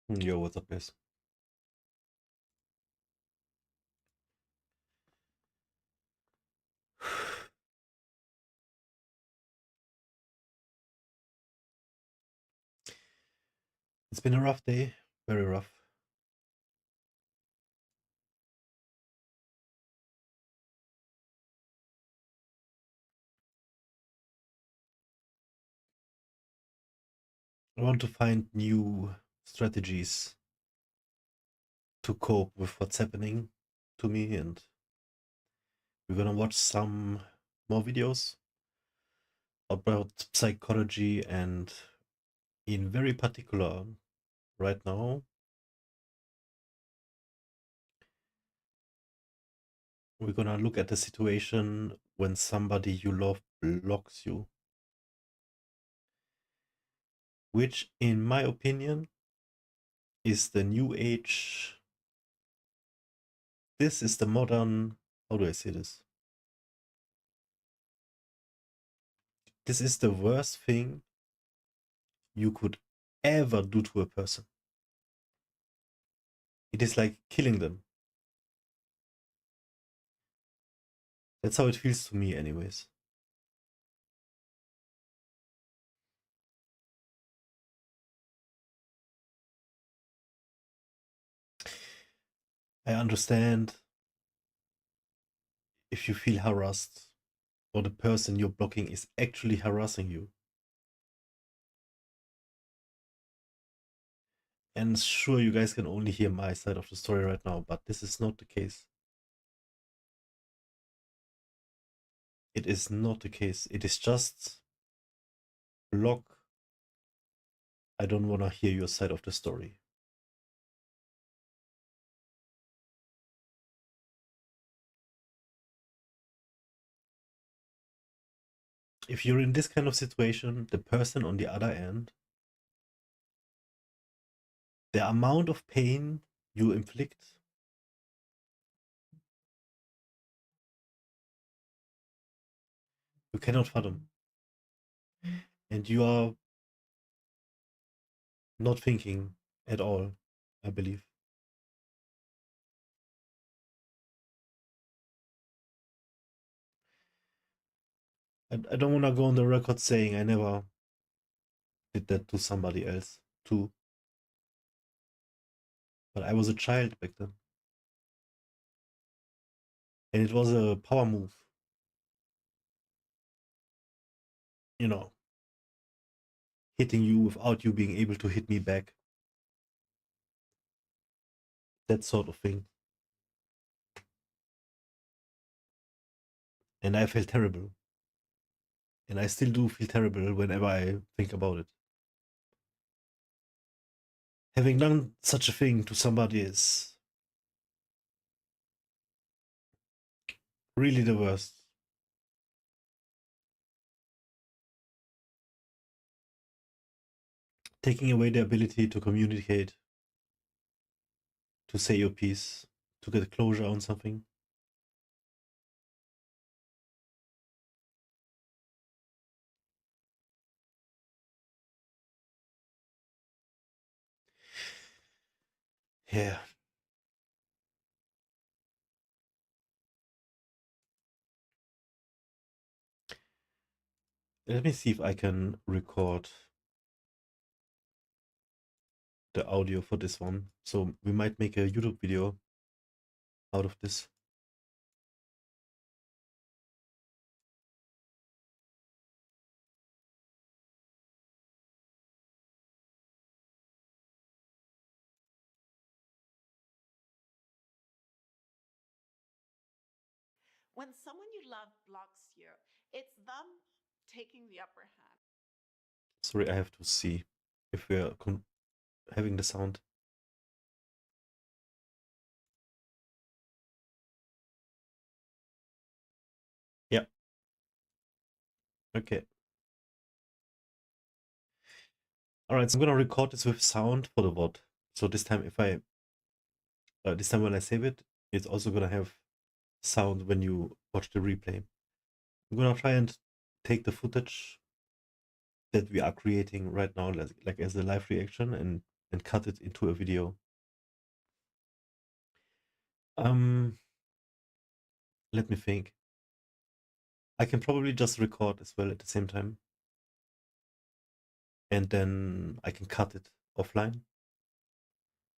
Yo, what's up, guys? It's been a rough day, very rough. I want to find new strategies to cope with what's happening to me, and we're gonna watch some more videos about psychology, and in very particular, right now, we're gonna look at the situation when somebody you love blocks you, which, in my opinion, is the new age. This is the modern, how do I say this? This is the worst thing you could ever do to a person. It is like killing them. That's how it feels to me, anyways. I understand if you feel harassed or the person you're blocking is actually harassing you. And sure, you guys can only hear my side of the story right now, but this is not the case. It is not the case. It is just block. I don't want to hear your side of the story. If you're in this kind of situation, the person on the other end, the amount of pain you inflict, you cannot fathom. And you are not thinking at all, I believe. I don't want to go on the record saying I never did that to somebody else too. But I was a child back then. And it was a power move. You know, hitting you without you being able to hit me back. That sort of thing. And I felt terrible. And I still do feel terrible whenever I think about it. Having done such a thing to somebody is really the worst. Taking away the ability to communicate, to say your piece, to get closure on something. Yeah. Let me see if I can record the audio for this one. So we might make a YouTube video out of this. When someone you love blocks you, it's them taking the upper hand. Sorry, I have to see if we're having the sound. Yeah. Okay. All right, so I'm gonna record this with sound for the VOD. So this time, this time when I save it, it's also gonna have sound when you watch the replay. I'm gonna try and take the footage that we are creating right now, like as a live reaction, and and cut it into a video. Let me think. I can probably just record as well at the same time. And then I can cut it offline,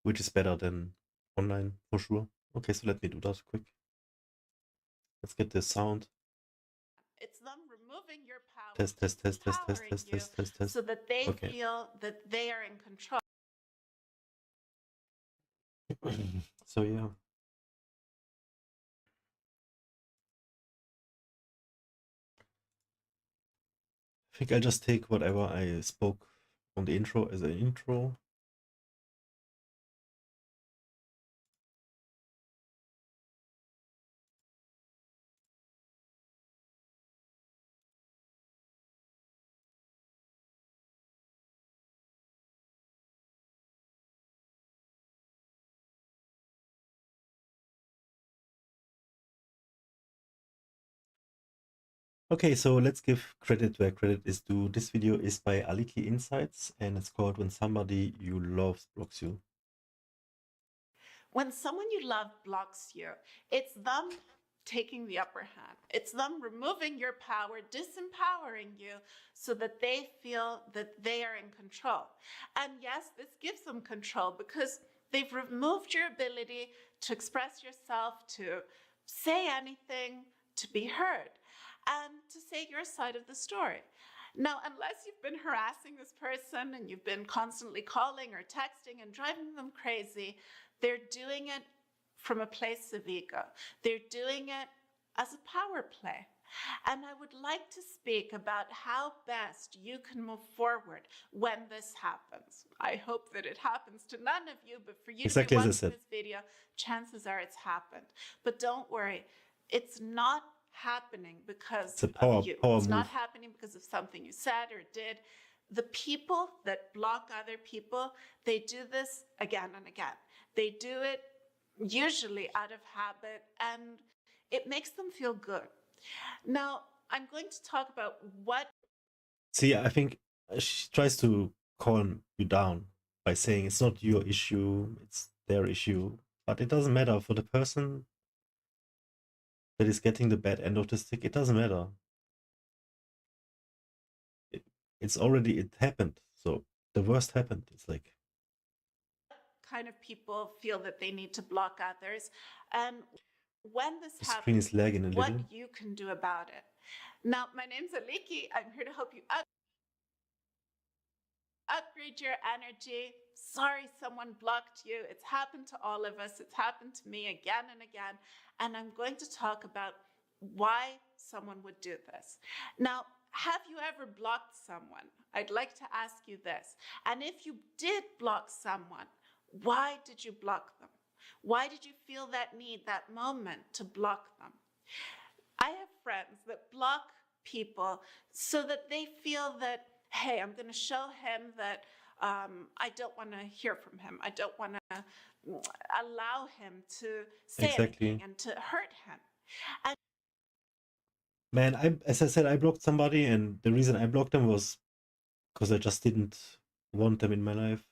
which is better than online for sure. Okay, so let me do that quick. Let's get the sound. It's them removing your power, Test, test, test, test, test, empowering test, you test, test, test. so that they Okay. feel that they are in control. So yeah. I think I'll just take whatever I spoke on the intro as an intro. Okay, so let's give credit where credit is due. This video is by Aliki Insights and it's called When Somebody You Love Blocks You. When someone you love blocks you, it's them taking the upper hand. It's them removing your power, disempowering you so that they feel that they are in control. And yes, this gives them control because they've removed your ability to express yourself, to say anything, to be heard, and to say your side of the story. Now, unless you've been harassing this person and you've been constantly calling or texting and driving them crazy, they're doing it from a place of ego. They're doing it as a power play. And I would like to speak about how best you can move forward when this happens. I hope that it happens to none of you, but for you Exactly to be as I watching said. this video, chances are it's happened. But don't worry, it's not happening because It's a power of you. move. It's not happening because of something you said or did. The people that block other people, they do this again and again. They do it usually out of habit, and it makes them feel good. Now, I'm going to talk about what. See, I think she tries to calm you down by saying it's not your issue, it's their issue. But it doesn't matter for the person that is getting the bad end of the stick. It doesn't matter. It happened. So the worst happened. It's like, kind of people feel that they need to block others, and when this the screen is happens, lagging a what little. you can do about it. Now, my name's Aliki. I'm here to help you upgrade your energy. Sorry someone blocked you. It's happened to all of us. It's happened to me again and again. And I'm going to talk about why someone would do this. Now, have you ever blocked someone? I'd like to ask you this. And if you did block someone, why did you block them? Why did you feel that need, that moment to block them? I have friends that block people so that they feel that, hey, I'm going to show him that I don't want to hear from him. I don't want to allow him to say anything and to hurt him. And man, as I said, I blocked somebody, and the reason I blocked them was because I just didn't want them in my life.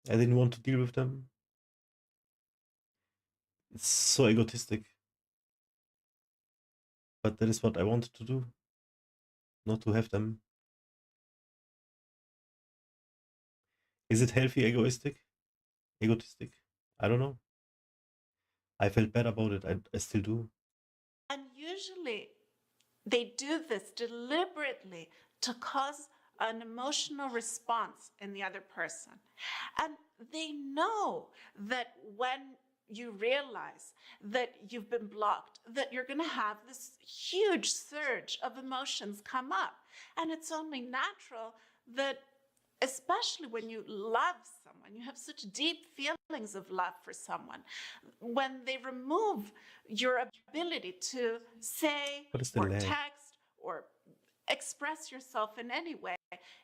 I didn't want to deal with them. It's so egotistic. But that is what I wanted to do. Not to have them. Is it healthy egotistic? I don't know. I felt bad about it. I still do. And usually they do this deliberately to cause an emotional response in the other person. And they know that when you realize that you've been blocked, that you're going to have this huge surge of emotions come up. And it's only natural that, especially when you love someone, you have such deep feelings of love for someone, when they remove your ability to say or text or express yourself in any way,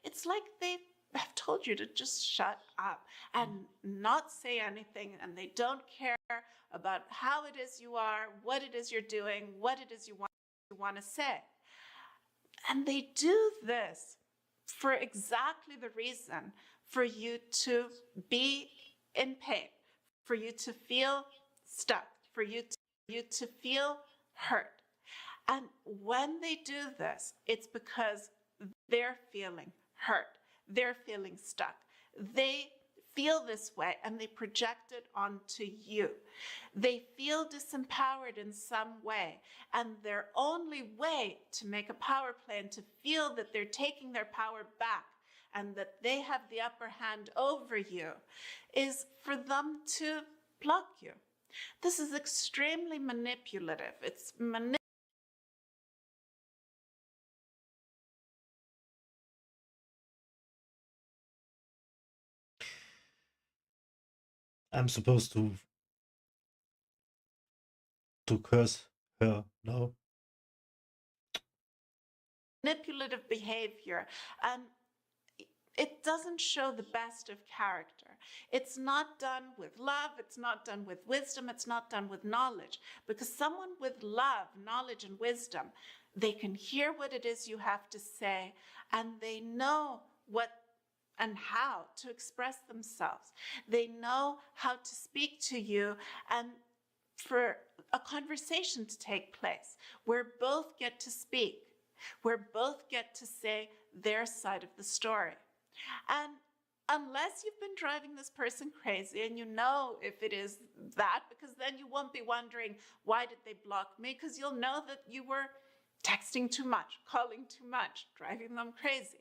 it's like they have told you to just shut up and not say anything, and they don't care about how it is you are, what it is you're doing, what it is you want to say. And they do this for exactly the reason for you to be in pain, for you to feel stuck, for you to feel hurt. And when they do this, it's because they're feeling hurt, they're feeling stuck. They feel this way and they project it onto you. They feel disempowered in some way, and their only way to make a power play and to feel that they're taking their power back and that they have the upper hand over you is for them to block you. This is extremely manipulative. It's I'm supposed to curse her now. manipulative behavior, and it doesn't show the best of character. It's not done with love, it's not done with wisdom, it's not done with knowledge. Because someone with love, knowledge, and wisdom, they can hear what it is you have to say, and they know what and how to express themselves. They know how to speak to you and for a conversation to take place where both get to speak, where both get to say their side of the story. And unless you've been driving this person crazy and you know if it is that, because then you won't be wondering, why did they block me? Because you'll know that you were texting too much, calling too much, driving them crazy.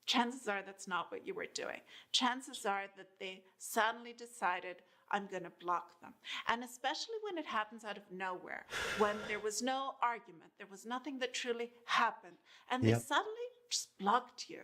Chances are that's not what you were doing. Chances are that they suddenly decided, I'm going to block them. And especially when it happens out of nowhere, when there was no argument, there was nothing that truly happened, and they suddenly just blocked you.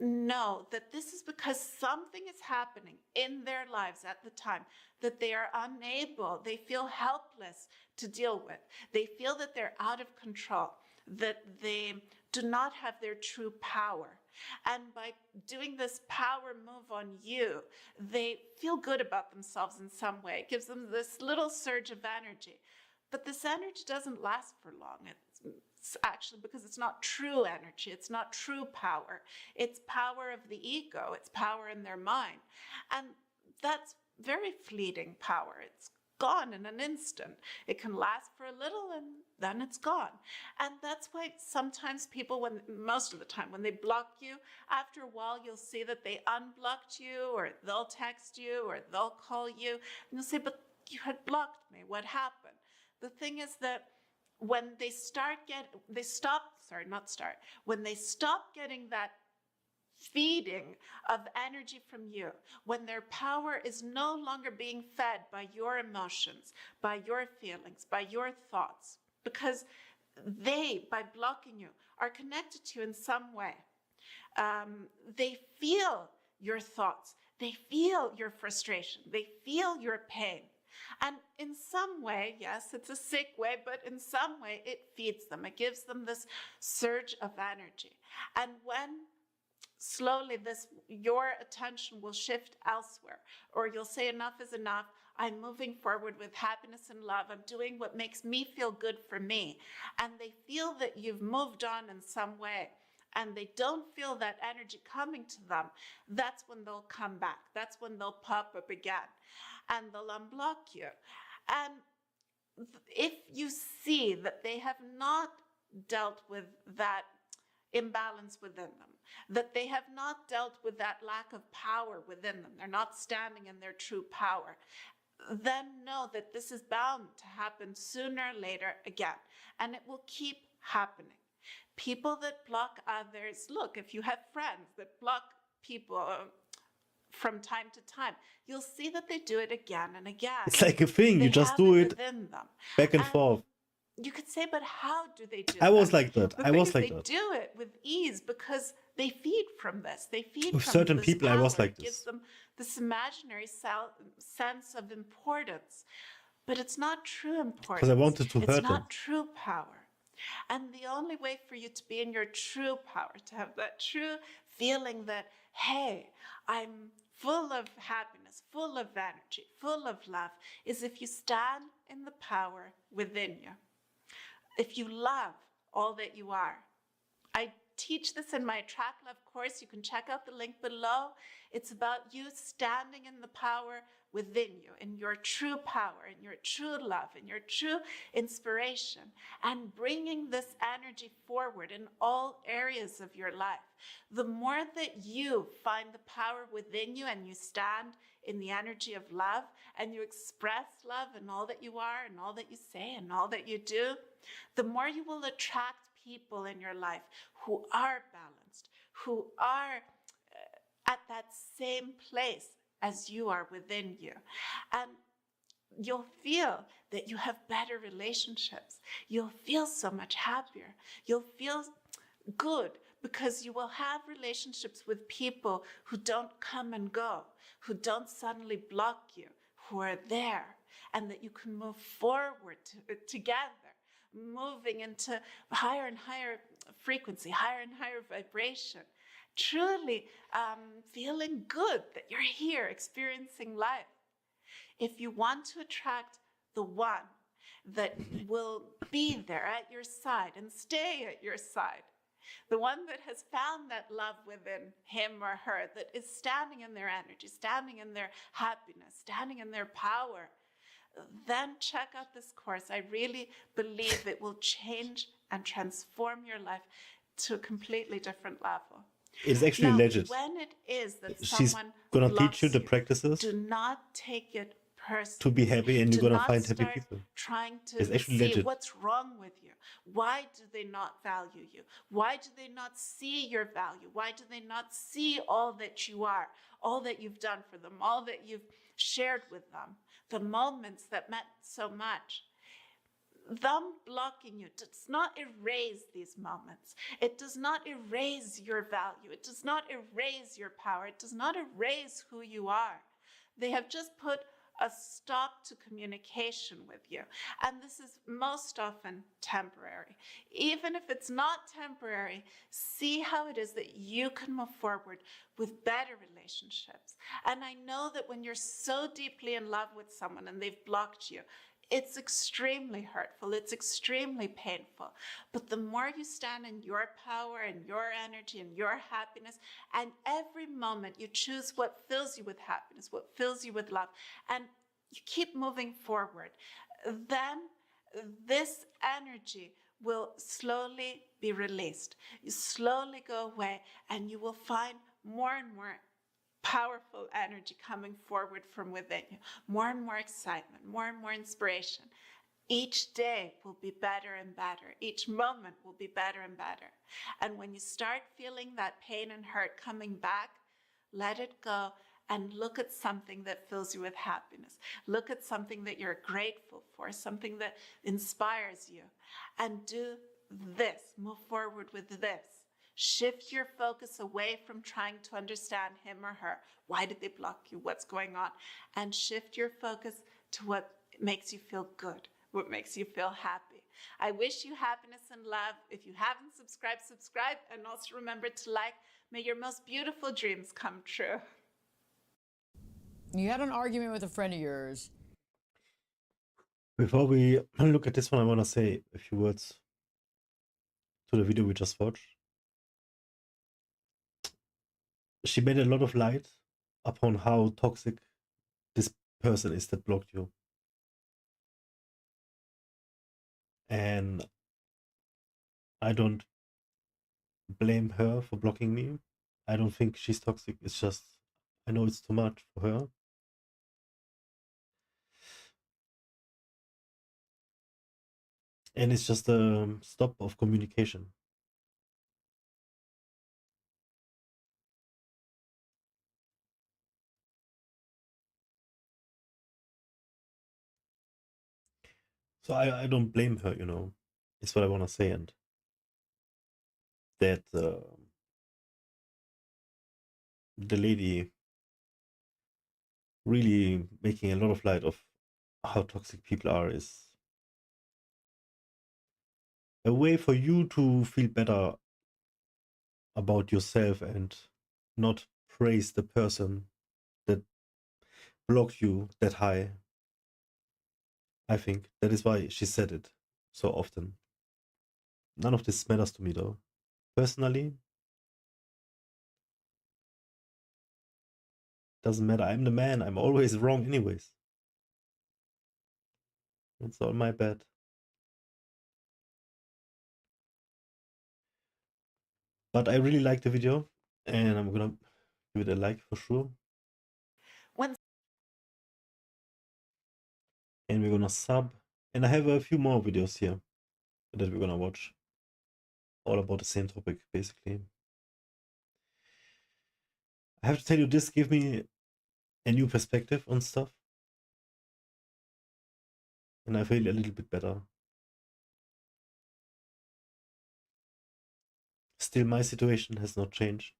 Know that this is because something is happening in their lives at the time that they are unable, they feel helpless to deal with. They feel that they're out of control, that they do not have their true power. And by doing this power move on you, they feel good about themselves in some way. It gives them this little surge of energy. But this energy doesn't last for long. It's actually because it's not true energy. It's not true power. It's power of the ego. It's power in their mind. And that's very fleeting power. It's gone in an instant. It can last for a little and then it's gone. And that's why sometimes people, most of the time, when they block you, after a while you'll see that they unblocked you, or they'll text you, or they'll call you, and you'll say, but you had blocked me. What happened? The thing is that when they stop getting that feeding of energy from you, when their power is no longer being fed by your emotions, by your feelings, by your thoughts, because they, by blocking you, are connected to you in some way. They feel your thoughts, they feel your frustration, they feel your pain. And in some way, yes, it's a sick way, but in some way it feeds them. It gives them this surge of energy. And when slowly your attention will shift elsewhere, or you'll say enough is enough, I'm moving forward with happiness and love, I'm doing what makes me feel good for me, and they feel that you've moved on in some way, and they don't feel that energy coming to them, that's when they'll come back. That's when they'll pop up again, and they'll unblock you. And if you see that they have not dealt with that imbalance within them, that they have not dealt with that lack of power within them, they're not standing in their true power, then know that this is bound to happen sooner or later again, and it will keep happening. People that block others, look, if you have friends that block people from time to time, you'll see that they do it again and again. It's like a thing, you just do it back and forth. You could say, but how do they do I was that? like that. I was like that. They do it with ease because they feed from this. They feed with from certain this people. power. I was like it this. gives them this imaginary sense of importance, but it's not true importance. Because I wanted to hurt them. It's not true power. And the only way for you to be in your true power, to have that true feeling that, hey, I'm full of happiness, full of energy, full of love, is if you stand in the power within you. If you love all that you are. I teach this in my Attract Love course. You can check out the link below. It's about you standing in the power within you, in your true power, in your true love, in your true inspiration, and bringing this energy forward in all areas of your life. The more that you find the power within you and you stand in the energy of love and you express love in all that you are and all that you say and all that you do, the more you will attract people in your life who are balanced, who are at that same place as you are within you. And you'll feel that you have better relationships. You'll feel so much happier. You'll feel good because you will have relationships with people who don't come and go, who don't suddenly block you, who are there, and that you can move forward together, moving into higher and higher frequency, higher and higher vibration, truly feeling good that you're here experiencing life. If you want to attract the one that will be there at your side and stay at your side, the one that has found that love within him or her, that is standing in their energy, standing in their happiness, standing in their power, then check out this course. I really believe it will change and transform your life to a completely different level. It's actually now, legit. When it is that She's someone gonna blocks teach you the practices do not take it personally. to be happy, and you're Do gonna not find happy start people. trying to It's actually see legit. what's wrong with you. Why do they not value you? Why do they not see your value? Why do they not see all that you are, all that you've done for them, all that you've shared with them, the moments that meant so much? Them blocking you does not erase these moments. It does not erase your value. It does not erase your power. It does not erase who you are. They have just put a stop to communication with you. And this is most often temporary. Even if it's not temporary, see how it is that you can move forward with better relationships. And I know that when you're so deeply in love with someone and they've blocked you, it's extremely hurtful. It's extremely painful. But the more you stand in your power and your energy and your happiness, and every moment you choose what fills you with happiness, what fills you with love, and you keep moving forward, then this energy will slowly be released. You slowly go away, and you will find more and more powerful energy coming forward from within you, more and more excitement, more and more inspiration. Each day will be better and better. Each moment will be better and better. And when you start feeling that pain and hurt coming back, let it go and look at something that fills you with happiness. Look at something that you're grateful for, something that inspires you. And do this, move forward with this. Shift your focus away from trying to understand him or her. Why did they block you? What's going on? And shift your focus to what makes you feel good, what makes you feel happy. I wish you happiness and love. If you haven't subscribed, subscribe. And also remember to like. May your most beautiful dreams come true. You had an argument with a friend of yours. Before we look at this one, I want to say a few words to the video we just watched. She made a lot of light upon how toxic this person is that blocked you. And I don't blame her for blocking me. I don't think she's toxic. It's just, I know it's too much for her. And it's just a stop of communication. So I don't blame her, you know. It's what I want to say. And that the lady really making a lot of light of how toxic people are is a way for you to feel better about yourself and not praise the person that blocked you that high. I think that is why she said it so often. None of this matters to me though. personally. Doesn't matter. I'm the man. I'm always wrong anyways. It's all my bad. But I really like the video, and I'm gonna give it a like for sure. When And we're gonna sub. And I have a few more videos here that we're gonna watch. All about the same topic, basically. I have to tell you, this gave me a new perspective on stuff. And I feel a little bit better. Still, my situation has not changed.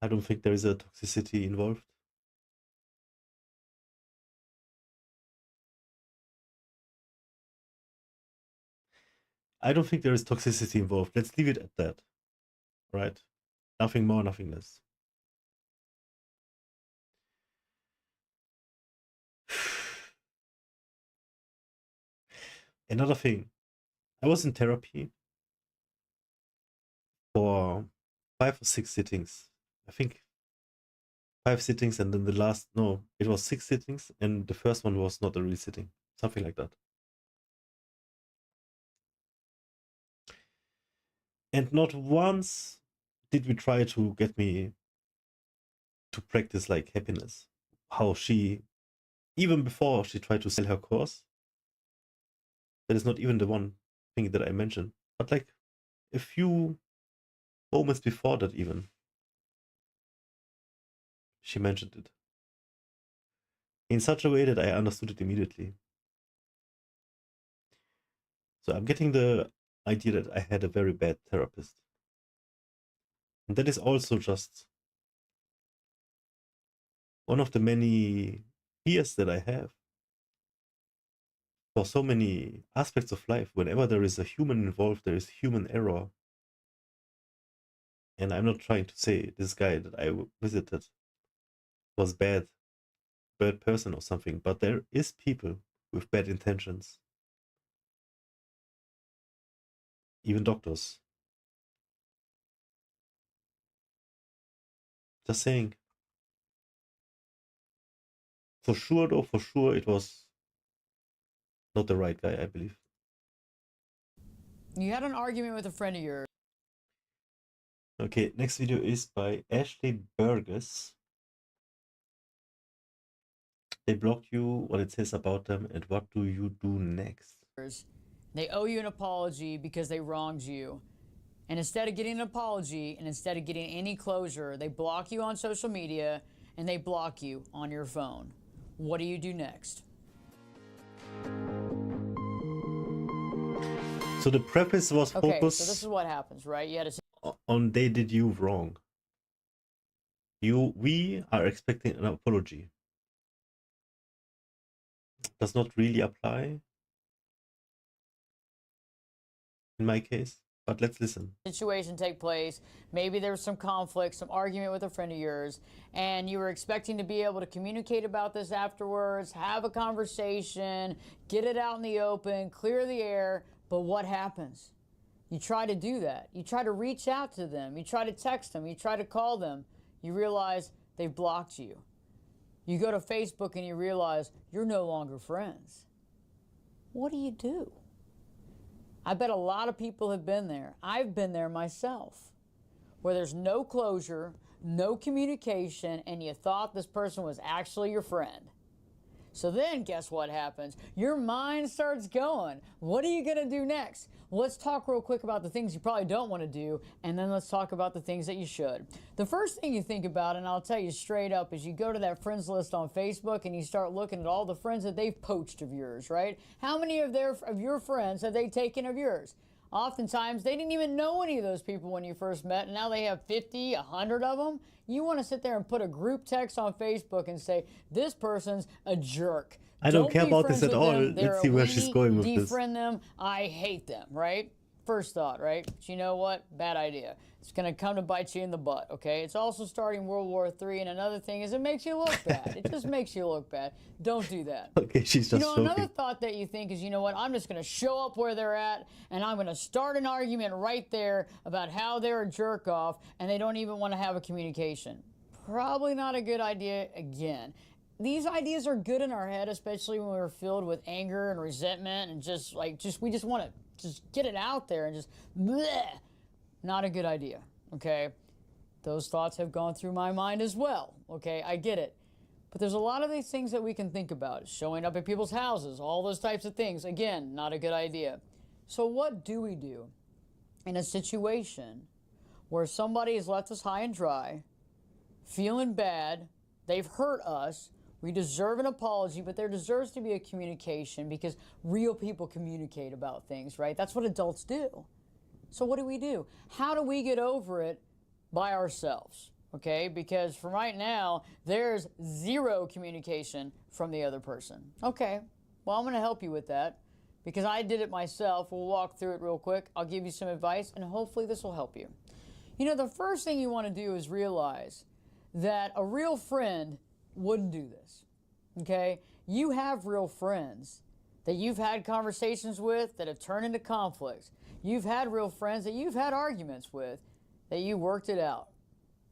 I don't think there is a toxicity involved. I don't think there is toxicity involved. Let's leave it at that. Right? Nothing more, nothing less. Another thing. I was in therapy for 5 or 6 sittings. I think 5 sittings, and then it was 6 sittings, and the first one was not a real sitting. Something like that. And not once did we try to get me to practice like happiness. How she, even before she tried to sell her course, that is not even the one thing that I mentioned, but like a few moments before that even, she mentioned it. In such a way that I understood it immediately. So I'm getting the idea that I had a very bad therapist. And that is also just one of the many fears that I have for so many aspects of life. Whenever there is a human involved, there is human error. And I'm not trying to say this guy that I visited was bad person or something, but there is people with bad intentions. Even doctors. Just saying. For sure though, for sure it was not the right guy, I believe. You had an argument with a friend of yours. Okay, next video is by Ashley Burgess. They blocked you, what it says about them, and what do you do next? They owe you an apology because they wronged you. And instead of getting an apology and instead of getting any closure, they block you on social media and they block you on your phone. What do you do next? So the preface was Okay, focused so this is what happens, right? You had a on they did you wrong. We are expecting an apology. Does not really apply in my case, but let's listen. situation take place. Maybe there was some conflict, some argument with a friend of yours, and you were expecting to be able to communicate about this afterwards, have a conversation, get it out in the open, clear the air. But what happens? You try to do that. You try to reach out to them. You try to text them. You try to call them. You realize they've blocked you. You go to Facebook and you realize you're no longer friends. What do? I bet a lot of people have been there. I've been there myself, where there's no closure, no communication, and you thought this person was actually your friend. So then guess what happens? Your mind starts going. What are you going to do next? Well, let's talk real quick about the things you probably don't want to do, and then let's talk about the things that you should. The first thing you think about, and I'll tell you straight up, is you go to that friends list on Facebook and you start looking at all the friends that they've poached of yours, right? How many of your friends have they taken of yours? Oftentimes, they didn't even know any of those people when you first met, and now they have 50, 100 of them. You want to sit there and put a group text on Facebook and say, this person's a jerk. I don't care about this at all. Let's see where she's going with this. Defriend them. I hate them, right? first thought, right? But you know what? Bad idea. It's going to come to bite you in the butt, okay? It's also starting World War III, and another thing is it makes you look bad. It just makes you look bad. Don't do that. Okay, she's just joking. Another thought that you think is, you know what, I'm just going to show up where they're at, and I'm going to start an argument right there about how they're a jerk off, and they don't even want to have a communication. Probably not a good idea again. These ideas are good in our head, especially when we're filled with anger and resentment, and we just want to just get it out there and just bleh. Not a good idea, okay? Those thoughts have gone through my mind as well, okay? I get it. But there's a lot of these things that we can think about. Showing up at people's houses, all those types of things. Again, not a good idea. So what do we do in a situation where somebody has left us high and dry, feeling bad, they've hurt us, we deserve an apology, but there deserves to be a communication because real people communicate about things, right? That's what adults do. So what do? How do we get over it by ourselves? Okay, because for right now, there's zero communication from the other person. Okay, well, I'm going to help you with that because I did it myself. We'll walk through it real quick. I'll give you some advice, and hopefully this will help you. The first thing you want to do is realize that a real friend wouldn't do this. Okay, you have real friends that you've had conversations with that have turned into conflicts. You've had real friends that you've had arguments with that you worked it out.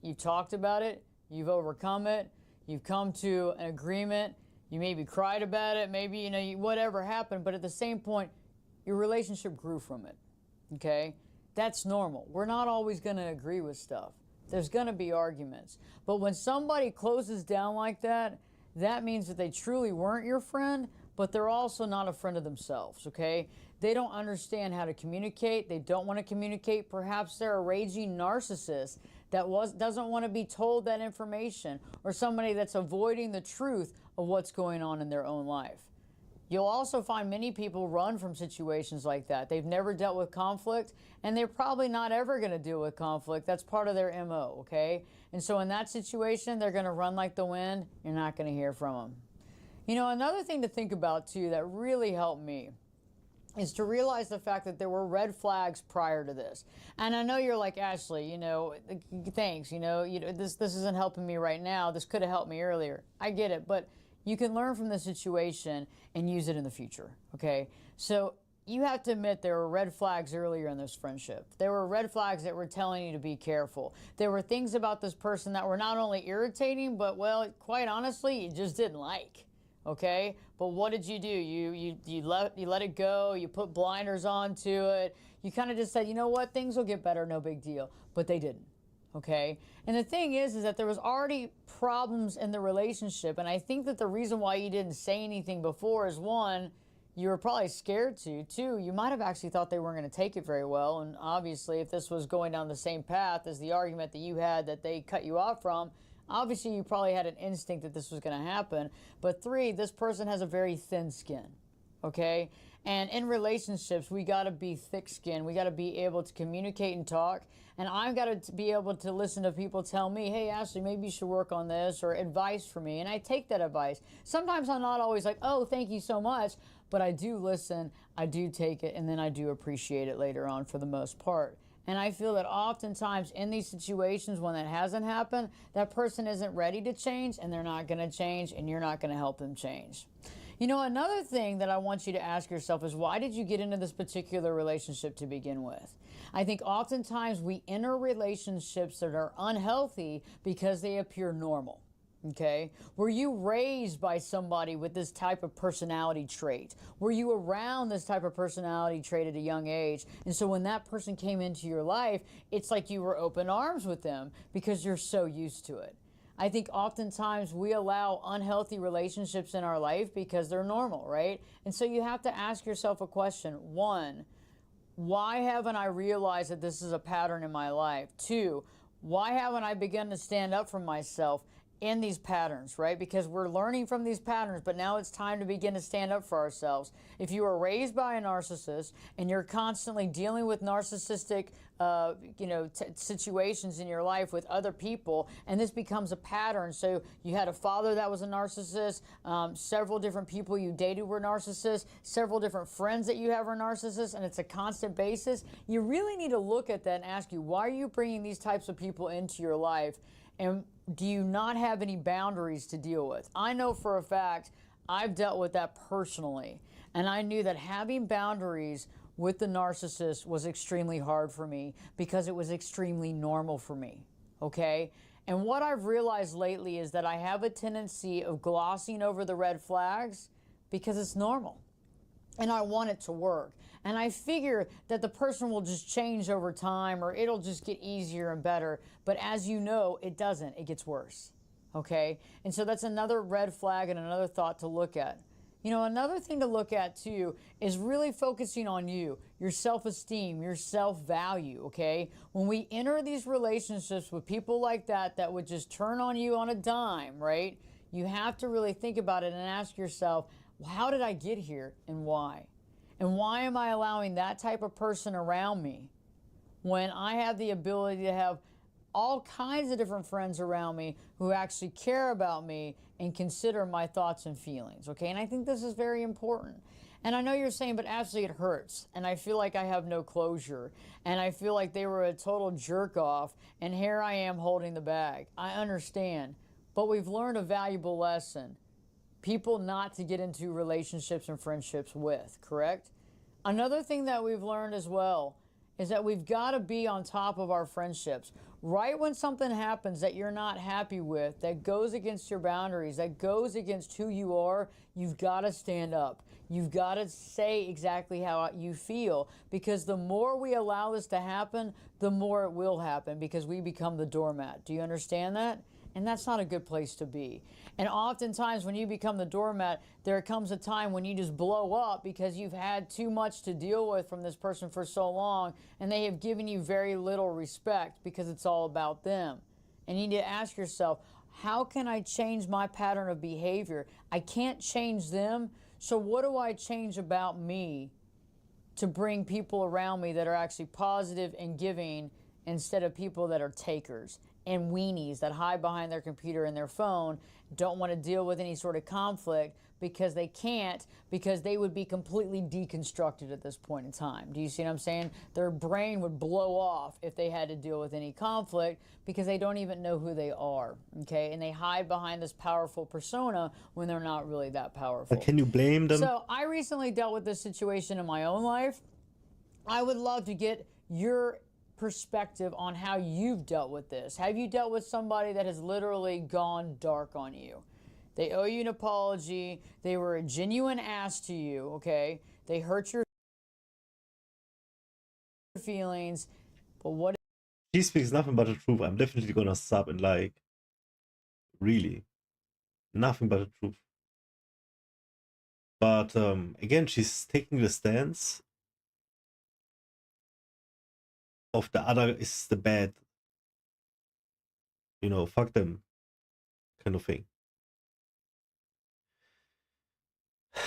You've talked about it, you've overcome it, you've come to an agreement, you maybe cried about it, maybe, whatever happened, but at the same point, your relationship grew from it, okay? That's normal. We're not always going to agree with stuff. There's going to be arguments. But when somebody closes down like that, that means that they truly weren't your friend, but they're also not a friend of themselves, okay? They don't understand how to communicate. They don't want to communicate. Perhaps they're a raging narcissist that doesn't want to be told that information, or somebody that's avoiding the truth of what's going on in their own life. You'll also find many people run from situations like that. They've never dealt with conflict, and they're probably not ever going to deal with conflict. That's part of their MO, okay? And so in that situation, they're going to run like the wind. You're not going to hear from them. Another thing to think about, too, that really helped me is to realize the fact that there were red flags prior to this. And I know you're like, Ashley, thanks, this isn't helping me right now. This could have helped me earlier. I get it, but you can learn from the situation and use it in the future, okay? So you have to admit there were red flags earlier in this friendship. There were red flags that were telling you to be careful. There were things about this person that were not only irritating, but, well, quite honestly, you just didn't like. Okay, but what did you do? You let it go. You put blinders onto it. You kind of just said, you know what, things will get better, no big deal. But they didn't. Okay, and the thing is that there was already problems in the relationship, and I think that the reason why you didn't say anything before is, one, you were probably scared to. Two, you might have actually thought they weren't going to take it very well, and obviously, if this was going down the same path as the argument that you had that they cut you off from, obviously, you probably had an instinct that this was going to happen. But three, this person has a very thin skin, okay? And in relationships, we got to be thick-skinned. We got to be able to communicate and talk. And I've got to be able to listen to people tell me, hey, Ashley, maybe you should work on this, or advice for me. And I take that advice. Sometimes I'm not always like, oh, thank you so much. But I do listen, I do take it, and then I do appreciate it later on for the most part. And I feel that oftentimes in these situations when that hasn't happened, that person isn't ready to change, and they're not going to change, and you're not going to help them change. Another thing that I want you to ask yourself is, why did you get into this particular relationship to begin with? I think oftentimes we enter relationships that are unhealthy because they appear normal. Okay? Were you raised by somebody with this type of personality trait? Were you around this type of personality trait at a young age? And so when that person came into your life, it's like you were open arms with them because you're so used to it. I think oftentimes we allow unhealthy relationships in our life because they're normal, right? And so you have to ask yourself a question. One, why haven't I realized that this is a pattern in my life? Two, why haven't I begun to stand up for myself? in these patterns, right? Because we're learning from these patterns, but now it's time to begin to stand up for ourselves. If you were raised by a narcissist and you're constantly dealing with narcissistic situations in your life with other people, and this becomes a pattern. So you had a father that was a narcissist, several different people you dated were narcissists, several different friends that you have are narcissists, and it's a constant basis. You really need to look at that and ask you, why are you bringing these types of people into your life? And do you not have any boundaries to deal with? I know for a fact I've dealt with that personally, and I knew that having boundaries with the narcissist was extremely hard for me because it was extremely normal for me, okay? And what I've realized lately is that I have a tendency of glossing over the red flags because it's normal and I want it to work. And I figure that the person will just change over time or it'll just get easier and better. But as you know, it doesn't. It gets worse. Okay? And so that's another red flag and another thought to look at. You know, another thing to look at too is really focusing on you, your self-esteem, your self-value, okay? When we enter these relationships with people like that would just turn on you on a dime, right? You have to really think about it and ask yourself, well, how did I get here and why? And why am I allowing that type of person around me when I have the ability to have all kinds of different friends around me who actually care about me and consider my thoughts and feelings, okay? And I think this is very important. And I know you're saying, but Ashley, it hurts. And I feel like I have no closure. And I feel like they were a total jerk off. And here I am holding the bag. I understand. But we've learned a valuable lesson. People not to get into relationships and friendships with, correct? Another thing that we've learned as well is that we've got to be on top of our friendships. Right when something happens that you're not happy with, that goes against your boundaries, that goes against who you are, you've got to stand up. You've got to say exactly how you feel, because the more we allow this to happen, the more it will happen because we become the doormat. Do you understand that? And that's not a good place to be. And oftentimes when you become the doormat, there comes a time when you just blow up because you've had too much to deal with from this person for so long, and they have given you very little respect because it's all about them. And you need to ask yourself, how can I change my pattern of behavior? I can't change them, so what do I change about me to bring people around me that are actually positive and giving instead of people that are takers and weenies that hide behind their computer and their phone, don't want to deal with any sort of conflict because they can't, because they would be completely deconstructed at this point in time. Do you see what I'm saying? Their brain would blow off if they had to deal with any conflict because they don't even know who they are, okay? And they hide behind this powerful persona when they're not really that powerful. But can you blame them? So I recently dealt with this situation in my own life. I would love to get your perspective on how you've dealt with this. Have you dealt with somebody that has literally gone dark on you? They owe you an apology. They were a genuine ass to you, okay? They hurt your feelings, but what? She speaks nothing but the truth. I'm definitely gonna sub and like. Really. Nothing but the truth. But again, she's taking the stance of the other is the bad. You know, fuck them kind of thing. I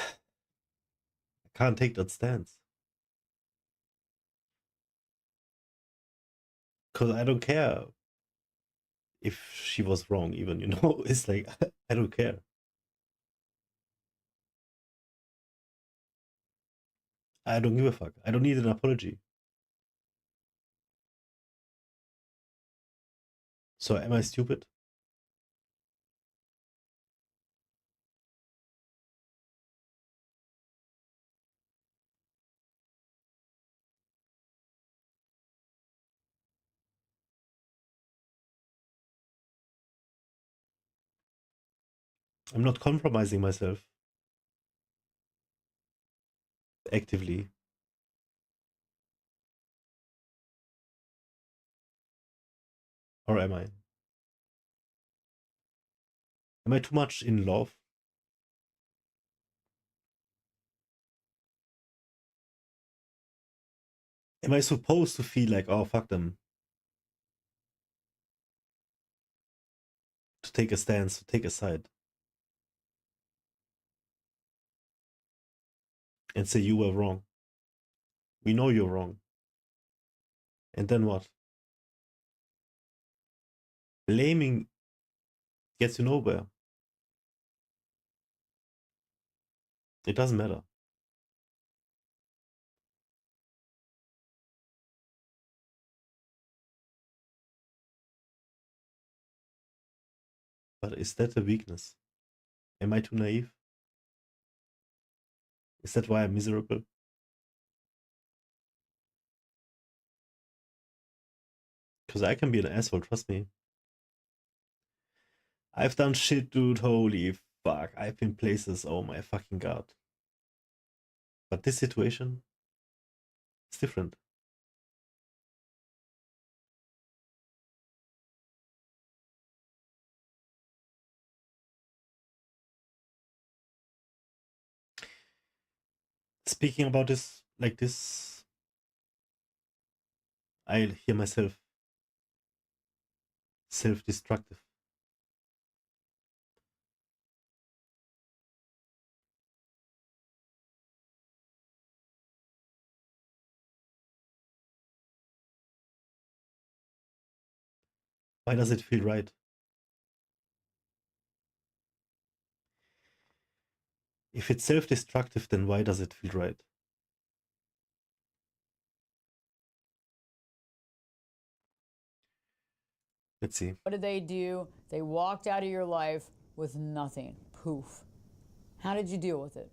can't take that stance. Because I don't care if she was wrong even, you know? It's like, I don't care. I don't give a fuck. I don't need an apology. So am I stupid? I'm not compromising myself actively. Or am I? Am I too much in love? Am I supposed to feel like, oh, fuck them? to take a stance, to take a side. And say you were wrong. We know you're wrong. And then what? Blaming gets you nowhere. It doesn't matter. But is that a weakness? Am I too naive? Is that why I'm miserable? Because I can be an asshole, trust me. I've done shit, dude, holy fuck. I've been places, oh my fucking god. But this situation is different. Speaking about this, like this, I hear myself self-destructive. Why does it feel right? If it's self-destructive, then why does it feel right? Let's see. What did they do? They walked out of your life with nothing. Poof. How did you deal with it?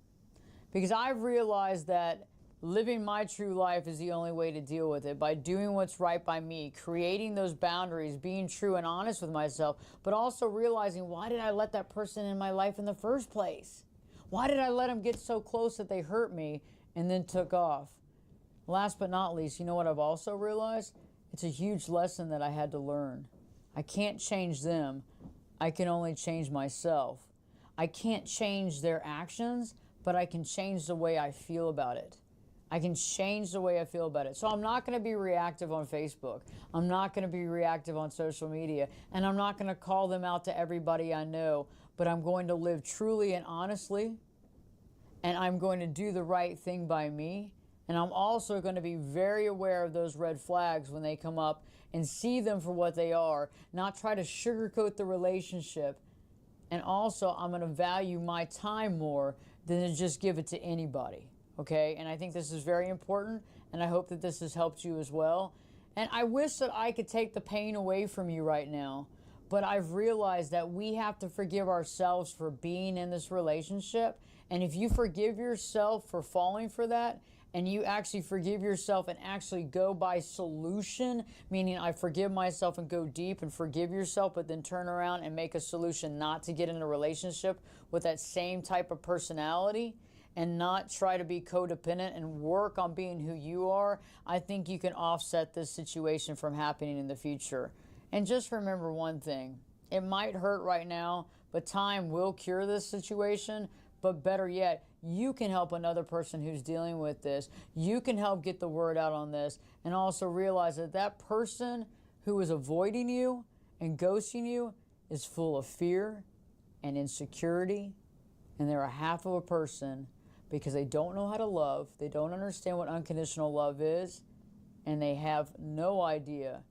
Because I've realized that living my true life is the only way to deal with it, by doing what's right by me, creating those boundaries, being true and honest with myself, but also realizing, why did I let that person in my life in the first place? Why did I let them get so close that they hurt me and then took off? Last but not least, you know what I've also realized? It's a huge lesson that I had to learn. I can't change them. I can only change myself. I can't change their actions, but I can change the way I feel about it. I can change the way I feel about it. So I'm not going to be reactive on Facebook. I'm not going to be reactive on social media. And I'm not going to call them out to everybody I know. But I'm going to live truly and honestly. And I'm going to do the right thing by me. And I'm also going to be very aware of those red flags when they come up and see them for what they are. Not try to sugarcoat the relationship. And also, I'm going to value my time more than to just give it to anybody. Okay, and I think this is very important, and I hope that this has helped you as well. And I wish that I could take the pain away from you right now, but I've realized that we have to forgive ourselves for being in this relationship. And if you forgive yourself for falling for that, and you actually forgive yourself and actually go by solution, meaning I forgive myself and go deep and forgive yourself, but then turn around and make a solution not to get in a relationship with that same type of personality, and not try to be codependent and work on being who you are, I think you can offset this situation from happening in the future. And just remember one thing. It might hurt right now, but time will cure this situation. But better yet, you can help another person who's dealing with this. You can help get the word out on this, and also realize that that person who is avoiding you and ghosting you is full of fear and insecurity, and they're a half of a person because they don't know how to love, they don't understand what unconditional love is, and they have no idea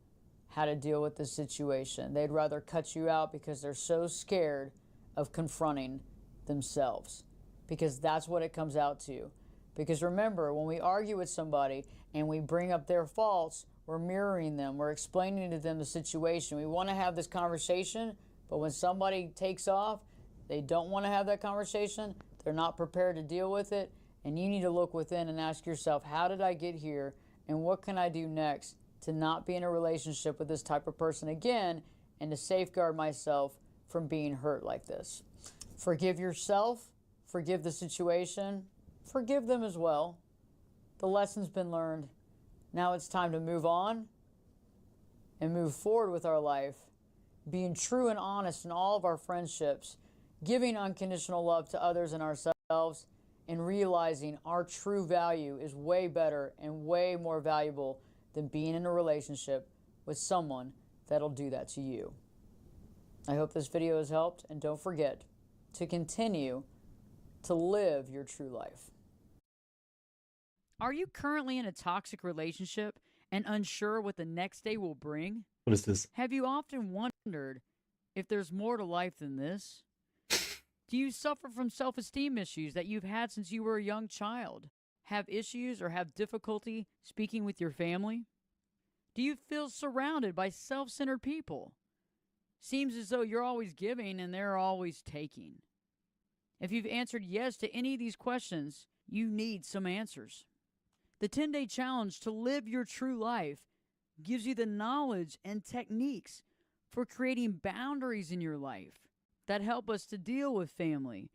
how to deal with this situation. They'd rather cut you out because they're so scared of confronting themselves, because that's what it comes out to. Because remember, when we argue with somebody and we bring up their faults, we're mirroring them, we're explaining to them the situation. We want to have this conversation, but when somebody takes off, they don't want to have that conversation, they're not prepared to deal with it, and you need to look within and ask yourself, how did I get here, and what can I do next to not be in a relationship with this type of person again, and to safeguard myself from being hurt like this. Forgive yourself, forgive the situation, forgive them as well. The lesson's been learned. Now it's time to move on and move forward with our life, being true and honest in all of our friendships, giving unconditional love to others and ourselves, and realizing our true value is way better and way more valuable than being in a relationship with someone that'll do that to you. I hope this video has helped, and don't forget to continue to live your true life. Are you currently in a toxic relationship and unsure what the next day will bring? What is this? Have you often wondered if there's more to life than this? Do you suffer from self-esteem issues that you've had since you were a young child? Have issues or have difficulty speaking with your family? Do you feel surrounded by self-centered people? Seems as though you're always giving and they're always taking. If you've answered yes to any of these questions, you need some answers. The 10-day challenge to live your true life gives you the knowledge and techniques for creating boundaries in your life that help us to deal with family,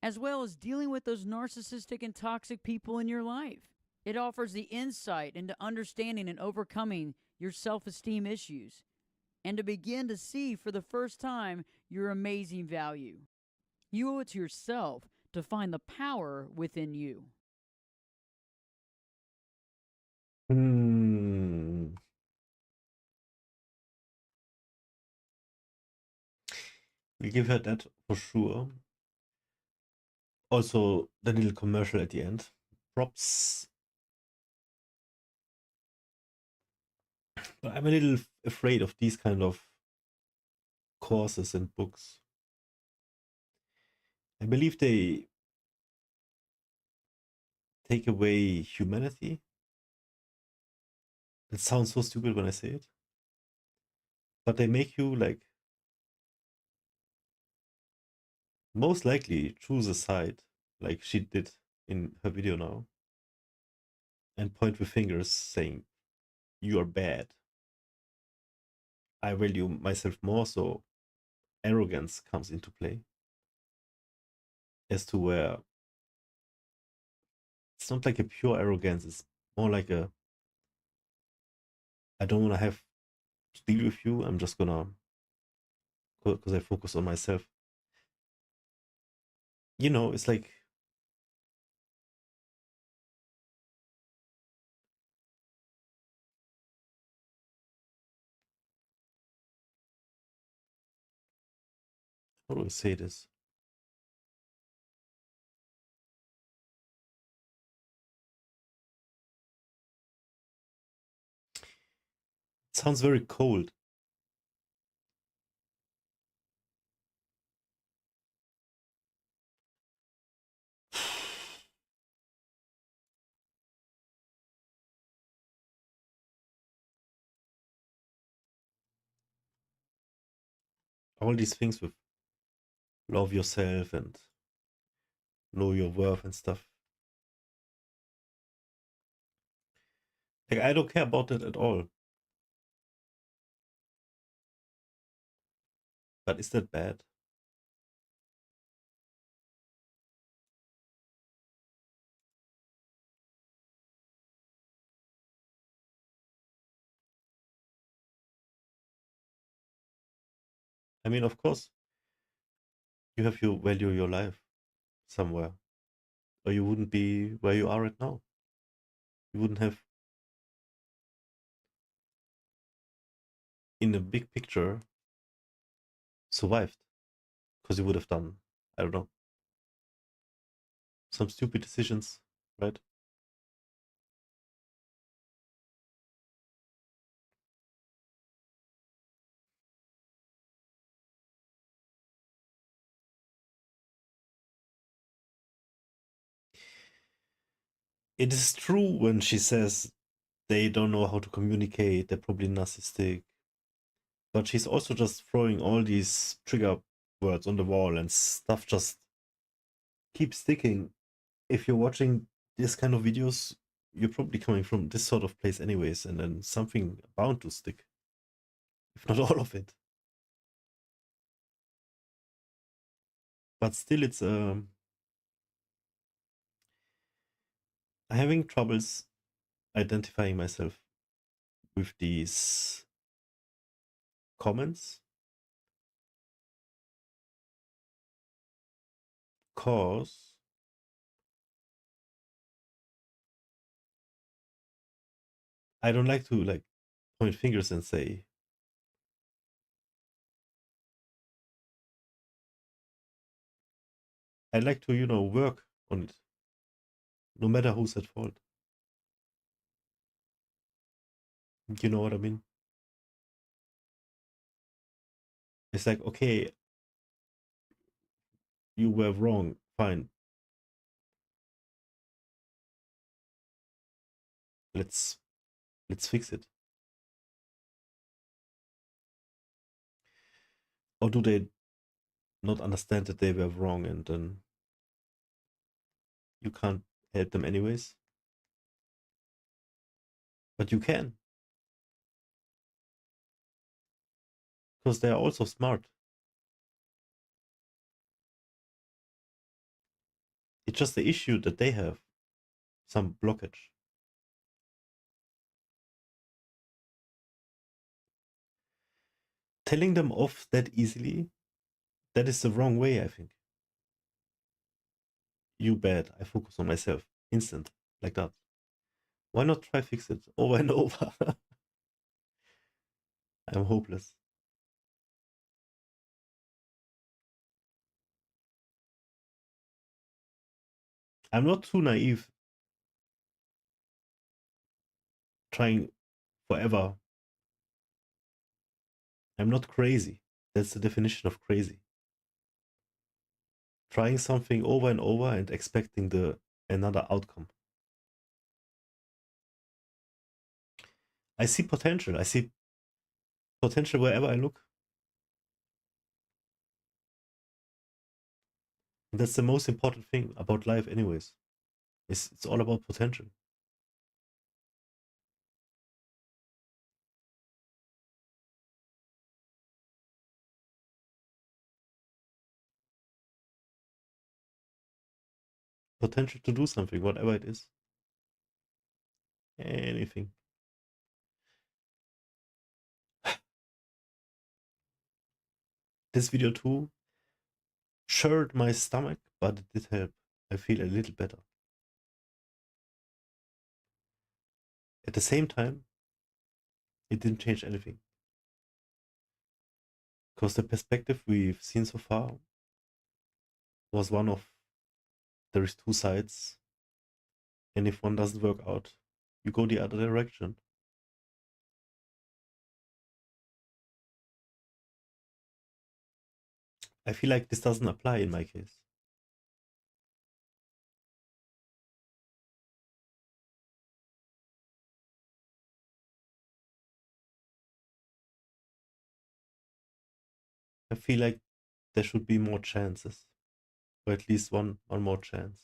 as well as dealing with those narcissistic and toxic people in your life. It offers the insight into understanding and overcoming your self-esteem issues, and to begin to see for the first time your amazing value. You owe it to yourself to find the power within you. We give her that for sure. Also, the little commercial at the end. Props. But I'm a little afraid of these kind of courses and books. I believe they take away humanity. It sounds so stupid when I say it. But they make you, like, most likely choose a side, like she did in her video now, and point with fingers saying, you are bad. I value myself more, so arrogance comes into play. As to where it's not like a pure arrogance, it's more like a, I don't want to have to deal with you, I'm just gonna, because I focus on myself. You know, it's like, how do I say this? It sounds very cold. All these things with love yourself and know your worth and stuff. Like, I don't care about that at all. But is that bad? I mean, of course, you have to value your life somewhere, or you wouldn't be where you are right now. You wouldn't have, in the big picture, survived, because you would have done, I don't know, some stupid decisions, right? It is true when she says they don't know how to communicate, they're probably narcissistic. But she's also just throwing all these trigger words on the wall and stuff just keeps sticking. If you're watching this kind of videos, you're probably coming from this sort of place anyways, and then something bound to stick. If not all of it. But still, it's I'm having troubles identifying myself with these comments, cause I don't like to, like, point fingers and say I like to, you know, work on it, no matter who's at fault. You know what I mean? It's like, okay, you were wrong, fine. Let's fix it. Or do they not understand that they were wrong and then you can't help them anyways? But you can. Because they are also smart. It's just the issue that they have some blockage. Telling them off that easily, that is the wrong way, I think. You bad, I focus on myself. Instant, like that. Why not try fix it over and over? I'm hopeless. I'm not too naive trying forever. I'm not crazy. That's the definition of crazy. Trying something over and over and expecting another outcome. I see potential. I see potential wherever I look. And that's the most important thing about life anyways. It's all about potential. Potential to do something, whatever it is. Anything. This video too shirred my stomach, but it did help. I feel a little better. At the same time, it didn't change anything. Because the perspective we've seen so far was one of there is two sides, and if one doesn't work out, you go the other direction. I feel like this doesn't apply in my case. I feel like there should be more chances, or at least one more chance.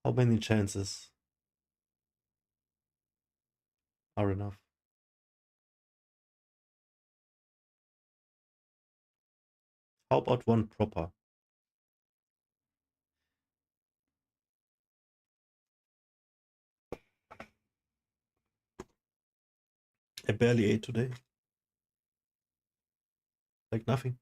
How many chances are enough? How about one proper? I barely ate today. Like nothing.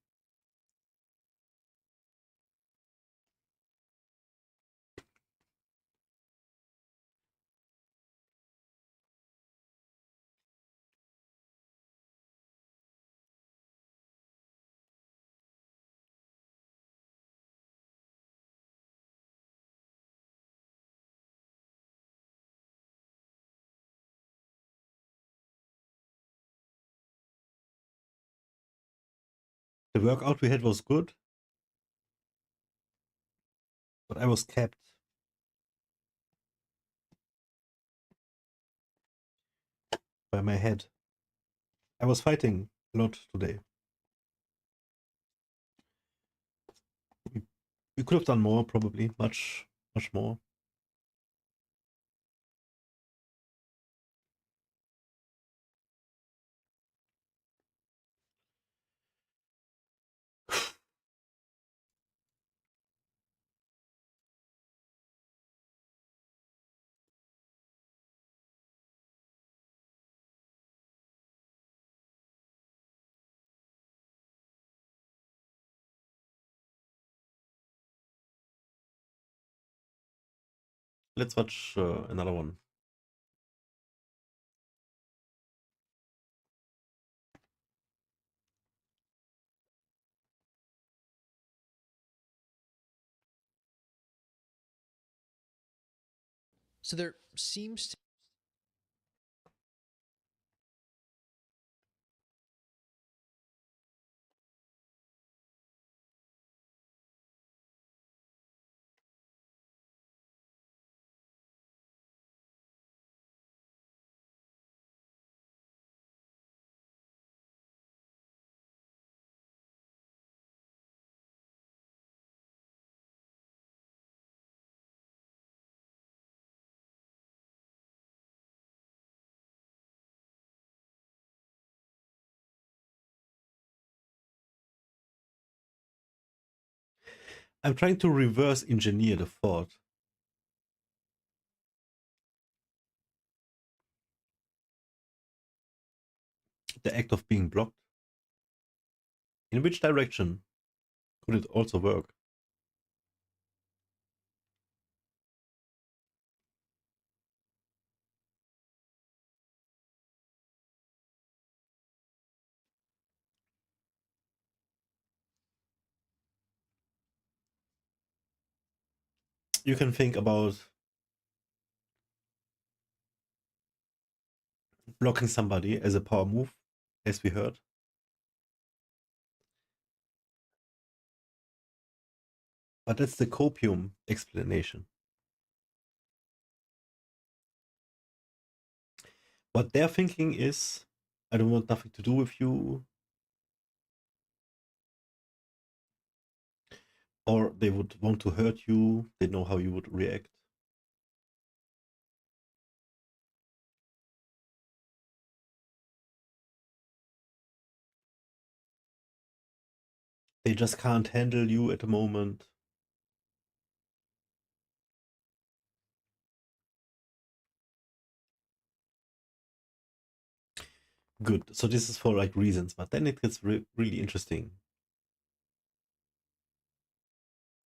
The workout we had was good, but I was capped by my head. I was fighting a lot today. We could have done more, probably. Much more. Let's watch another one. So there seems to I'm trying to reverse engineer the thought. The act of being blocked. In which direction could it also work? You can think about blocking somebody as a power move, as we heard. But that's the copium explanation. What they're thinking is, I don't want nothing to do with you. Or they would want to hurt you. They know how you would react. They just can't handle you at the moment. Good. So this is for like reasons, but then it gets really interesting.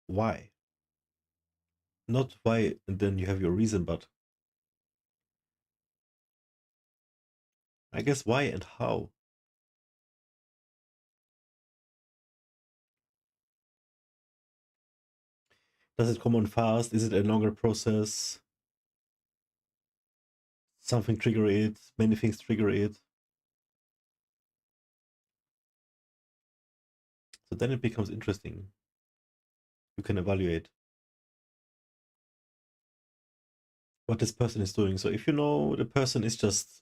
Why? Not why, and then you have your reason, but I guess why and how. Does it come on fast? Is it a longer process? Something trigger it? Many things trigger it. So then it becomes interesting. You can evaluate what this person is doing. So if you know the person is just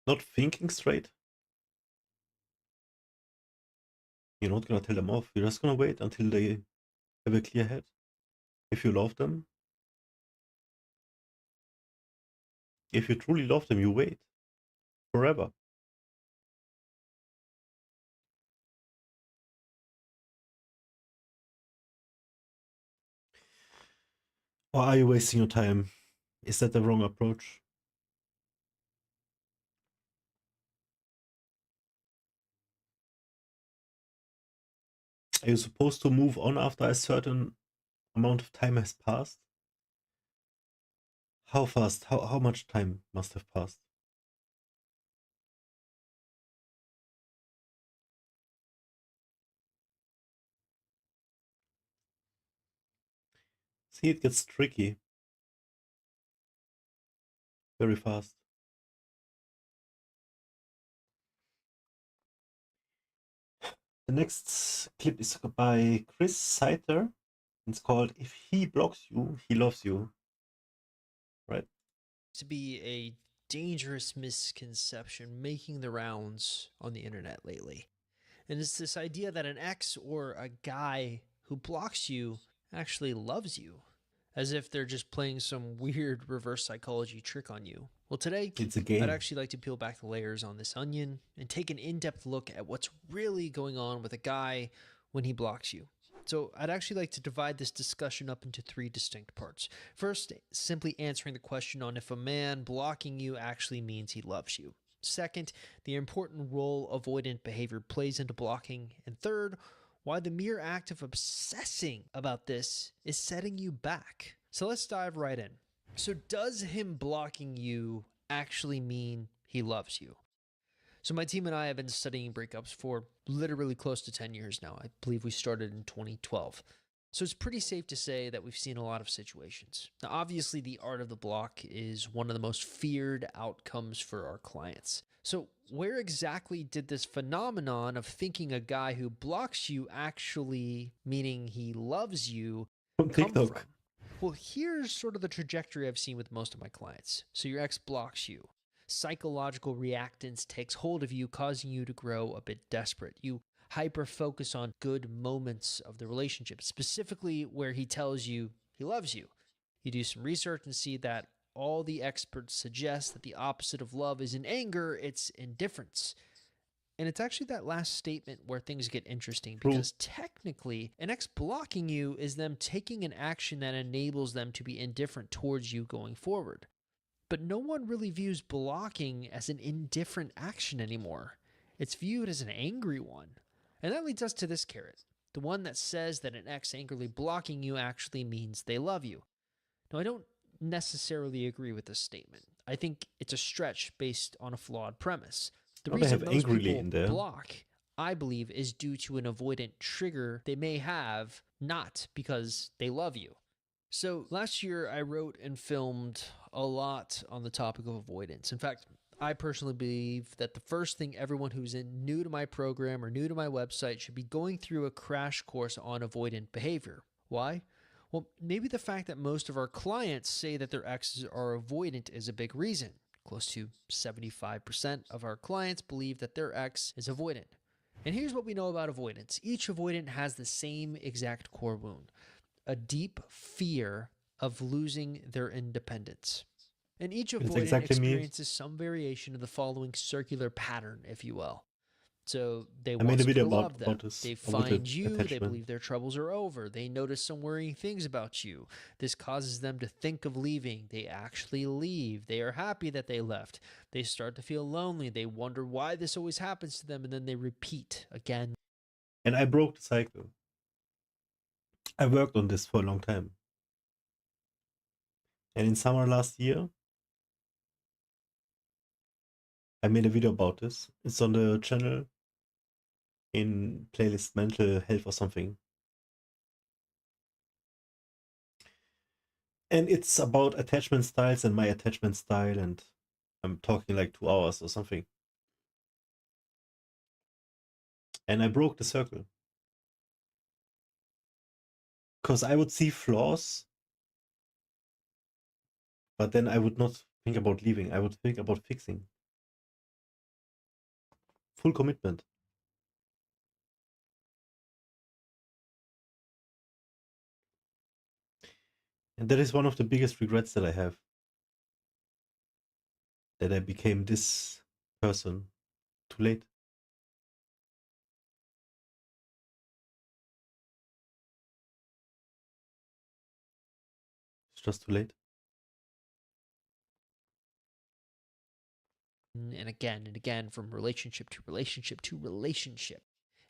not thinking straight, you're not gonna tell them off. You're just gonna wait until they have a clear head. If you love them, if you truly love them, you wait forever. Or are you wasting your time? Is that the wrong approach? Are you supposed to move on after a certain amount of time has passed? How fast? How much time must have passed? See, it gets tricky very fast. The next clip is by Chris Seiter. It's called "If He Blocks You, He Loves You." Right? to be a dangerous misconception making the rounds on the internet lately. And it's this idea that an ex or a guy who blocks you actually loves you, as if they're just playing some weird reverse psychology trick on you. Well, today, It's a game. I'd actually like to peel back the layers on this onion and take an in-depth look at what's really going on with a guy when he blocks you. So I'd actually like to divide this discussion up into three distinct parts. First, simply answering the question on if a man blocking you actually means he loves you. Second, the important role avoidant behavior plays into blocking. And third, why the mere act of obsessing about this is setting you back. So let's dive right in. So does him blocking you actually mean he loves you? So my team and I have been studying breakups for literally close to 10 years now. I believe we started in 2012. So it's pretty safe to say that we've seen a lot of situations. Now, obviously, the art of the block is one of the most feared outcomes for our clients. So where exactly did this phenomenon of thinking a guy who blocks you actually, meaning he loves you, From come TikTok. from? Well, here's sort of the trajectory I've seen with most of my clients. So your ex blocks you. Psychological reactance takes hold of you, causing you to grow a bit desperate. You hyper focus on good moments of the relationship, specifically where he tells you he loves you. You do some research and see that all the experts suggest that the opposite of love isn't anger, it's indifference. And it's actually that last statement where things get interesting, because technically an ex blocking you is them taking an action that enables them to be indifferent towards you going forward. But no one really views blocking as an indifferent action anymore. It's viewed as an angry one. And that leads us to this carrot, the one that says that an ex angrily blocking you actually means they love you. Now, I don't necessarily agree with this statement. I think it's a stretch based on a flawed premise. The Oh, they reason have most angrily people in there. block, I believe, is due to an avoidant trigger they may have, not because they love you. So last year, I wrote and filmed a lot on the topic of avoidance. In fact, I personally believe that the first thing everyone who's new to my program or new to my website should be going through a crash course on avoidant behavior. Why? Well, maybe the fact that most of our clients say that their exes are avoidant is a big reason. Close to 75% of our clients believe that their ex is avoidant. And here's what we know about avoidance. Each avoidant has the same exact core wound, a deep fear of losing their independence. And each avoidant exactly me. experiences some variation of the following circular pattern, if you will. So they I want made a someone video to about love them. this. They About the find you. They attachment. believe their troubles are over. They notice some worrying things about you. This causes them to think of leaving. They actually leave. They are happy that they left. They start to feel lonely. They wonder why this always happens to them, and then they repeat again. And I broke the cycle. I worked on this for a long time. And in summer last year, I made a video about this. It's on the channel in playlist mental health or something. And it's about attachment styles and my attachment style, and I'm talking like 2 hours or something. And I broke the circle. Because I would see flaws, but then I would not think about leaving. I would think about fixing. Full commitment. And that is one of the biggest regrets that I have. That I became this person too late. It's just too late. And again, from relationship to relationship to relationship.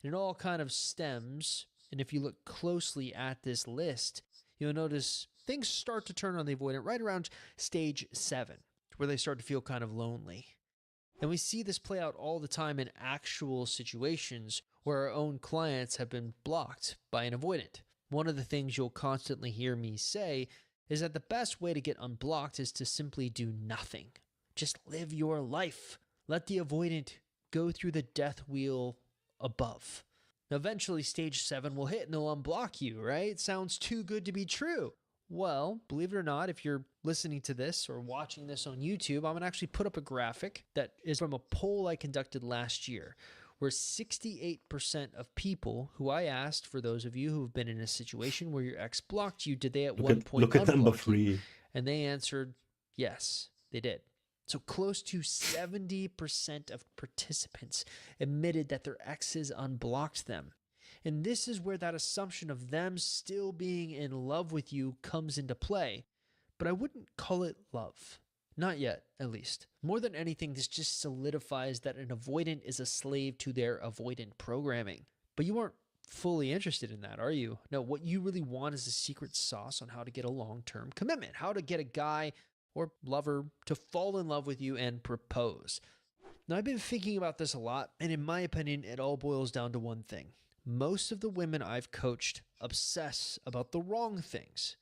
And it all kind of stems, and if you look closely at this list, you'll notice things start to turn on the avoidant right around stage 7, where they start to feel kind of lonely. And we see this play out all the time in actual situations where our own clients have been blocked by an avoidant. One of the things you'll constantly hear me say is that the best way to get unblocked is to simply do nothing. Just live your life. Let the avoidant go through the death wheel above. Now, eventually, stage 7 will hit and they'll unblock you, right? Sounds too good to be true. Well, believe it or not, if you're listening to this or watching this on YouTube, I'm going to actually put up a graphic that is from a poll I conducted last year, where 68% of people who I asked, for those of you who have been in a situation where your ex blocked you, did they at one point Look at number unblock you? 3. And they answered, yes, they did. So close to 70% of participants admitted that their exes unblocked them. And this is where that assumption of them still being in love with you comes into play. But I wouldn't call it love. Not yet, at least. More than anything, this just solidifies that an avoidant is a slave to their avoidant programming. But you aren't fully interested in that, are you? No, what you really want is a secret sauce on how to get a long-term commitment, how to get a guy or lover to fall in love with you and propose. Now, I've been thinking about this a lot, and in my opinion, it all boils down to one thing: most of the women I've coached obsess about the wrong things.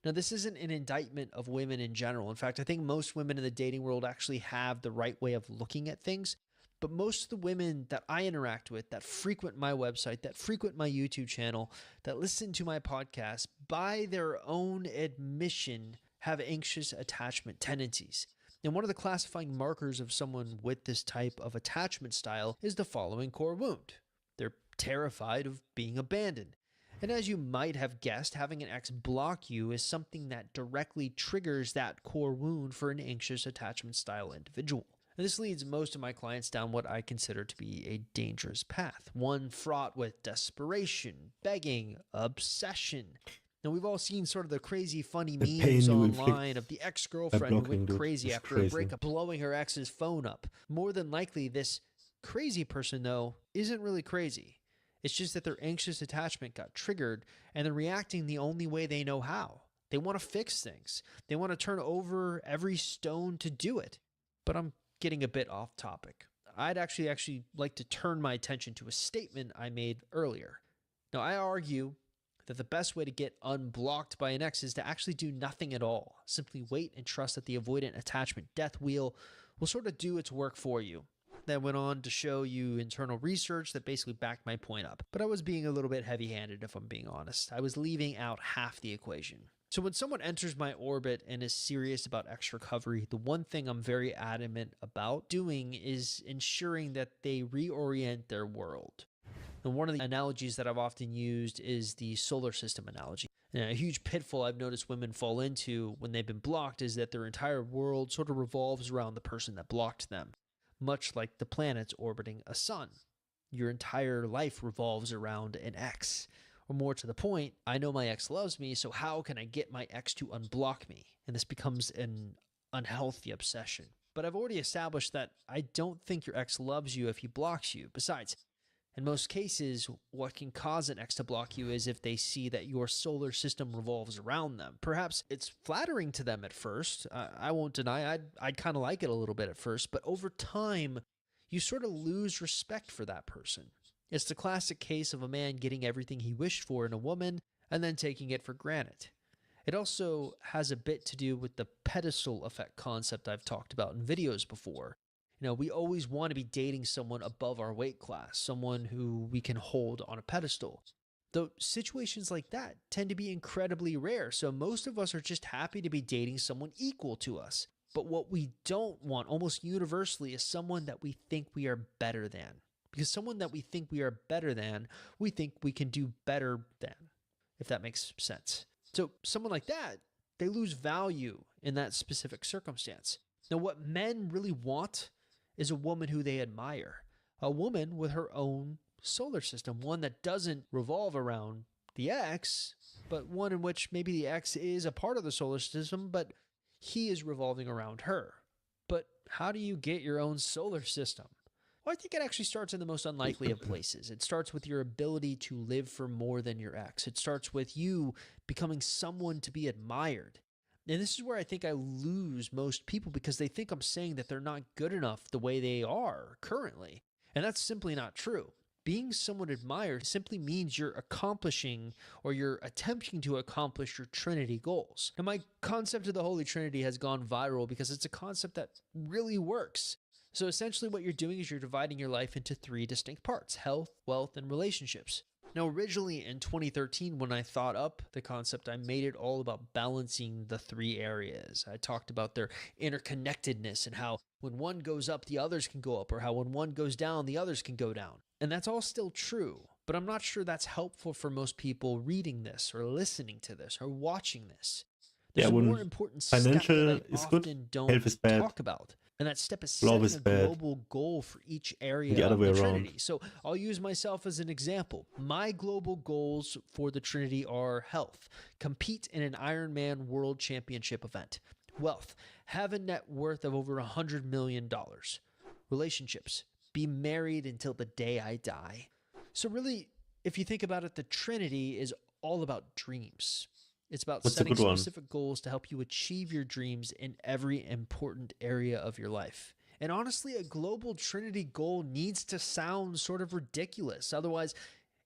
Now, this isn't an indictment of women in general. In fact, I think most women in the dating world actually have the right way of looking at things. But most of the women that I interact with, that frequent my website, that frequent my YouTube channel, that listen to my podcast, by their own admission, have anxious attachment tendencies. And one of the classifying markers of someone with this type of attachment style is the following core wound. They're terrified of being abandoned. And as you might have guessed, having an ex block you is something that directly triggers that core wound for an anxious attachment style individual. And this leads most of my clients down what I consider to be a dangerous path, one fraught with desperation, begging, obsession. Now, we've all seen sort of the crazy funny memes online of the ex-girlfriend who went crazy after a breakup, blowing her ex's phone up. More than likely, this crazy person, though, isn't really crazy. It's just that their anxious attachment got triggered and they're reacting the only way they know how. They want to fix things. They want to turn over every stone to do it. But I'm getting a bit off topic. I'd actually like to turn my attention to a statement I made earlier. Now, I argue that the best way to get unblocked by an ex is to actually do nothing at all. Simply wait and trust that the avoidant attachment death wheel will sort of do its work for you. That went on to show you internal research that basically backed my point up. But I was being a little bit heavy-handed, if I'm being honest. I was leaving out half the equation. So when someone enters my orbit and is serious about ex recovery, the one thing I'm very adamant about doing is ensuring that they reorient their world. And one of the analogies that I've often used is the solar system analogy. And a huge pitfall I've noticed women fall into when they've been blocked is that their entire world sort of revolves around the person that blocked them. Much like the planets orbiting a sun. Your entire life revolves around an ex. Or more to the point, I know my ex loves me, so how can I get my ex to unblock me? And this becomes an unhealthy obsession. But I've already established that I don't think your ex loves you if he blocks you. Besides, in most cases, what can cause an ex to block you is if they see that your solar system revolves around them. Perhaps it's flattering to them at first. I won't deny I'd kind of like it a little bit at first, but over time, you sort of lose respect for that person. It's the classic case of a man getting everything he wished for in a woman and then taking it for granted. It also has a bit to do with the pedestal effect concept I've talked about in videos before. You know, we always want to be dating someone above our weight class, someone who we can hold on a pedestal. Though situations like that tend to be incredibly rare, so most of us are just happy to be dating someone equal to us. But what we don't want almost universally is someone that we think we are better than. Because someone that we think we are better than, we think we can do better than, if that makes sense. So someone like that, they lose value in that specific circumstance. Now, what men really want is a woman who they admire, a woman with her own solar system, one that doesn't revolve around the ex, but one in which maybe the ex is a part of the solar system, but he is revolving around her. But how do you get your own solar system? Well, I think it actually starts in the most unlikely of places. It starts with your ability to live for more than your ex. It starts with you becoming someone to be admired. And this is where I think I lose most people because they think I'm saying that they're not good enough the way they are currently. And that's simply not true. Being someone admired simply means you're accomplishing or you're attempting to accomplish your Trinity goals. And my concept of the Holy Trinity has gone viral because it's a concept that really works. So essentially what you're doing is you're dividing your life into 3 distinct parts: health, wealth, and relationships. Now, originally in 2013, when I thought up the concept, I made it all about balancing the 3 areas. I talked about their interconnectedness and how when one goes up, the others can go up, or how when one goes down, the others can go down. And that's all still true, but I'm not sure that's helpful for most people reading this or listening to this or watching this. There's a more important step that I often don't talk about. And that step is setting a global goal for each area of the Trinity. So I'll use myself as an example. My global goals for the Trinity are health, compete in an Ironman World Championship event. Wealth, have a net worth of over $100 million. Relationships, be married until the day I die. So really, if you think about it, the Trinity is all about dreams. It's about setting specific goals to help you achieve your dreams in every important area of your life. And honestly, a global Trinity goal needs to sound sort of ridiculous. Otherwise,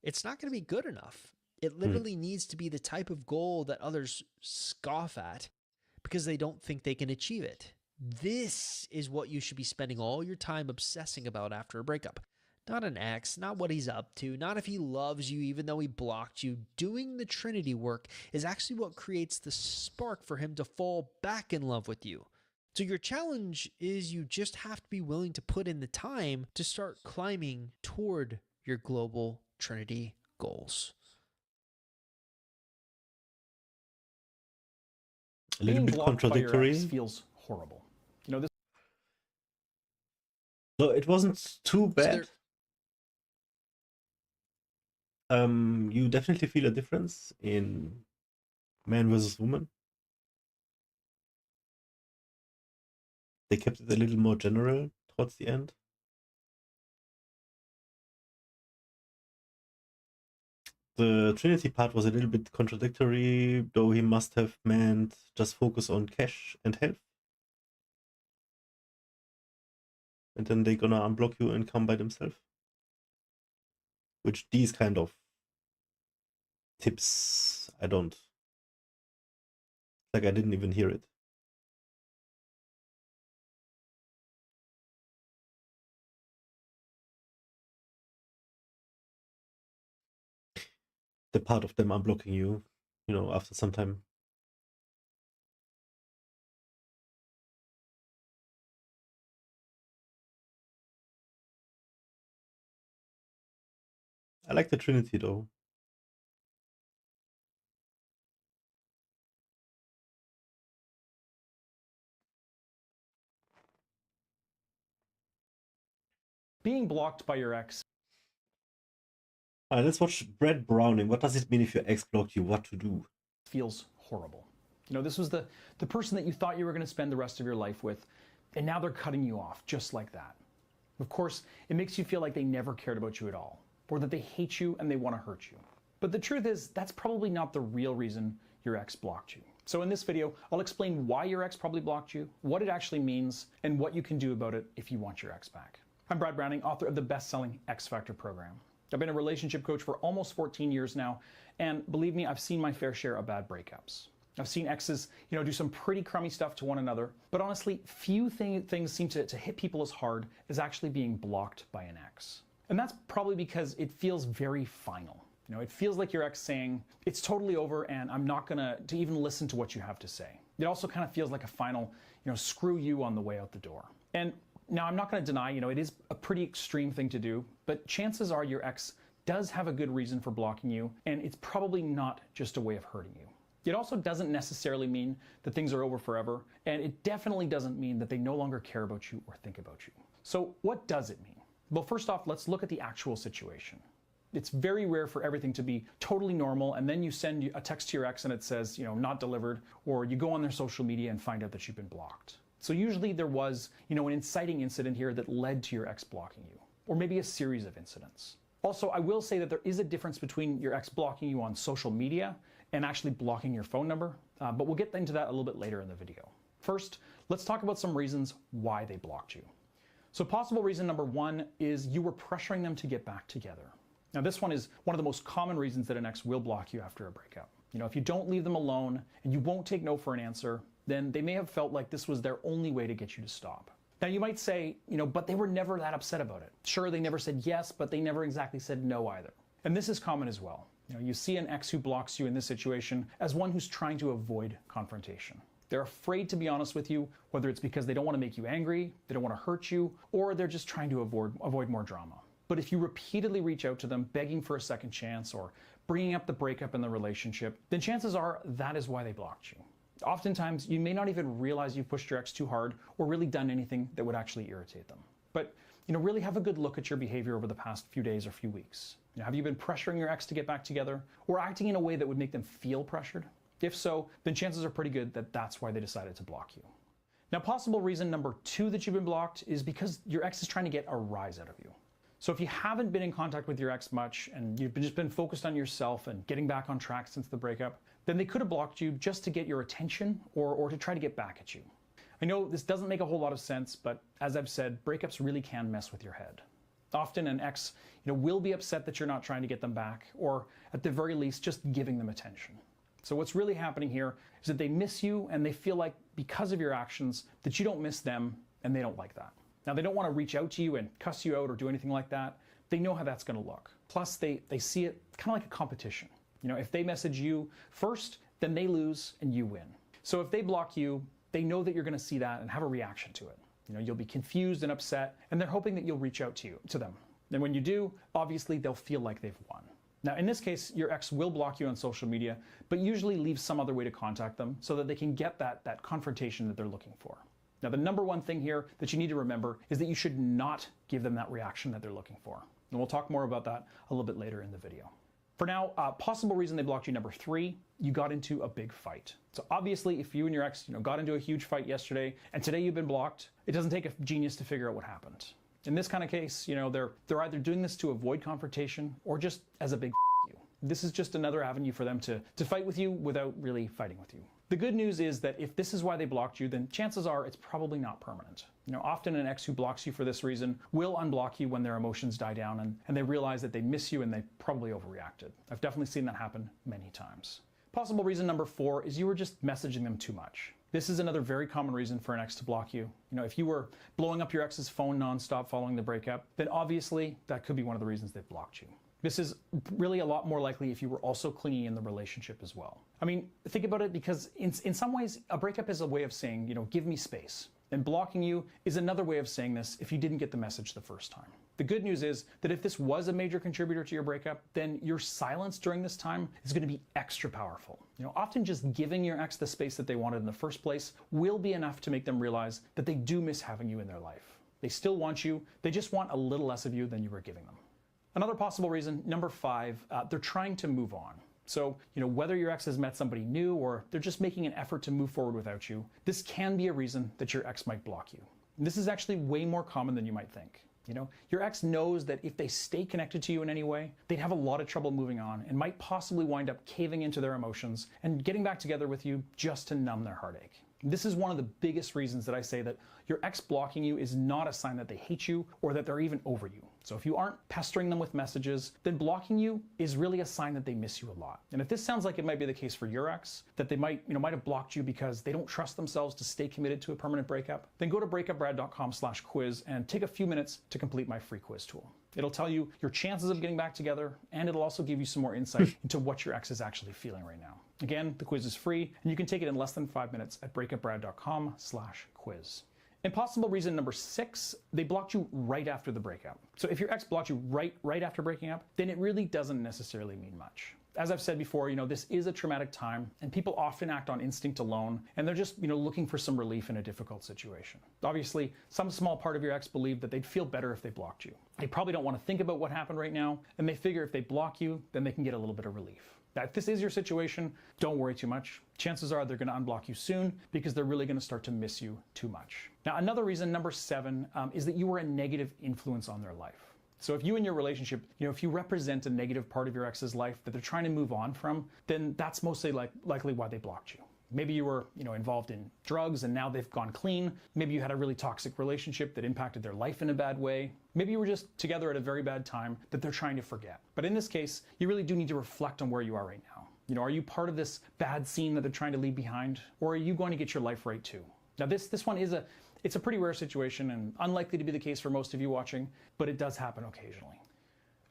it's not going to be good enough. It literally needs to be the type of goal that others scoff at because they don't think they can achieve it. This is what you should be spending all your time obsessing about after a breakup. Not an ex, not what he's up to, not if he loves you even though he blocked you. Doing the Trinity work is actually what creates the spark for him to fall back in love with you. So your challenge is you just have to be willing to put in the time to start climbing toward your global Trinity goals. A little bit contradictory. Feels horrible. You know, this. So it wasn't too bad. You definitely feel a difference in man versus woman. They kept it a little more general towards the end. The Trinity part was a little bit contradictory, though he must have meant just focus on cash and health. And then they're gonna unblock you and come by themselves. Which these kind of tips, I don't. Like I didn't even hear it. The part of them unblocking you, you know, after some time. I like the Trinity though. Being blocked by your ex. Alright, let's watch Brett Browning. What does it mean if your ex blocked you? What to do? Feels horrible. You know, this was the person that you thought you were going to spend the rest of your life with, and now they're cutting you off just like that. Of course, it makes you feel like they never cared about you at all, or that they hate you and they want to hurt you. But the truth is, that's probably not the real reason your ex blocked you. So in this video, I'll explain why your ex probably blocked you, what it actually means, and what you can do about it if you want your ex back. I'm Brad Browning, author of the best-selling X Factor program. I've been a relationship coach for almost 14 years now, and believe me, I've seen my fair share of bad breakups. I've seen exes, you know, do some pretty crummy stuff to one another, but honestly, few things seem to hit people as hard as actually being blocked by an ex. And that's probably because it feels very final. You know, it feels like your ex saying, it's totally over and I'm not gonna even listen to what you have to say. It also kind of feels like a final, you know, screw you on the way out the door. And now, I'm not going to deny, you know, it is a pretty extreme thing to do, but chances are your ex does have a good reason for blocking you, and it's probably not just a way of hurting you. It also doesn't necessarily mean that things are over forever, and it definitely doesn't mean that they no longer care about you or think about you. So what does it mean? Well, first off, let's look at the actual situation. It's very rare for everything to be totally normal, and then you send a text to your ex and it says, you know, not delivered, or you go on their social media and find out that you've been blocked. So usually there was, you know, an inciting incident here that led to your ex blocking you, or maybe a series of incidents. Also, I will say that there is a difference between your ex blocking you on social media and actually blocking your phone number, but we'll get into that a little bit later in the video. First, let's talk about some reasons why they blocked you. So possible reason number one is you were pressuring them to get back together. Now this one is one of the most common reasons that an ex will block you after a breakup. You know, if you don't leave them alone and you won't take no for an answer, then they may have felt like this was their only way to get you to stop. Now you might say, you know, but they were never that upset about it. Sure, they never said yes, but they never exactly said no either. And this is common as well. You know, you see an ex who blocks you in this situation as one who's trying to avoid confrontation. They're afraid to be honest with you, whether it's because they don't want to make you angry, they don't want to hurt you, or they're just trying to avoid more drama. But if you repeatedly reach out to them begging for a second chance or bringing up the breakup in the relationship, then chances are that is why they blocked you. Oftentimes, you may not even realize you've pushed your ex too hard or really done anything that would actually irritate them. But, you know, really have a good look at your behavior over the past few days or few weeks. You know, have you been pressuring your ex to get back together or acting in a way that would make them feel pressured? If so, then chances are pretty good that that's why they decided to block you. Now, possible reason number two that you've been blocked is because your ex is trying to get a rise out of you. So if you haven't been in contact with your ex much and you've just been focused on yourself and getting back on track since the breakup, then they could have blocked you just to get your attention or to try to get back at you. I know this doesn't make a whole lot of sense, but as I've said, breakups really can mess with your head. Often an ex, will be upset that you're not trying to get them back, or at the very least, just giving them attention. So what's really happening here is that they miss you and they feel like because of your actions that you don't miss them, and they don't like that. Now, they don't want to reach out to you and cuss you out or do anything like that. They know how that's going to look. Plus, they see it kind of like a competition. If they message you first, then they lose and you win. So if they block you, they know that you're going to see that and have a reaction to it. You'll be confused and upset, and they're hoping that you'll reach out to them. And when you do, obviously they'll feel like they've won. Now, in this case, your ex will block you on social media, but usually leave some other way to contact them so that they can get that confrontation that they're looking for. Now, the number one thing here that you need to remember is that you should not give them that reaction that they're looking for. And we'll talk more about that a little bit later in the video. For now, possible reason they blocked you, number 3, you got into a big fight. So obviously, if you and your ex got into a huge fight yesterday, and today you've been blocked, it doesn't take a genius to figure out what happened. In this kind of case, they're either doing this to avoid confrontation or just as a big you. This is just another avenue for them to fight with you without really fighting with you. The good news is that if this is why they blocked you, then chances are it's probably not permanent. Often an ex who blocks you for this reason will unblock you when their emotions die down and they realize that they miss you and they probably overreacted. I've definitely seen that happen many times. Possible reason number 4 is you were just messaging them too much. This is another very common reason for an ex to block you. If you were blowing up your ex's phone nonstop following the breakup, then obviously that could be one of the reasons they've blocked you. This is really a lot more likely if you were also clingy in the relationship as well. I mean, think about it, because in some ways, a breakup is a way of saying, give me space. And blocking you is another way of saying this if you didn't get the message the first time. The good news is that if this was a major contributor to your breakup, then your silence during this time is going to be extra powerful. Often just giving your ex the space that they wanted in the first place will be enough to make them realize that they do miss having you in their life. They still want you, they just want a little less of you than you were giving them. Another possible reason, number 5, they're trying to move on. So, whether your ex has met somebody new or they're just making an effort to move forward without you, this can be a reason that your ex might block you. And this is actually way more common than you might think. Your ex knows that if they stay connected to you in any way, they'd have a lot of trouble moving on and might possibly wind up caving into their emotions and getting back together with you just to numb their heartache. This is one of the biggest reasons that I say that your ex blocking you is not a sign that they hate you or that they're even over you. So if you aren't pestering them with messages, then blocking you is really a sign that they miss you a lot. And if this sounds like it might be the case for your ex, that they might have blocked you because they don't trust themselves to stay committed to a permanent breakup, then go to breakupbrad.com/quiz and take a few minutes to complete my free quiz tool. It'll tell you your chances of getting back together, and it'll also give you some more insight into what your ex is actually feeling right now. Again, the quiz is free, and you can take it in less than 5 minutes at breakupbrad.com/quiz. And possible reason number 6, they blocked you right after the breakup. So if your ex blocked you right after breaking up, then it really doesn't necessarily mean much. As I've said before, this is a traumatic time, and people often act on instinct alone, and they're just, looking for some relief in a difficult situation. Obviously, some small part of your ex believed that they'd feel better if they blocked you. They probably don't want to think about what happened right now, and they figure if they block you, then they can get a little bit of relief. Now, if this is your situation, don't worry too much. Chances are they're going to unblock you soon because they're really going to start to miss you too much. Now, another reason, number 7, is that you were a negative influence on their life. So if you in your relationship, if you represent a negative part of your ex's life that they're trying to move on from, then that's mostly likely why they blocked you. Maybe you were, involved in drugs and now they've gone clean. Maybe you had a really toxic relationship that impacted their life in a bad way. Maybe you were just together at a very bad time that they're trying to forget. But in this case, you really do need to reflect on where you are right now. Are you part of this bad scene that they're trying to leave behind? Or are you going to get your life right too? Now this one it's a pretty rare situation and unlikely to be the case for most of you watching, but it does happen occasionally.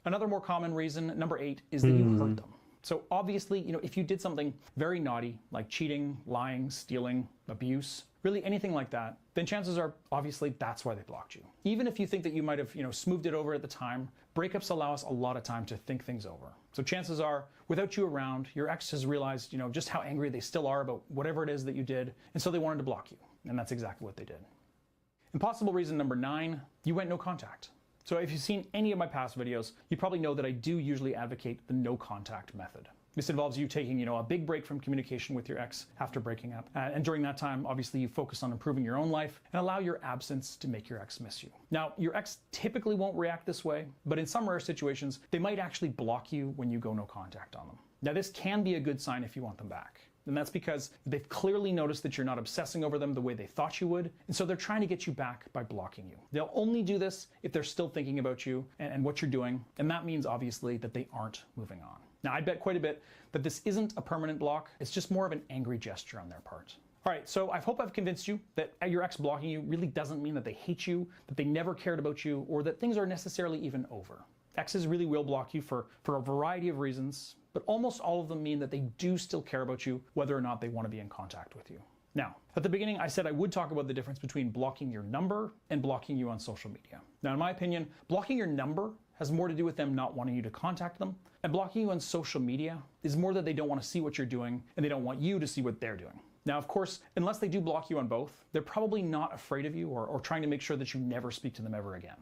Another more common reason, number 8, is that you hurt them. So obviously, if you did something very naughty, like cheating, lying, stealing, abuse, really anything like that, then chances are, obviously, that's why they blocked you. Even if you think that you might have, smoothed it over at the time, breakups allow us a lot of time to think things over. So chances are, without you around, your ex has realized, just how angry they still are about whatever it is that you did, and so they wanted to block you. And that's exactly what they did. And possible reason number 9, you went no contact. So if you've seen any of my past videos, you probably know that I do usually advocate the no contact method. This involves you taking, a big break from communication with your ex after breaking up. And during that time, obviously you focus on improving your own life and allow your absence to make your ex miss you. Now, your ex typically won't react this way, but in some rare situations, they might actually block you when you go no contact on them. Now, this can be a good sign if you want them back. And that's because they've clearly noticed that you're not obsessing over them the way they thought you would, and so they're trying to get you back by blocking you. They'll only do this if they're still thinking about you and what you're doing, and that means obviously that they aren't moving on. Now, I bet quite a bit that this isn't a permanent block, it's just more of an angry gesture on their part. All right, so I hope I've convinced you that your ex blocking you really doesn't mean that they hate you, that they never cared about you, or that things are necessarily even over. Exes really will block you for a variety of reasons, but almost all of them mean that they do still care about you, whether or not they want to be in contact with you. Now, at the beginning, I said I would talk about the difference between blocking your number and blocking you on social media. Now, in my opinion, blocking your number has more to do with them not wanting you to contact them, and blocking you on social media is more that they don't want to see what you're doing, and they don't want you to see what they're doing. Now, of course, unless they do block you on both, they're probably not afraid of you or trying to make sure that you never speak to them ever again.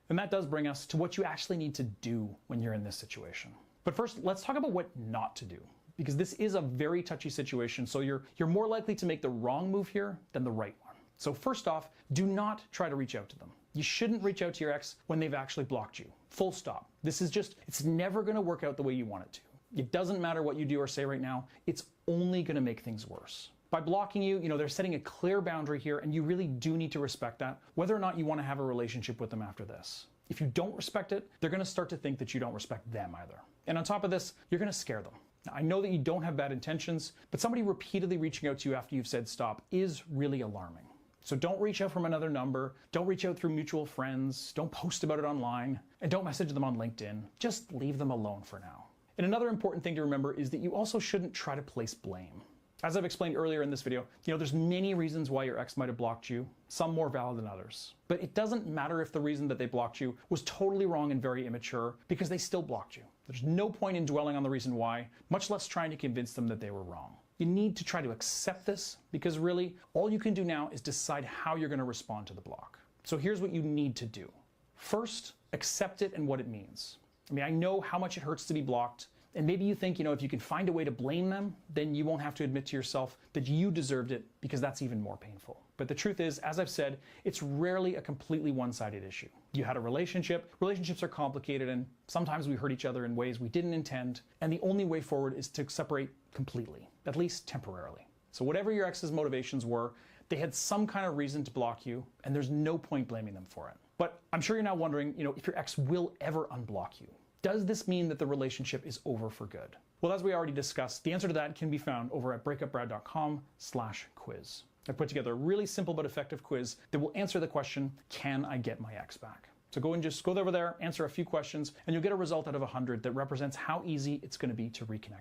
And that does bring us to what you actually need to do when you're in this situation. But first, let's talk about what not to do, because this is a very touchy situation, so you're more likely to make the wrong move here than the right one. So first off, do not try to reach out to them. You shouldn't reach out to your ex when they've actually blocked you. Full stop. This is just, it's never going to work out the way you want it to. It doesn't matter what you do or say right now, it's only going to make things worse. By blocking you, they're setting a clear boundary here, and you really do need to respect that, whether or not you want to have a relationship with them after this. If you don't respect it, they're going to start to think that you don't respect them either. And on top of this, you're going to scare them. Now, I know that you don't have bad intentions, but somebody repeatedly reaching out to you after you've said stop is really alarming. So don't reach out from another number, don't reach out through mutual friends, don't post about it online, and don't message them on LinkedIn. Just leave them alone for now. And another important thing to remember is that you also shouldn't try to place blame. As I've explained earlier in this video, there's many reasons why your ex might have blocked you, some more valid than others. But it doesn't matter if the reason that they blocked you was totally wrong and very immature, because they still blocked you. There's no point in dwelling on the reason why, much less trying to convince them that they were wrong. You need to try to accept this, because really, all you can do now is decide how you're going to respond to the block. So here's what you need to do. First, accept it and what it means. I know how much it hurts to be blocked. And maybe you think, if you can find a way to blame them, then you won't have to admit to yourself that you deserved it, because that's even more painful. But the truth is, as I've said, it's rarely a completely one-sided issue. You had a relationship, relationships are complicated, and sometimes we hurt each other in ways we didn't intend, and the only way forward is to separate completely, at least temporarily. So whatever your ex's motivations were, they had some kind of reason to block you, and there's no point blaming them for it. But I'm sure you're now wondering, if your ex will ever unblock you. Does this mean that the relationship is over for good? Well, as we already discussed, the answer to that can be found over at breakupbrad.com/quiz. I put together a really simple but effective quiz that will answer the question, can I get my ex back? So go and just go over there, answer a few questions, and you'll get a result out of 100 that represents how easy it's going to be to reconnect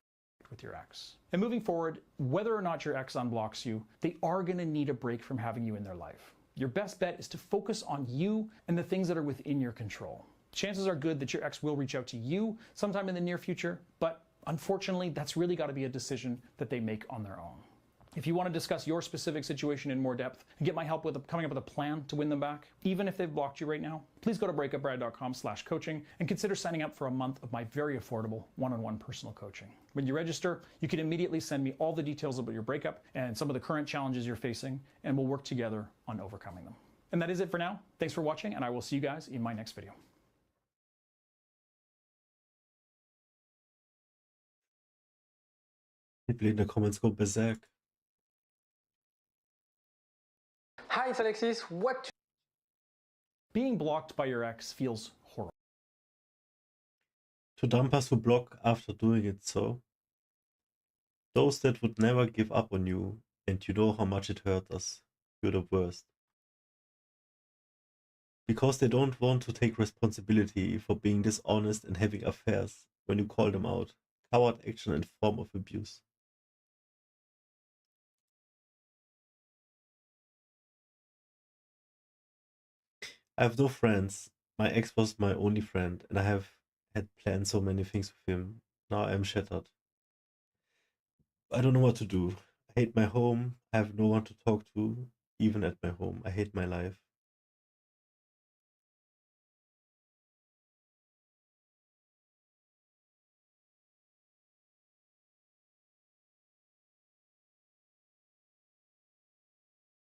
with your ex. And moving forward, whether or not your ex unblocks you, they are going to need a break from having you in their life. Your best bet is to focus on you and the things that are within your control. Chances are good that your ex will reach out to you sometime in the near future, but unfortunately, that's really got to be a decision that they make on their own. If you want to discuss your specific situation in more depth and get my help with coming up with a plan to win them back, even if they've blocked you right now, please go to breakupbrad.com/coaching and consider signing up for a month of my very affordable one-on-one personal coaching. When you register, you can immediately send me all the details about your breakup and some of the current challenges you're facing, and we'll work together on overcoming them. And that is it for now. Thanks for watching, and I will see you guys in my next video. People in the comments go berserk. Hi, it's Alexis. Being blocked by your ex feels horrible. To dump us who block after doing it so. Those that would never give up on you, and you know how much it hurt us. You're the worst. Because they don't want to take responsibility for being dishonest and having affairs when you call them out. Coward action and form of abuse. I have no friends. My ex was my only friend, and I have had planned so many things with him. Now I am shattered. I don't know what to do. I hate my home. I have no one to talk to, even at my home. I hate my life.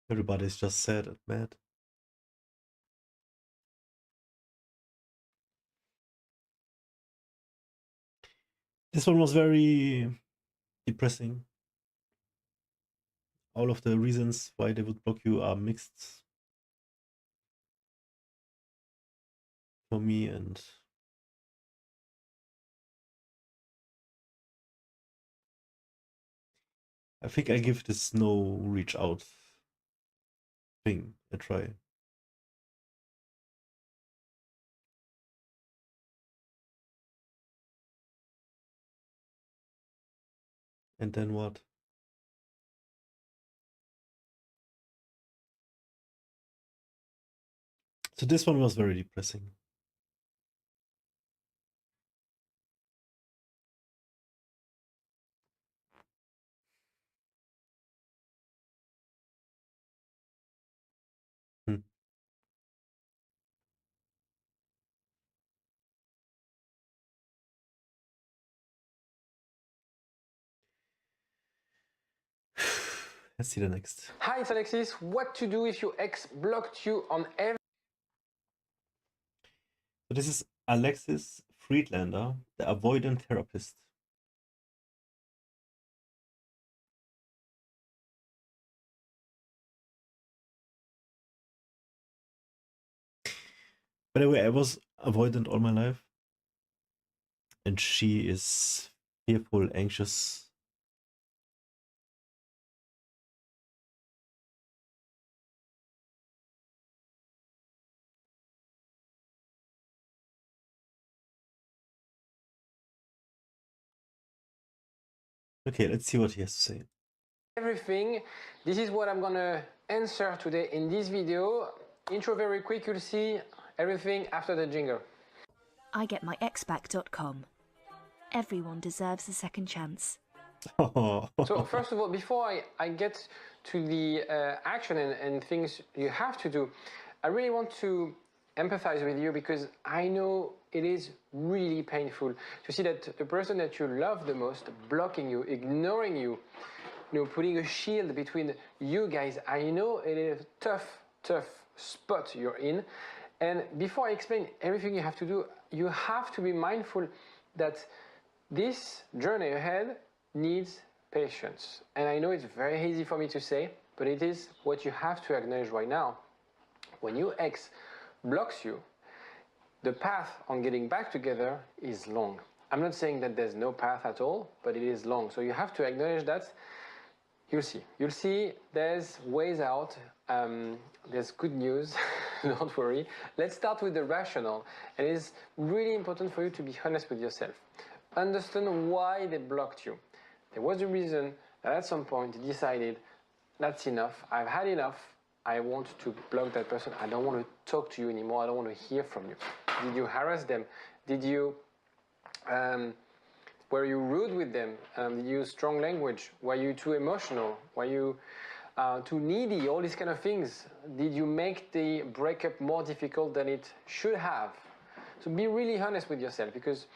Everybody's just sad and mad. This one was very depressing. all of the reasons why they would block you are mixed for me, and I think I give this no reach out thing a try. And then what? So this one was very depressing. Hmm. Let's see the next. Hi, it's Alexis. What to do if your ex blocked you on every... So this is Alexis Friedlander, the avoidant therapist. By the way, I was avoidant all my life. And she is fearful, anxious. Okay, let's see what he has to say. Everything. This is what I'm gonna answer today in this video. Intro very quick, you'll see everything after the jingle. IGetMyExBack.com. Everyone deserves a second chance. So first of all, before I get to the action and things you have to do, I really want to empathize with you because I know it is really painful to see that the person that you love the most blocking you, ignoring you, putting a shield between you guys. I know it is a tough spot you're in. And before I explain everything you have to do, you have to be mindful that this journey ahead needs patience. And I know it's very easy for me to say, but it is what you have to acknowledge right now. When your ex blocks you, the path on getting back together is long. I'm not saying that there's no path at all, but it is long. So you have to acknowledge that. You'll see there's ways out. There's good news. Don't worry. Let's start with the rationale. And it is really important for you to be honest with yourself. Understand why they blocked you. There was a reason that at some point you decided, that's enough. I've had enough. I want to block that person. I don't want to talk to you anymore. I don't want to hear from you. Did you harass them? Did you, were you rude with them? Did you use strong language? Were you too emotional? Were you too needy? All these kind of things. Did you make the breakup more difficult than it should have? So be really honest with yourself, because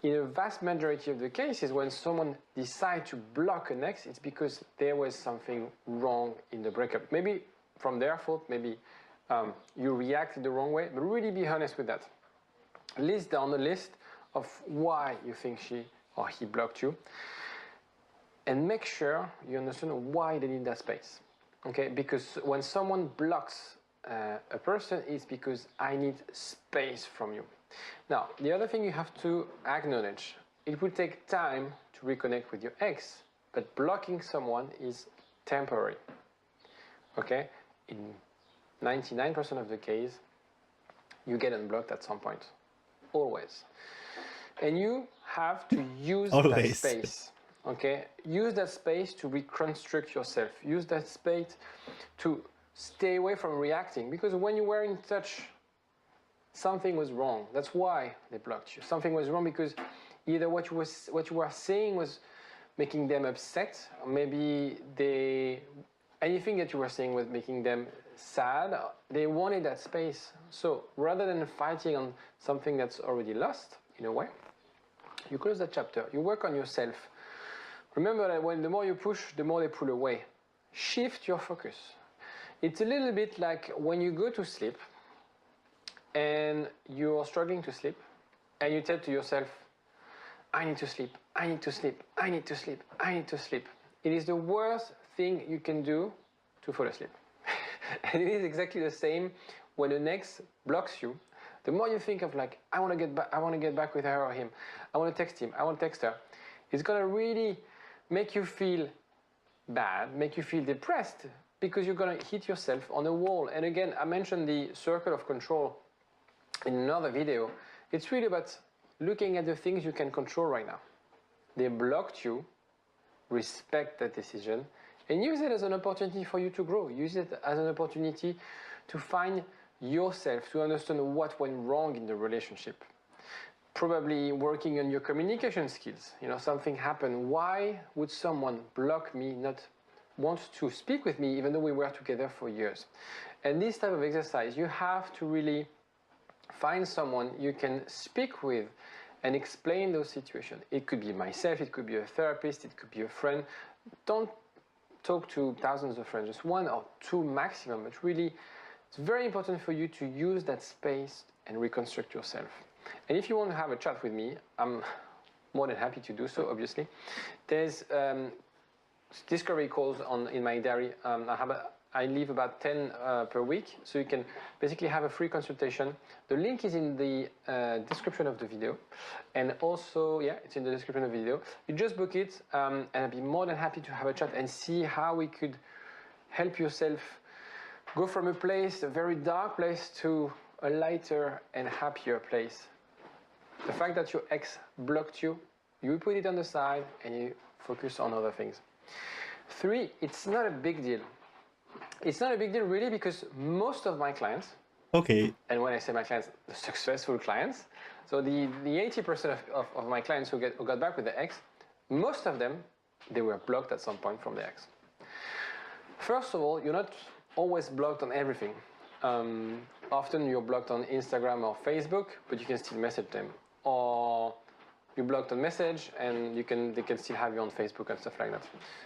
in a vast majority of the cases, when someone decides to block an ex, it's because there was something wrong in the breakup. Maybe from their fault, maybe you reacted the wrong way, but really be honest with that. List down a list of why you think she or he blocked you, and make sure you understand why they need that space. Okay, because when someone blocks a person, it's because I need space from you. Now, the other thing you have to acknowledge, it will take time to reconnect with your ex, but blocking someone is temporary. Okay, in 99% of the case, you get unblocked at some point, always. And you have to use that space. Okay, use that space to reconstruct yourself. Use that space to stay away from reacting, because when you were in touch, something was wrong. That's why they blocked you. Something was wrong because either what you were saying was making them upset, or maybe anything that you were saying was making them sad. They wanted that space. So rather than fighting on something that's already lost, in a way, you close that chapter. You work on yourself. Remember that when the more you push, the more they pull away. Shift your focus. It's a little bit like when you go to sleep and you're struggling to sleep, and you tell to yourself, I need to sleep, I need to sleep, I need to sleep, I need to sleep. It is the worst thing you can do to fall asleep. And it is exactly the same when an ex blocks you. The more you think of like, I want to get back with her or him, I want to text him, I want to text her, it's going to really make you feel bad, make you feel depressed, because you're going to hit yourself on a wall. And again, I mentioned the circle of control in another video. It's really about looking at the things you can control right now. They blocked you, respect that decision, and use it as an opportunity for you to grow. Use it as an opportunity to find yourself, to understand what went wrong in the relationship. Probably working on your communication skills. You know, something happened. Why would someone block me, not want to speak with me, even though we were together for years? And this type of exercise, you have to really find someone you can speak with and explain those situations. It could be myself, it could be a therapist, it could be a friend. Don't talk to thousands of friends, just one or two maximum. But really, it's very important for you to use that space and reconstruct yourself. And if you want to have a chat with me, I'm more than happy to do so, obviously. There's discovery calls in my diary. I leave about 10 per week, so you can basically have a free consultation. The link is in the description of the video, and also, yeah, it's in the description of the video. You just book it, and I'd be more than happy to have a chat and see how we could help yourself go from a place, a very dark place, to a lighter and happier place. The fact that your ex blocked you, you put it on the side and you focus on other things. 3, it's not a big deal. It's not a big deal really, because most of my clients, Okay. and when I say my clients, the successful clients, so the 80% of my clients who got back with the ex, most of them, they were blocked at some point from the ex. First of all, you're not always blocked on everything. Often you're blocked on Instagram or Facebook, but you can still message them. Or you're blocked on message and they can still have you on Facebook and stuff like that.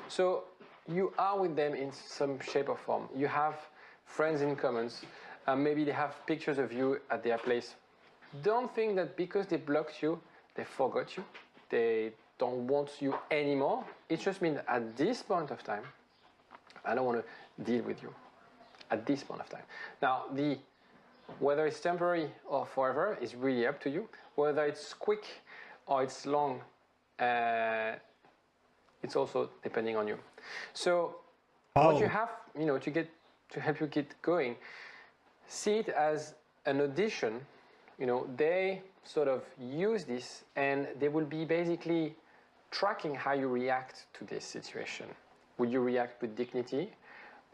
So you are with them in some shape or form. You have friends in commons. Maybe they have pictures of you at their place. Don't think that because they blocked you, they forgot you. They don't want you anymore. It just means at this point of time, I don't want to deal with you. At this point of time. Now, whether it's temporary or forever is really up to you. Whether it's quick or it's long, it's also depending on you. So, what you have, to help you get going, see it as an audition. They sort of use this, and they will be basically tracking how you react to this situation. Would you react with dignity?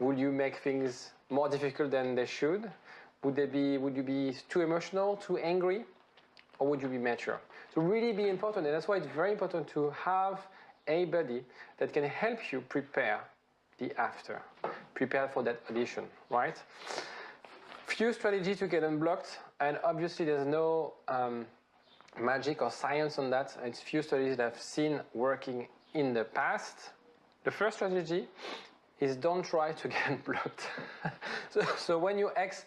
Would you make things more difficult than they should? Would you be too emotional, too angry, or would you be mature? So really be important, and that's why it's very important to have a buddy that can help you prepare the after, prepare for that audition, right? Few strategies to get unblocked, and obviously there's no magic or science on that. It's few studies that I've seen working in the past. The first strategy is don't try to get blocked. so when your ex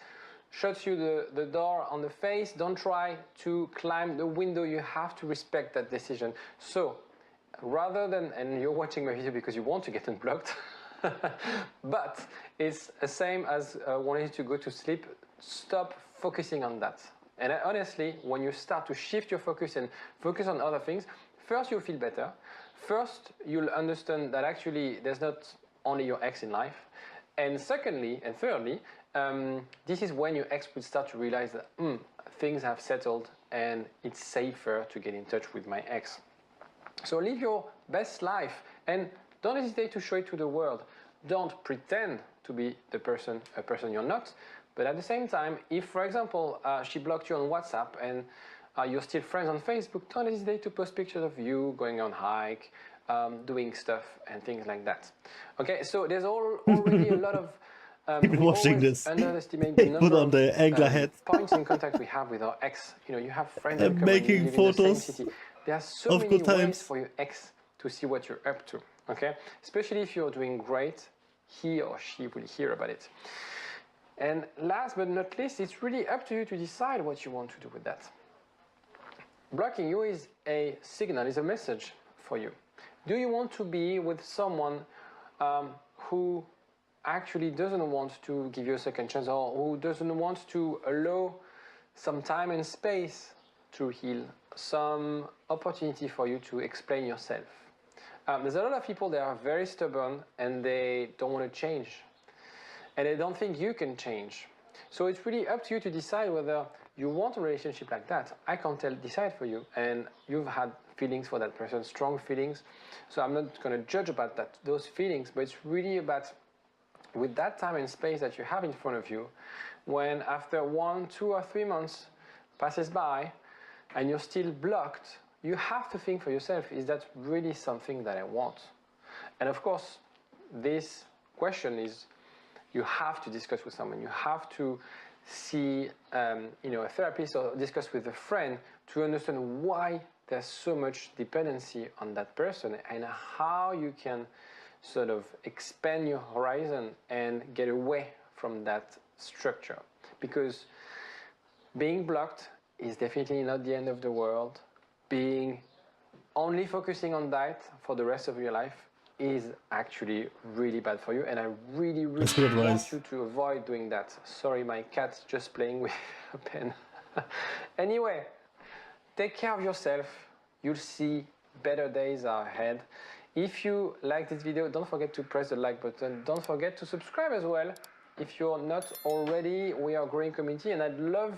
shuts you the door on the face, don't try to climb the window. You have to respect that decision. So rather than, and you're watching my video because you want to get unblocked, but it's the same as wanting to go to sleep. Stop focusing on that. And honestly, when you start to shift your focus and focus on other things, first you'll feel better. First, you'll understand that actually there's not only your ex in life. And secondly, and thirdly, this is when your ex will start to realize that things have settled and it's safer to get in touch with my ex. So live your best life and don't hesitate to show it to the world. Don't pretend to be a person you're not. But at the same time, if, for example, she blocked you on WhatsApp and you're still friends on Facebook, don't hesitate to post pictures of you going on hike, doing stuff and things like that. Okay, so there's already a lot of watching this. Underestimate They the put number on the angler of hat. points in contact we have with our ex. You have friends in common, making you live in the same photos city. There are so of many good ways times. for your ex to see what you're up to. Okay, especially if you're doing great, he or she will hear about it. And last but not least, it's really up to you to decide what you want to do with that. Blocking you is a signal, is a message for you. Do you want to be with someone who actually doesn't want to give you a second chance, or who doesn't want to allow some time and space to heal, some opportunity for you to explain yourself. There's a lot of people that are very stubborn and they don't want to change, and they don't think you can change. So it's really up to you to decide whether you want a relationship like that. I can't decide for you, and you've had feelings for that person, strong feelings. So I'm not going to judge about those feelings, but it's really about, with that time and space that you have in front of you, when after 1, 2, or 3 months passes by and you're still blocked, you have to think for yourself, is that really something that I want? And of course, this question is, you have to discuss with someone. You have to see a therapist or discuss with a friend to understand why there's so much dependency on that person, and how you can sort of expand your horizon and get away from that structure. Because being blocked is definitely not the end of the world. Being only focusing on that for the rest of your life is actually really bad for you, and I really That's good want advice. you to avoid doing that. Sorry, my cat's just playing with a pen. Anyway, take care of yourself. You'll see better days are ahead. If you like this video, don't forget to press the like button. Don't forget to subscribe as well if you're not already. We are a growing community, and I'd love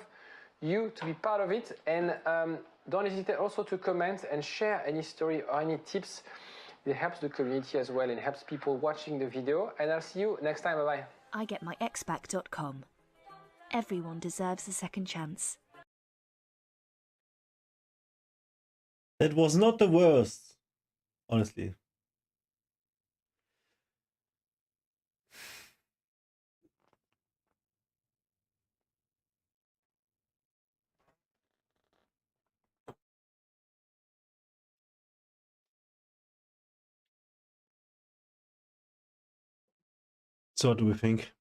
you to be part of it. And don't hesitate also to comment and share any story or any tips. It helps the community as well and helps people watching the video. And I'll see you next time. Bye-bye. igetmyexpac.com. Everyone deserves a second chance. That was not the worst, honestly. So what do we think?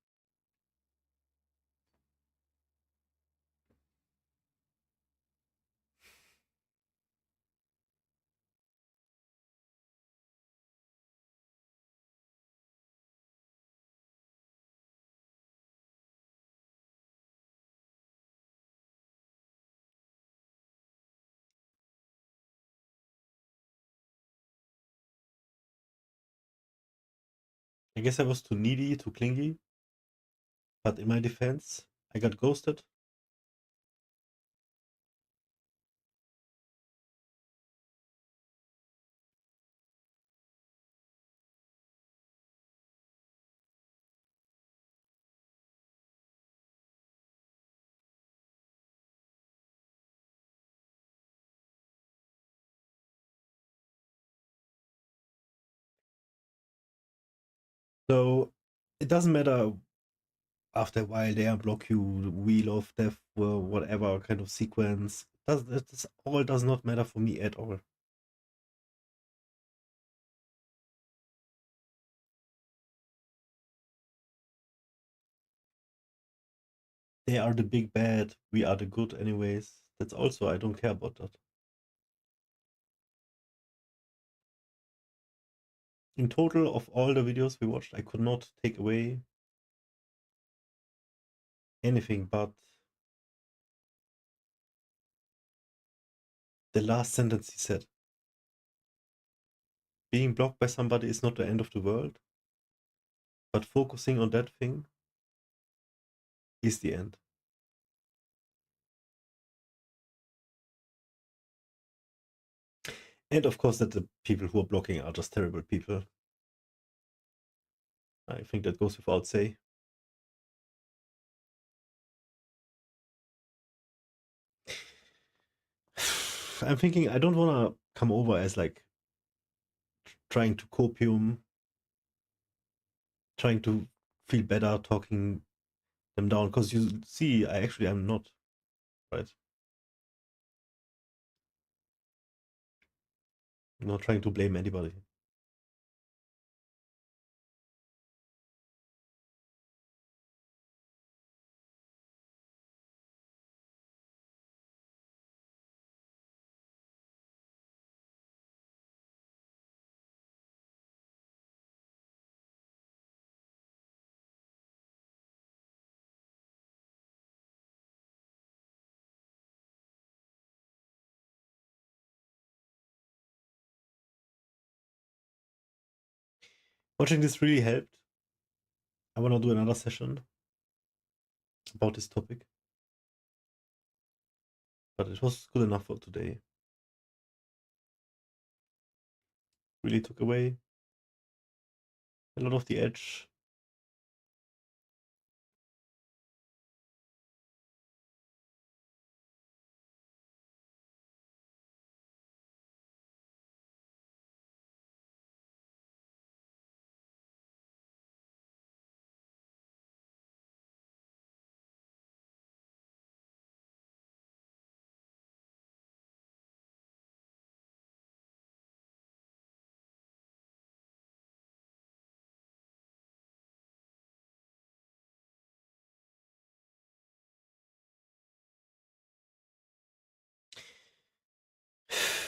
I guess I was too needy, too clingy. But in my defense, I got ghosted. So it doesn't matter after a while they unblock you, wheel of death or whatever kind of sequence. This all does not matter for me at all. They are the big bad, we are the good anyways. That's also, I don't care about that. In total, of all the videos we watched, I could not take away anything but the last sentence he said. Being blocked by somebody is not the end of the world, but focusing on that thing is the end. And of course that the people who are blocking are just terrible people. I think that goes without say. I'm thinking I don't want to come over as like trying to copium, trying to feel better, talking them down, because you see, I'm not, right? I'm not trying to blame anybody. Watching this really helped. I want to do another session about this topic. But it was good enough for today. Really took away a lot of the edge.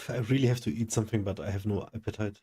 I really have to eat something, but I have no appetite.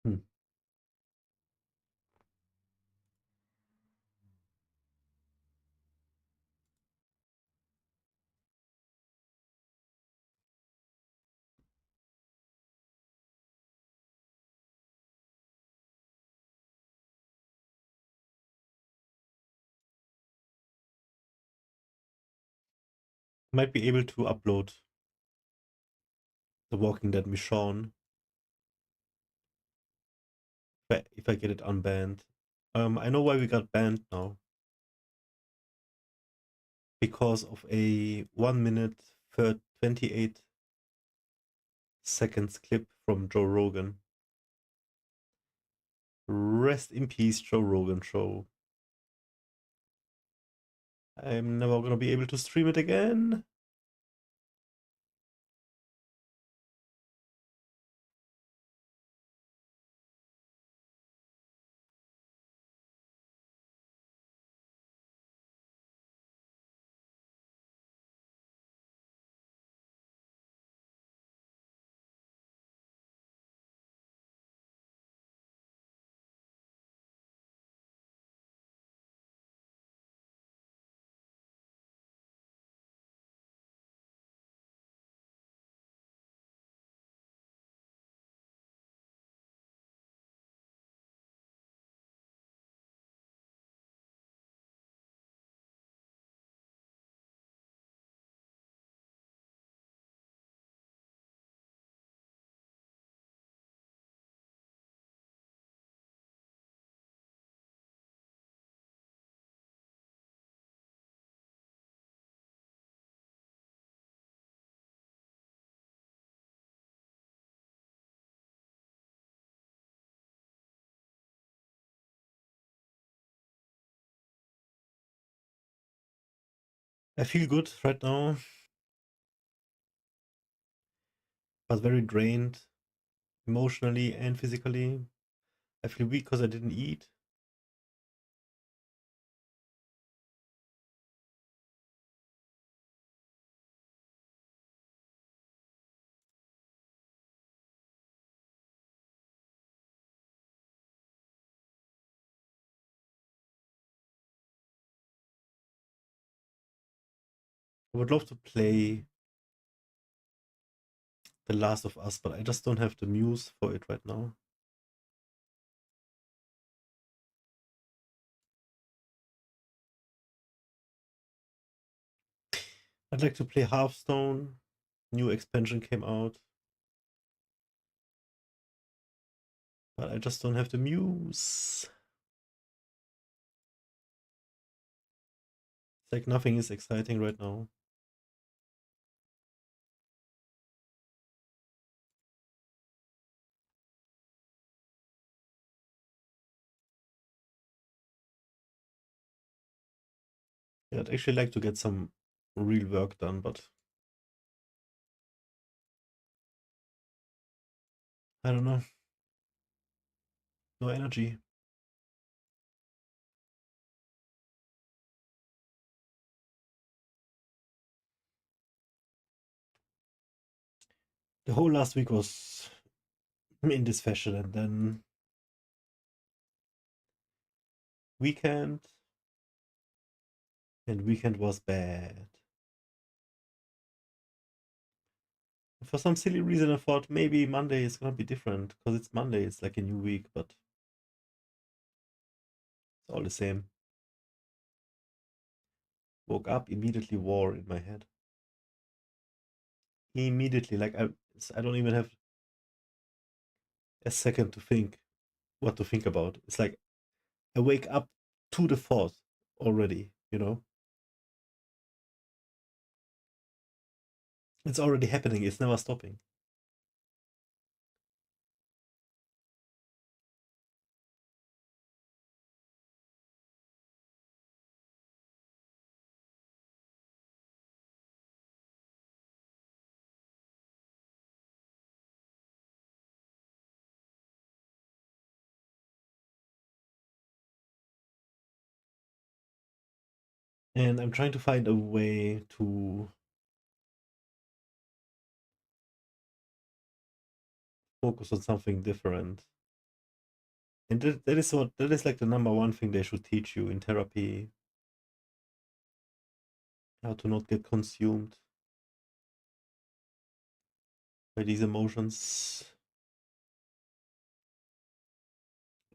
Hmm. Might be able to upload the Walking Dead Michonne if I get it unbanned. I know why we got banned now. Because of a 1 minute 28 seconds clip from Joe Rogan. Rest in peace, Joe Rogan show. I'm never gonna be able to stream it again. I feel good right now, but very drained emotionally and physically. I feel weak because I didn't eat. I would love to play The Last of Us, but I just don't have the muse for it right now. I'd like to play Hearthstone. New expansion came out. But I just don't have the muse. It's like nothing is exciting right now. Yeah, I'd actually like to get some real work done, but I don't know. No energy. The whole last week was in this fashion, and then weekend, and weekend was bad. For some silly reason, I thought maybe Monday is gonna be different because it's Monday. It's like a new week, but it's all the same. Woke up, immediately war in my head. Immediately, like I don't even have a second to think what to think about. It's like I wake up to the thought already, you know? It's already happening, it's never stopping. And I'm trying to find a way to focus on something different. And that is like the number one thing they should teach you in therapy. How to not get consumed by these emotions.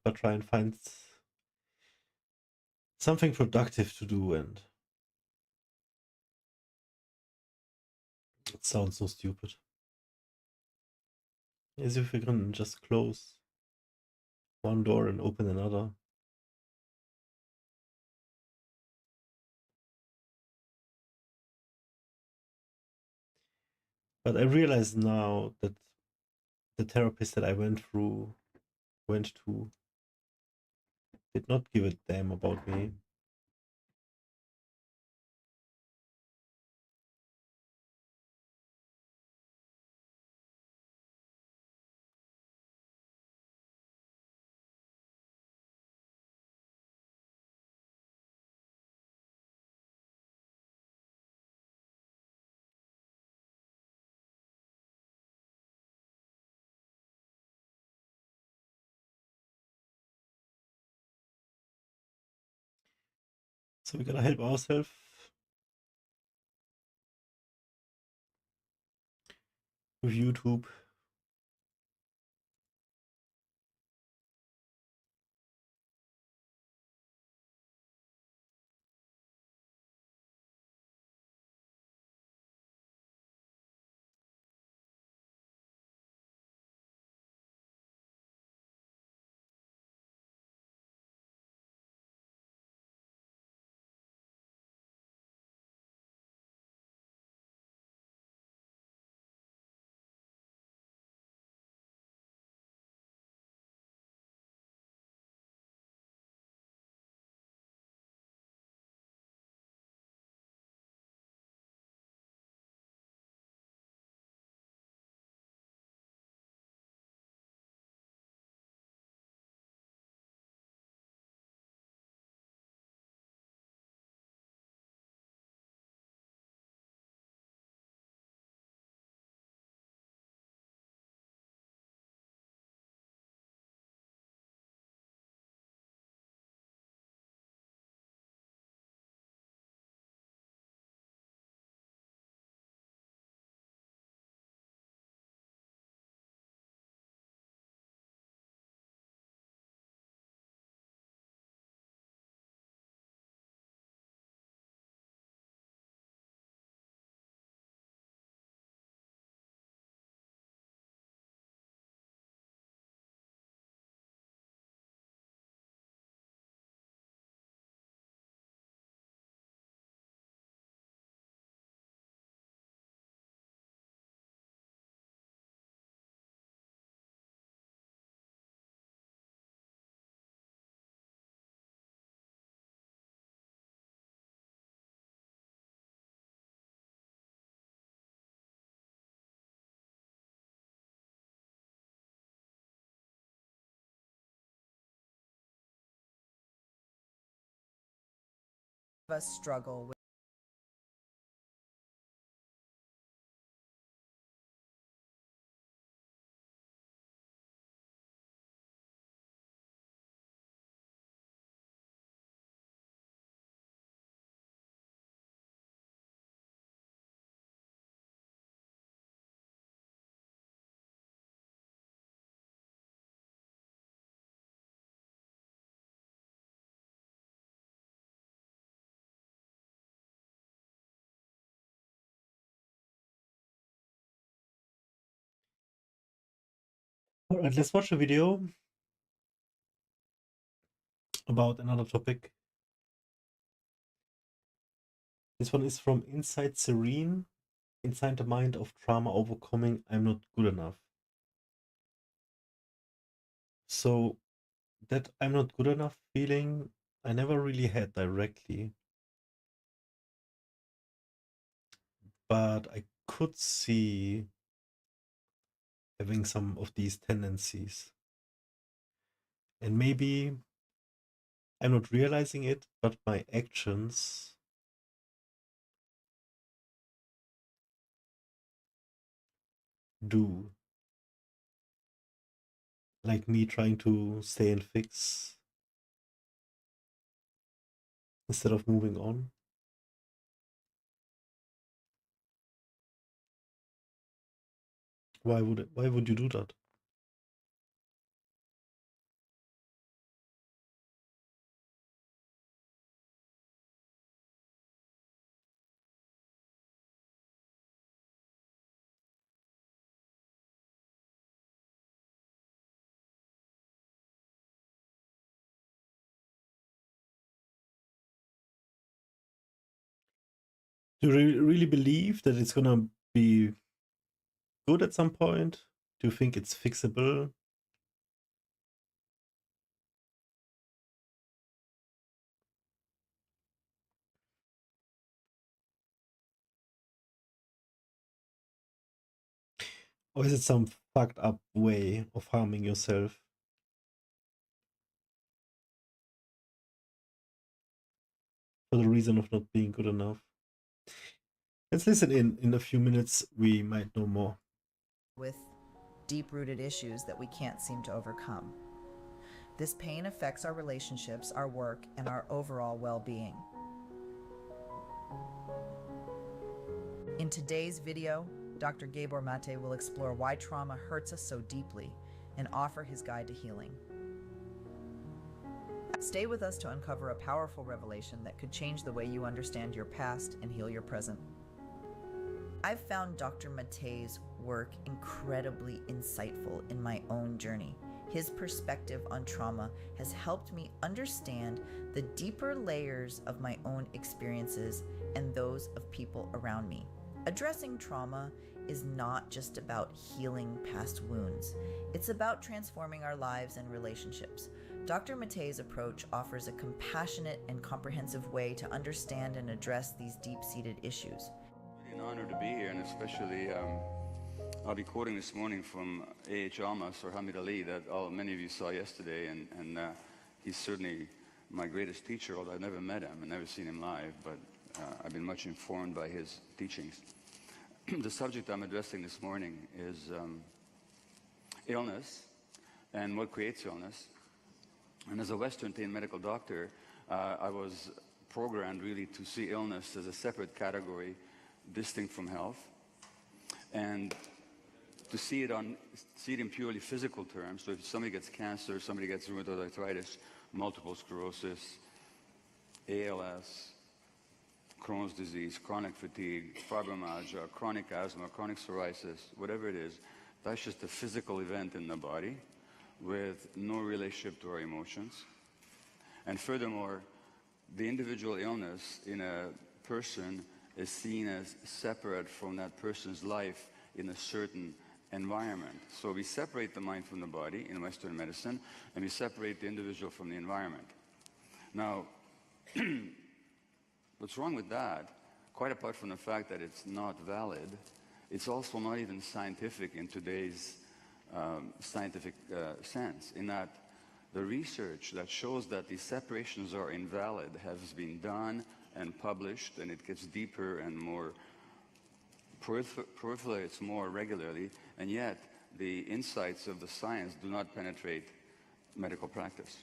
But try and find something productive to do, and it sounds so stupid. As if we can just close one door and open another. But I realize now that the therapist that I went to did not give a damn about me. So we gotta help ourselves with YouTube. us struggle with Alright, let's watch a video about another topic. This one is from Inside Serene. Inside the mind of trauma overcoming, I'm not good enough. So that I'm not good enough feeling, I never really had directly. But I could see having some of these tendencies. And maybe I'm not realizing it, but my actions do. Like me trying to stay and fix instead of moving on. Why would you do that? Do you really believe that it's gonna be good at some point? Do you think it's fixable? Or is it some fucked up way of harming yourself? For the reason of not being good enough? Let's listen in a few minutes, we might know more. with deep-rooted issues that we can't seem to overcome. This pain affects our relationships, our work, and our overall well-being. In today's video, Dr. Gabor Mate will explore why trauma hurts us so deeply and offer his guide to healing. Stay with us to uncover a powerful revelation that could change the way you understand your past and heal your present. I've found Dr. Mate's work incredibly insightful in my own journey. His perspective on trauma has helped me understand the deeper layers of my own experiences and those of people around me. Addressing trauma is not just about healing past wounds. It's about transforming our lives and relationships. Dr. Mate's approach offers a compassionate and comprehensive way to understand and address these deep-seated issues. An honor to be here, and especially I'll be quoting this morning from A.H. Almas or Hamid Ali that many of you saw yesterday, and he's certainly my greatest teacher, although I've never met him and never seen him live, but I've been much informed by his teachings. The subject I'm addressing this morning is illness and what creates illness. And as a Western-trained medical doctor, I was programmed really to see illness as a separate category, distinct from health, and to see it in purely physical terms. So if somebody gets cancer, somebody gets rheumatoid arthritis, multiple sclerosis, ALS, Crohn's disease, chronic fatigue, fibromyalgia, chronic asthma, chronic psoriasis, whatever it is, that's just a physical event in the body with no relationship to our emotions. And furthermore, the individual illness in a person is seen as separate from that person's life in a certain environment. So we separate the mind from the body in Western medicine, and we separate the individual from the environment. Now, what's wrong with that, quite apart from the fact that it's not valid, it's also not even scientific in today's scientific sense, in that the research that shows that these separations are invalid has been done and published, and it gets deeper and more proliferates more regularly, and yet the insights of the science do not penetrate medical practice.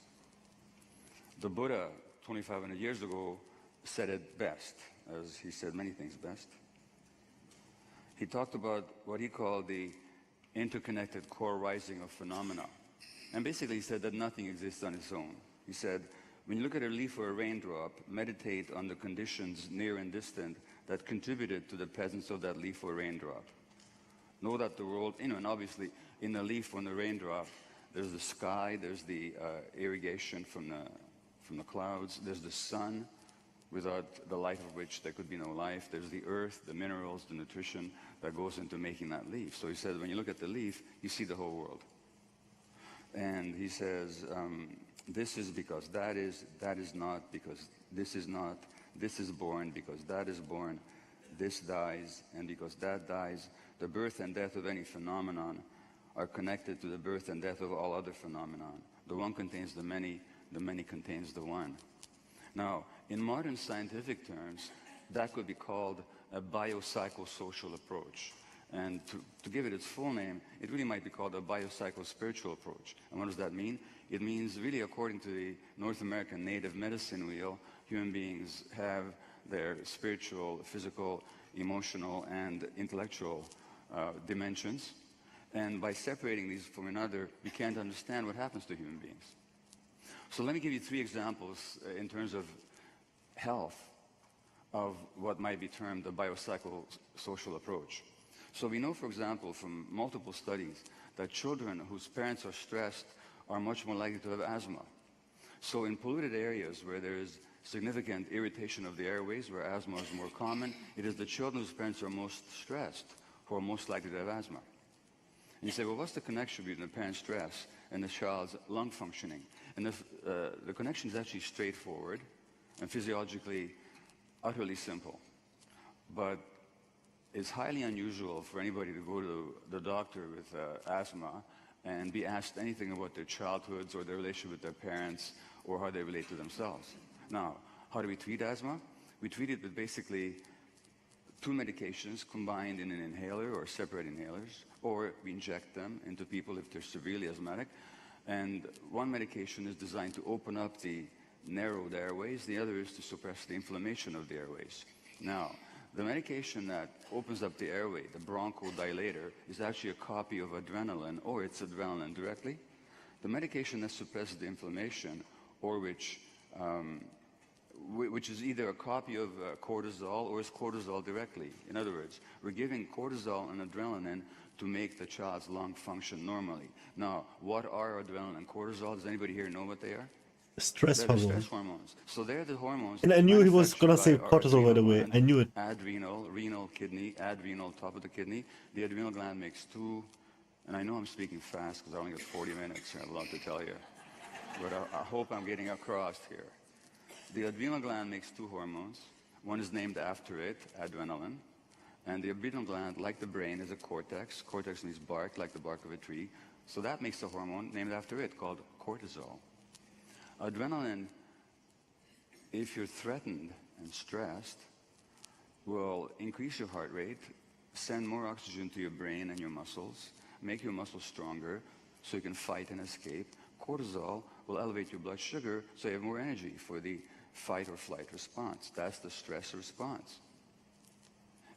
The Buddha, 2,500 years ago, said it best, as he said many things best. He talked about what he called the interconnected core rising of phenomena. And basically he said that nothing exists on its own. He said, when you look at a leaf or a raindrop, meditate on the conditions near and distant that contributed to the presence of that leaf or raindrop. Know that the world, and obviously in the leaf or in the raindrop, there's the sky, there's the irrigation from the clouds, there's the sun, without the light of which there could be no life. There's the earth, the minerals, the nutrition that goes into making that leaf. So he said, when you look at the leaf, you see the whole world. And he says, this is because that is not because this is not, this is born because that is born, this dies, and because that dies, the birth and death of any phenomenon are connected to the birth and death of all other phenomenon. The one contains the many contains the one. Now, in modern scientific terms, that could be called a biopsychosocial approach. And to give it its full name, it really might be called a biopsychospiritual approach. And what does that mean? It means really, according to the North American native medicine wheel, human beings have their spiritual, physical, emotional, and intellectual dimensions. And by separating these from another, we can't understand what happens to human beings. So let me give you 3 examples in terms of health of what might be termed a biopsychosocial approach. So we know, for example, from multiple studies that children whose parents are stressed are much more likely to have asthma. So in polluted areas where there is significant irritation of the airways, where asthma is more common, it is the children whose parents are most stressed who are most likely to have asthma. And you say, well, what's the connection between the parent's stress and the child's lung functioning? And the connection is actually straightforward and physiologically utterly simple. But it's highly unusual for anybody to go to the doctor with asthma and be asked anything about their childhoods or their relationship with their parents or how they relate to themselves. Now, how do we treat asthma? We treat it with basically 2 medications combined in an inhaler or separate inhalers, or we inject them into people if they're severely asthmatic. And one medication is designed to open up the narrowed airways, the other is to suppress the inflammation of the airways. Now, the medication that opens up the airway, the bronchodilator, is actually a copy of adrenaline, or it's adrenaline directly. The medication that suppresses the inflammation, or which is either a copy of cortisol or is cortisol directly. In other words, we're giving cortisol and adrenaline to make the child's lung function normally. Now, what are adrenaline and cortisol? Does anybody here know what they are? Stress They're hormone. stress hormones. So they're the hormones. And I knew he was gonna say manufactured by our cortisol right adrenal away. gland, I knew it. Adrenal, renal, kidney, adrenal, top of the kidney. The adrenal gland makes 2, and I know I'm speaking fast because I only got 40 minutes. I have a lot to tell you. But I hope I'm getting across here. The adrenal gland makes 2 hormones. One is named after it, adrenaline. And the adrenal gland, like the brain, is a cortex. Cortex means bark, like the bark of a tree. So that makes a hormone named after it called cortisol. Adrenaline, if you're threatened and stressed, will increase your heart rate, send more oxygen to your brain and your muscles, make your muscles stronger so you can fight and escape. Cortisol will elevate your blood sugar so you have more energy for the fight or flight response. That's the stress response.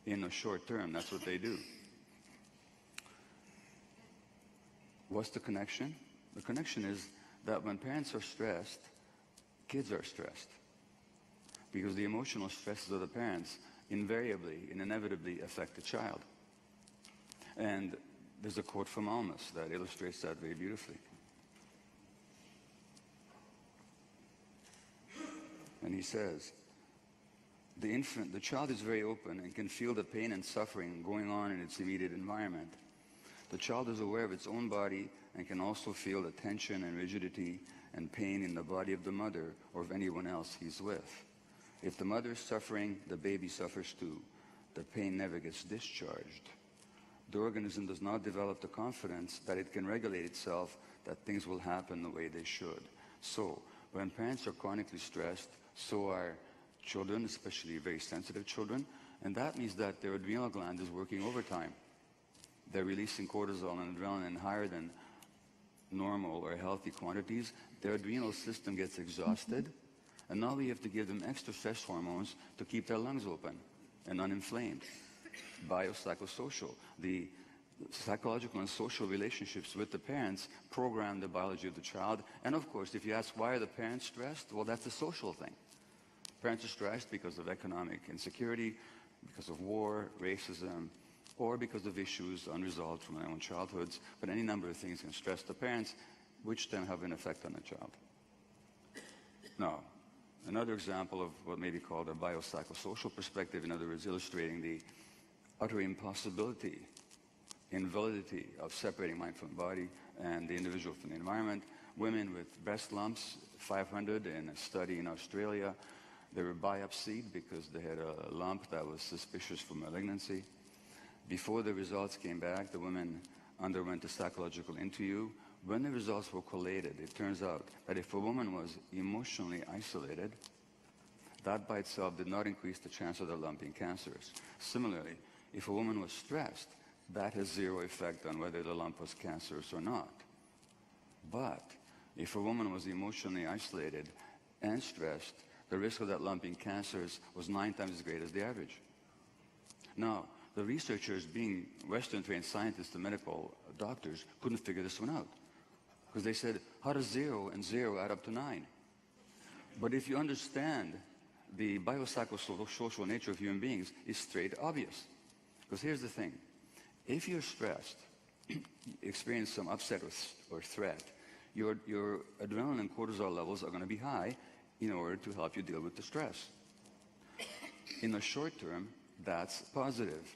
In the short term, that's what they do. What's the connection? The connection is that when parents are stressed, kids are stressed. Because the emotional stresses of the parents invariably and inevitably affect the child. And there's a quote from Almus that illustrates that very beautifully. And he says, the child is very open and can feel the pain and suffering going on in its immediate environment. The child is aware of its own body and can also feel the tension and rigidity and pain in the body of the mother or of anyone else he's with. If the mother is suffering, the baby suffers too. The pain never gets discharged. The organism does not develop the confidence that it can regulate itself, that things will happen the way they should. So, when parents are chronically stressed, so are children, especially very sensitive children, and that means that their adrenal gland is working overtime. They're releasing cortisol and adrenaline higher than normal or healthy quantities. Their adrenal system gets exhausted, and now we have to give them extra stress hormones to keep their lungs open and uninflamed. Biopsychosocial, the psychological and social relationships with the parents program the biology of the child. And of course, if you ask why are the parents stressed, well, that's a social thing. Parents are stressed because of economic insecurity, because of war, racism, or because of issues unresolved from their own childhoods. But any number of things can stress the parents, which then have an effect on the child. Now, another example of what may be called a biopsychosocial perspective, in other words, illustrating the utter impossibility, invalidity of separating mind from body and the individual from the environment. Women with breast lumps, 500 in a study in Australia, they were biopsied because they had a lump that was suspicious for malignancy. Before the results came back, the women underwent a psychological interview. When the results were collated, it turns out that if a woman was emotionally isolated, that by itself did not increase the chance of the lump being cancerous. Similarly, if a woman was stressed, that has zero effect on whether the lump was cancerous or not. But if a woman was emotionally isolated and stressed, the risk of that lump being cancerous was 9 times as great as the average. Now, the researchers, being Western-trained scientists and medical doctors, couldn't figure this one out. Because they said, how does 0 and 0 add up to 9? But if you understand the biopsychosocial nature of human beings, it's straight obvious. Because here's the thing. If you're stressed, experience some upset or threat, your adrenaline and cortisol levels are going to be high in order to help you deal with the stress. In the short term, that's positive.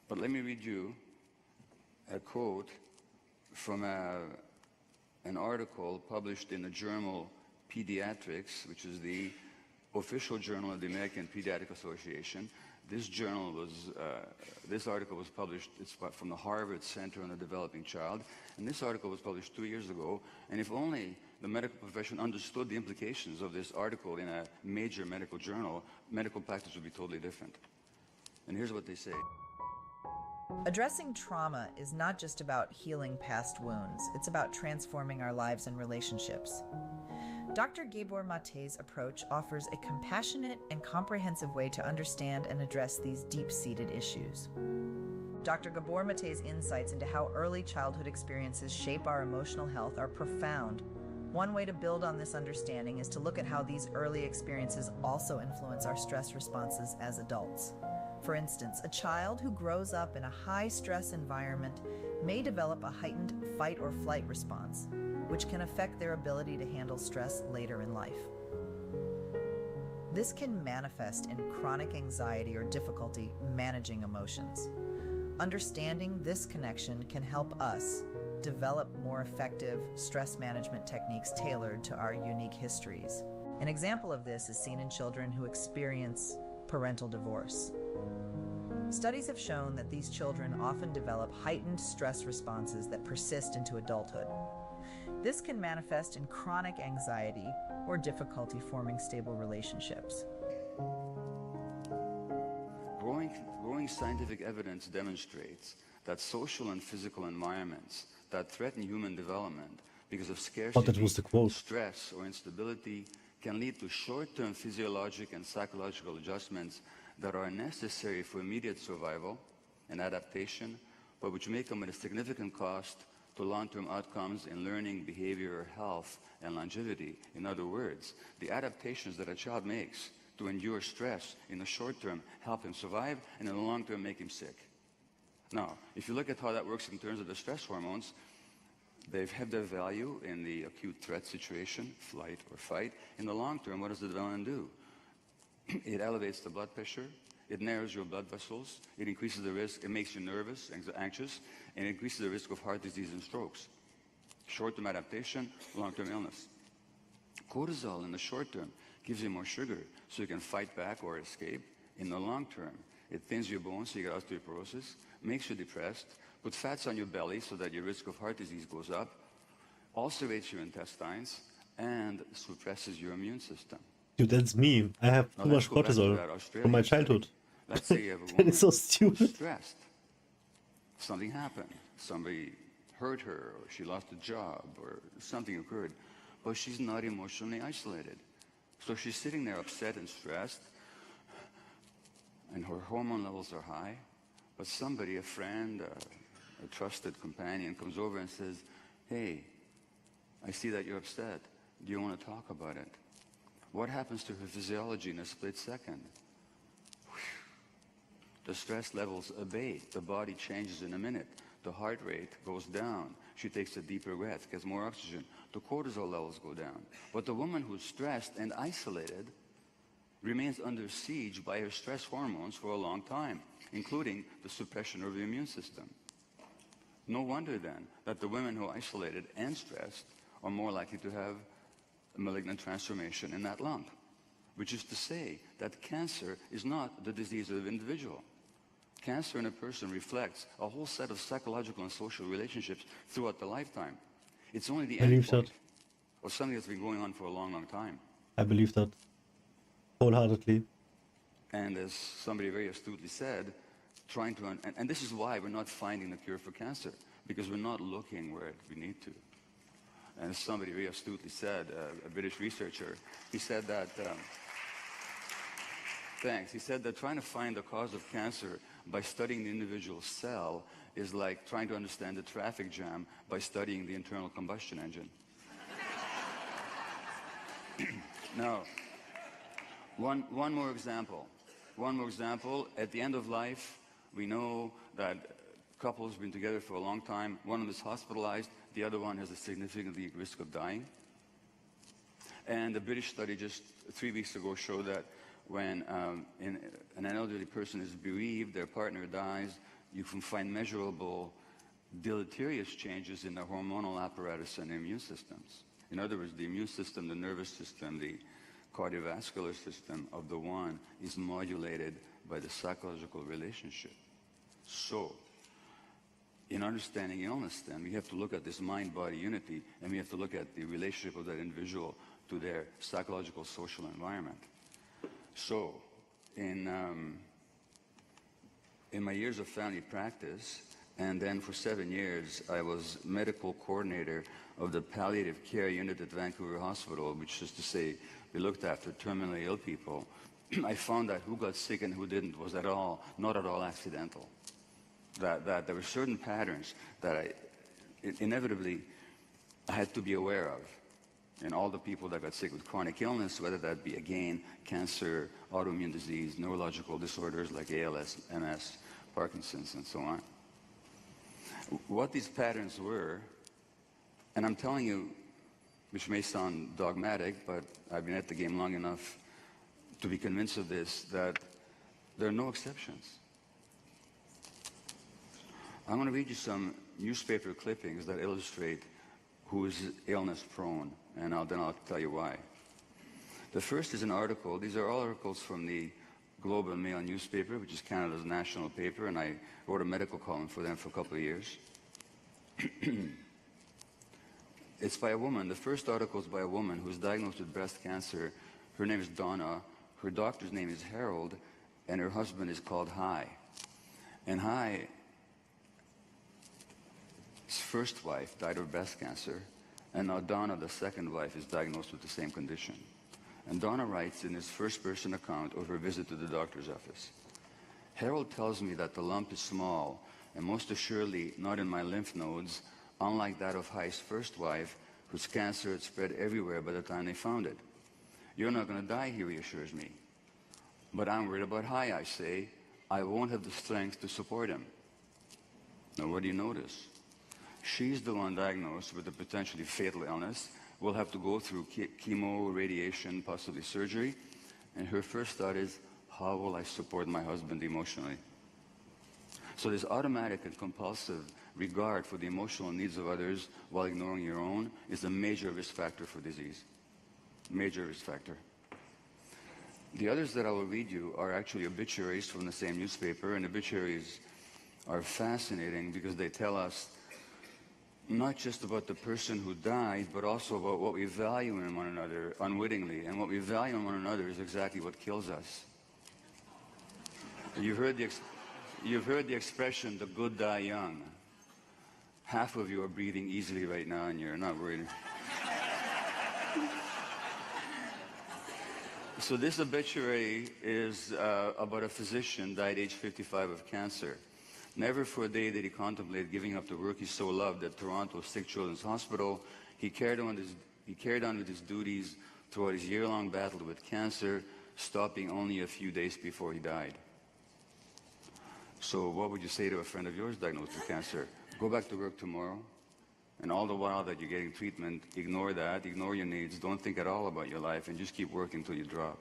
But let me read you a quote from an article published in the journal Pediatrics, which is the official journal of the American Pediatric Association. This journal was, this article was published, it's from the Harvard Center on the Developing Child, and this article was published 2 years ago, and if only the medical profession understood the implications of this article in a major medical journal, medical practice would be totally different. And here's what they say. Addressing trauma is not just about healing past wounds, it's about transforming our lives and relationships. Dr. Gabor Mate's approach offers a compassionate and comprehensive way to understand and address these deep-seated issues. Dr. Gabor Mate's insights into how early childhood experiences shape our emotional health are profound. One way to build on this understanding is to look at how these early experiences also influence our stress responses as adults. For instance, a child who grows up in a high-stress environment may develop a heightened fight or flight response, which can affect their ability to handle stress later in life. This can manifest in chronic anxiety or difficulty managing emotions. Understanding this connection can help us develop more effective stress management techniques tailored to our unique histories. An example of this is seen in children who experience parental divorce. Studies have shown that these children often develop heightened stress responses that persist into adulthood. This can manifest in chronic anxiety or difficulty forming stable relationships. Growing scientific evidence demonstrates that social and physical environments that threaten human development because of scarcity, stress, or instability can lead to short-term physiologic and psychological adjustments that are necessary for immediate survival and adaptation, but which may come at a significant cost to long-term outcomes in learning, behavior, health, and longevity. In other words, the adaptations that a child makes to endure stress in the short term help him survive, and in the long term make him sick. Now, if you look at how that works in terms of the stress hormones, they've had their value in the acute threat situation, flight or fight. In the long term, what does the adrenaline do? It elevates the blood pressure, it narrows your blood vessels, it increases the risk, it makes you nervous, anxious, and it increases the risk of heart disease and strokes. Short-term adaptation, long-term illness. Cortisol in the short term gives you more sugar so you can fight back or escape. In the long term, it thins your bones so you get osteoporosis, makes you depressed, puts fats on your belly so that your risk of heart disease goes up, ulcerates your intestines, and suppresses your immune system. Dude, that's me. I have Now too let's much go back to cortisol that from Australian my study. childhood. Let's say you have a That woman is so who's stupid. stressed. Something happened. Somebody hurt her, or she lost a job, or something occurred. But she's not emotionally isolated. So she's sitting there upset and stressed, and her hormone levels are high. But somebody, a friend, a trusted companion, comes over and says, hey, I see that you're upset. Do you want to talk about it? What happens to her physiology in a split second? The stress levels abate. The body changes in a minute. The heart rate goes down. She takes a deeper breath, gets more oxygen. The cortisol levels go down. But the woman who's stressed and isolated remains under siege by her stress hormones for a long time, including the suppression of the immune system. No wonder then that the women who are isolated and stressed are more likely to have a malignant transformation in that lung, which is to say that cancer is not the disease of the individual. Cancer in a person reflects a whole set of psychological and social relationships throughout the lifetime. It's only the I believe endpoint that. of something that's been going on for a long, long time. I believe that wholeheartedly. And as somebody very astutely said, trying to, and this is why we're not finding the cure for cancer, because we're not looking where we need to. And as somebody very astutely said, a British researcher, he said that, thanks, he said that trying to find the cause of cancer by studying the individual cell is like trying to understand the traffic jam by studying the internal combustion engine. Now, one more example. One more example. At the end of life, we know that couples have been together for a long time. One of them is hospitalized. The other one has a significant risk of dying. And a British study just 3 weeks ago showed that when an elderly person is bereaved, their partner dies, you can find measurable deleterious changes in the hormonal apparatus and immune systems. In other words, the immune system, the nervous system, the cardiovascular system of the one is modulated by the psychological relationship. So, in understanding illness, then, we have to look at this mind-body unity, and we have to look at the relationship of that individual to their psychological, social environment. So, in my years of family practice, and then for 7 years, I was medical coordinator of the palliative care unit at Vancouver Hospital, which is to say, we looked after terminally ill people. I found that who got sick and who didn't was not at all accidental. That there were certain patterns that I inevitably had to be aware of. And all the people that got sick with chronic illness, whether that be, again, cancer, autoimmune disease, neurological disorders like ALS, MS, Parkinson's, and so on. What these patterns were, and I'm telling you, which may sound dogmatic, but I've been at the game long enough to be convinced of this, that there are no exceptions. I'm going to read you some newspaper clippings that illustrate who is illness prone, and then I'll tell you why. The first is an article. These are all articles from the Globe and Mail newspaper, which is Canada's national paper, and I wrote a medical column for them for a couple of years. It's by a woman. The first article is by a woman who's diagnosed with breast cancer. Her name is Donna. Her doctor's name is Harold, and her husband is called Hai. And Hai, his first wife, died of breast cancer, and now Donna, the second wife, is diagnosed with the same condition. And Donna writes in his first-person account of her visit to the doctor's office, Harold tells me that the lump is small, and most assuredly not in my lymph nodes, unlike that of Hai's first wife, whose cancer had spread everywhere by the time they found it. You're not going to die, he reassures me. But I'm worried about Hai, I say. I won't have the strength to support him. Now, what do you notice? She's the one diagnosed with a potentially fatal illness, will have to go through chemo, radiation, possibly surgery, and her first thought is, how will I support my husband emotionally? So this automatic and compulsive regard for the emotional needs of others while ignoring your own is a major risk factor for disease. Major risk factor. The others that I will read you are actually obituaries from the same newspaper, and obituaries are fascinating because they tell us not just about the person who died, but also about what we value in one another unwittingly. And what we value in one another is exactly what kills us. You've heard the expression, the good die young. Half of you are breathing easily right now and you're not worried. So this obituary is about a physician died age 55 of cancer. Never for a day did he contemplate giving up the work he so loved at Toronto Sick Children's Hospital. He carried on with his duties throughout his year-long battle with cancer, stopping only a few days before he died. So what would you say to a friend of yours diagnosed with cancer? Go back to work tomorrow, and all the while that you're getting treatment, ignore that, ignore your needs, don't think at all about your life, and just keep working until you drop.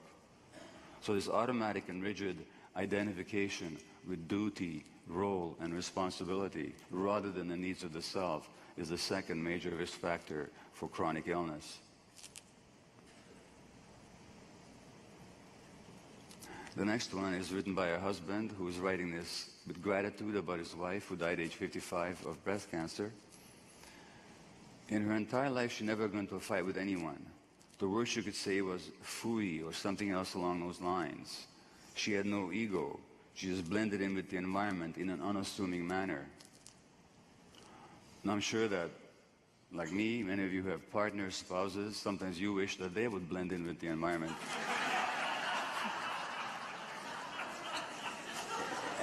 So this automatic and rigid identification with duty, role, and responsibility, rather than the needs of the self, is the second major risk factor for chronic illness. The next one is written by a husband who is writing this with gratitude about his wife who died age 55 of breast cancer. In her entire life, she never got into a fight with anyone. The worst she could say was "Foodie" or something else along those lines. She had no ego. She just blended in with the environment in an unassuming manner. And I'm sure that, like me, many of you have partners, spouses, sometimes you wish that they would blend in with the environment.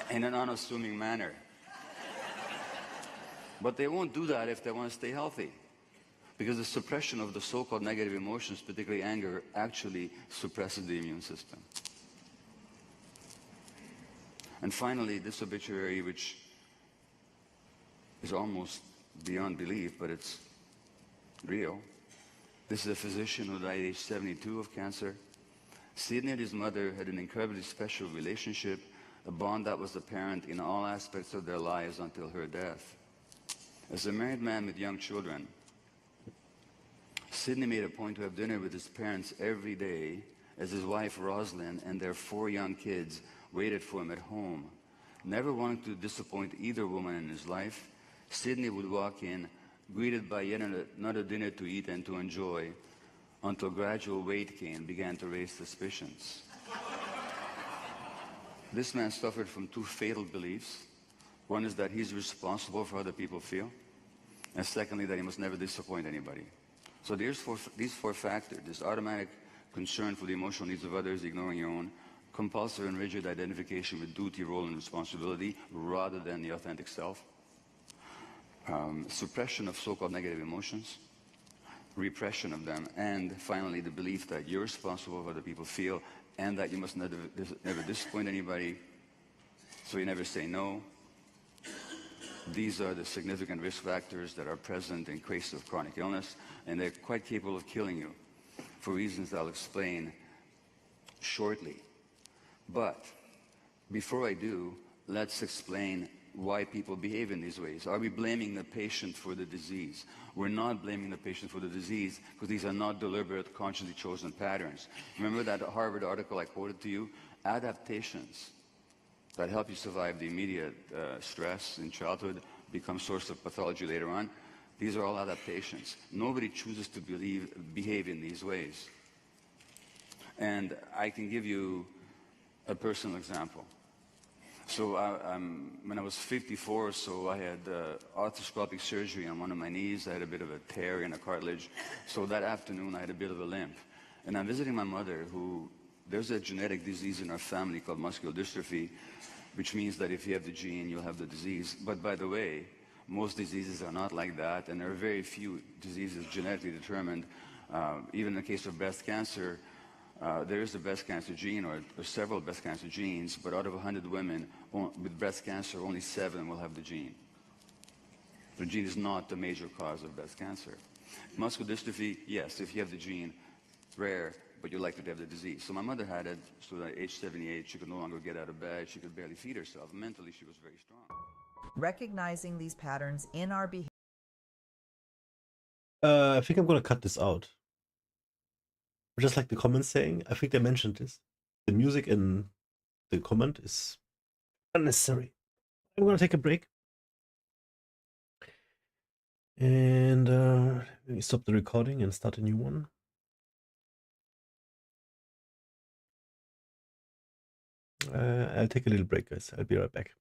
In an unassuming manner. But they won't do that if they want to stay healthy. Because the suppression of the so-called negative emotions, particularly anger, actually suppresses the immune system. And finally, this obituary, which is almost beyond belief, but it's real. This is a physician who died at age 72 of cancer. Sidney and his mother had an incredibly special relationship, a bond that was apparent in all aspects of their lives until her death. As a married man with young children, Sidney made a point to have dinner with his parents every day as his wife Rosalind and their 4 young kids waited for him at home. Never wanting to disappoint either woman in his life, Sidney would walk in, greeted by yet another dinner to eat and to enjoy, until gradual weight gain began to raise suspicions. This man suffered from 2 fatal beliefs. One is that he's responsible for how other people feel, and secondly, that he must never disappoint anybody. So these 4 factors, this automatic concern for the emotional needs of others, ignoring your own, compulsory and rigid identification with duty, role, and responsibility rather than the authentic self, suppression of so-called negative emotions, repression of them, and finally the belief that you're responsible for what other people feel and that you must never disappoint anybody, so you never say no. These are the significant risk factors that are present in cases of chronic illness, and they're quite capable of killing you for reasons I'll explain shortly. But before I do, let's explain why people behave in these ways. Are we blaming the patient for the disease? We're not blaming the patient for the disease because these are not deliberate, consciously chosen patterns. Remember that Harvard article I quoted to you? Adaptations that help you survive the immediate stress in childhood become source of pathology later on. These are all adaptations. Nobody chooses to behave in these ways. And I can give you a personal example. So when I was 54 or so, I had arthroscopic surgery on one of my knees. I had a bit of a tear in a cartilage. So that afternoon, I had a bit of a limp. And I'm visiting my mother, who, there's a genetic disease in our family called muscular dystrophy, which means that if you have the gene, you'll have the disease. But by the way, most diseases are not like that, and there are very few diseases genetically determined. Even in the case of breast cancer, there is a breast cancer gene, or several breast cancer genes, but out of 100 women with breast cancer, only 7 will have the gene. The gene is not the major cause of breast cancer. Muscular dystrophy, yes, if you have the gene, rare, but you're likely to have the disease. So my mother had it, so at age 78, she could no longer get out of bed, she could barely feed herself. Mentally, she was very strong. Recognizing these patterns in our behavior. I think I'm gonna cut this out. Just like the comment saying, I think they mentioned this. The music in the comment is unnecessary. I'm gonna take a break. And let me stop the recording and start a new one. I'll take a little break, guys. I'll be right back.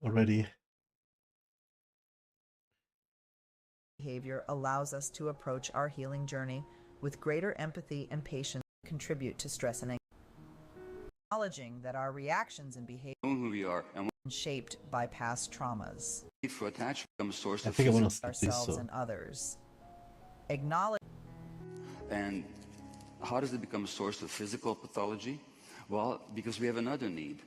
Already. Behavior allows us to approach our healing journey with greater empathy and patience, contribute to stress and anxiety. Acknowledging that our reactions and behavior Who we are and shaped by past traumas. for attachment becomes a source I of think I want to physical skip this. Ourselves So. and others. Acknowledge. And how does it become a source of physical pathology? Well, because we have another need.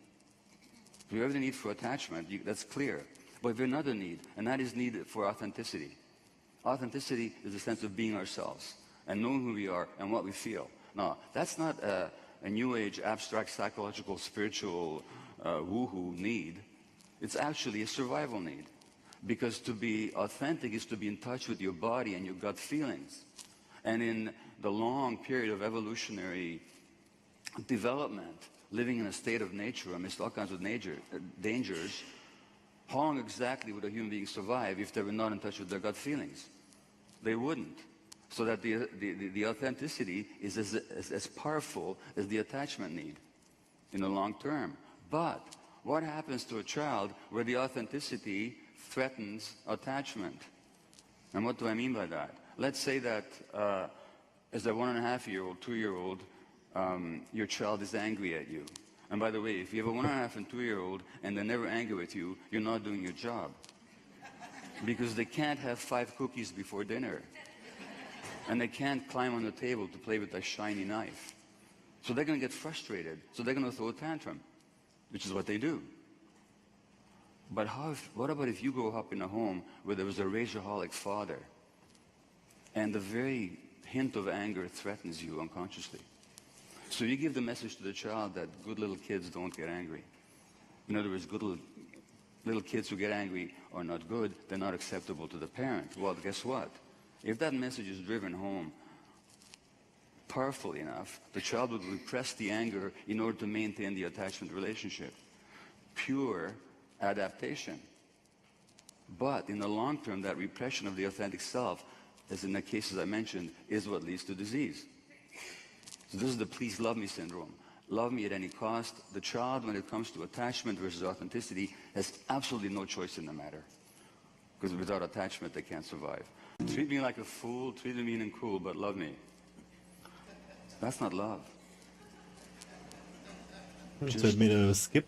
We have the need for attachment, that's clear. But we have another need, and that is need for authenticity. Authenticity is a sense of being ourselves and knowing who we are and what we feel. Now, that's not a new age, abstract, psychological, spiritual, woohoo need. It's actually a survival need. Because to be authentic is to be in touch with your body and your gut feelings. And in the long period of evolutionary development, living in a state of nature amidst all kinds of dangers, how long exactly would a human being survive if they were not in touch with their gut feelings? They wouldn't. So that the authenticity is as powerful as the attachment need in the long term. But what happens to a child where the authenticity threatens attachment? And what do I mean by that? Let's say that as a 1.5-year-old, 2-year-old, your child is angry at you. And by the way, if you have a 1.5 and 2-year-old and they're never angry with you, you're not doing your job. Because they can't have 5 cookies before dinner. And they can't climb on the table to play with a shiny knife. So they're going to get frustrated. So they're going to throw a tantrum, which is what they do. But what about if you grow up in a home where there was a rageaholic father and the very hint of anger threatens you unconsciously? So you give the message to the child that good little kids don't get angry. In other words, good little kids who get angry are not good, they're not acceptable to the parent. Well, guess what? If that message is driven home powerfully enough, the child would repress the anger in order to maintain the attachment relationship. Pure adaptation. But in the long term, that repression of the authentic self, as in the cases I mentioned, is what leads to disease. So this is the please love me syndrome. Love me at any cost. The child, when it comes to attachment versus authenticity, has absolutely no choice in the matter. Because without attachment, they can't survive. Treat me like a fool, treat me mean and cruel, but love me. That's not love. So it made a skip.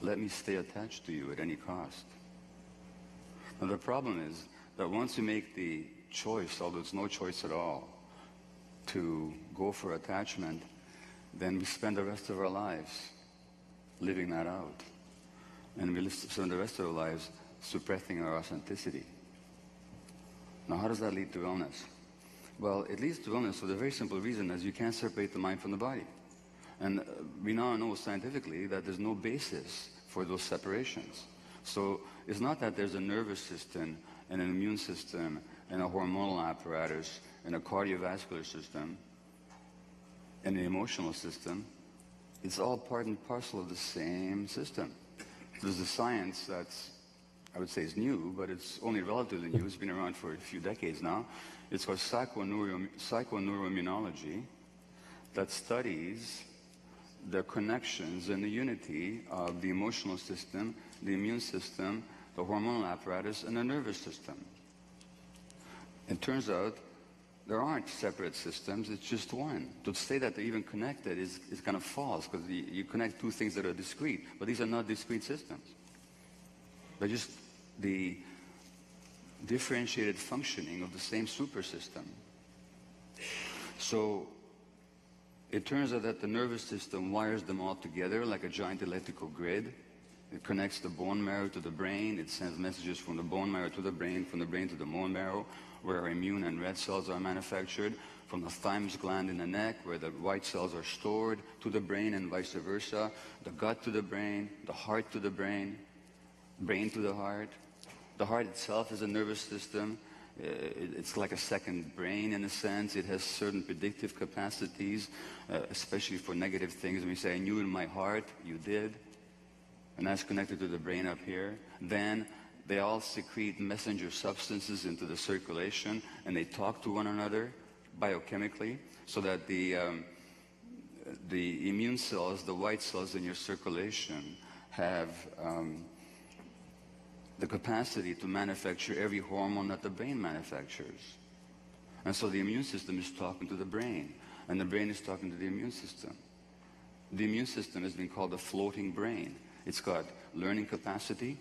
Let me stay attached to you at any cost. Now the problem is that once you make the choice, although it's no choice at all, to go for attachment, then we spend the rest of our lives living that out. And we spend the rest of our lives suppressing our authenticity. Now how does that lead to illness? Well, it leads to illness for the very simple reason as you can't separate the mind from the body. And we now know scientifically that there's no basis for those separations. So it's not that there's a nervous system and an immune system and a hormonal apparatus and a cardiovascular system and an emotional system. It's all part and parcel of the same system. There's a science that's, I would say, is new, but it's only relatively new. It's been around for a few decades now. It's called psychoneuroimmunology, that studies the connections and the unity of the emotional system, the immune system, the hormonal apparatus, and the nervous system. It turns out there aren't separate systems, it's just one. To say that they're even connected is kind of false, because you connect two things that are discrete, but these are not discrete systems. They're just the differentiated functioning of the same super system. So it turns out that the nervous system wires them all together like a giant electrical grid. It connects the bone marrow to the brain. It sends messages from the bone marrow to the brain, from the brain to the bone marrow, where our immune and red cells are manufactured, from the thymus gland in the neck, where the white cells are stored, to the brain and vice versa, the gut to the brain, the heart to the brain, brain to the heart. The heart itself is a nervous system. It's like a second brain in a sense. It has certain predictive capacities, especially for negative things. When we say, I knew in my heart, you did. And that's connected to the brain up here. Then they all secrete messenger substances into the circulation, and they talk to one another biochemically, so that the immune cells, the white cells in your circulation, have the capacity to manufacture every hormone that the brain manufactures. And so the immune system is talking to the brain, and the brain is talking to the immune system. The immune system has been called a floating brain. It's got learning capacity,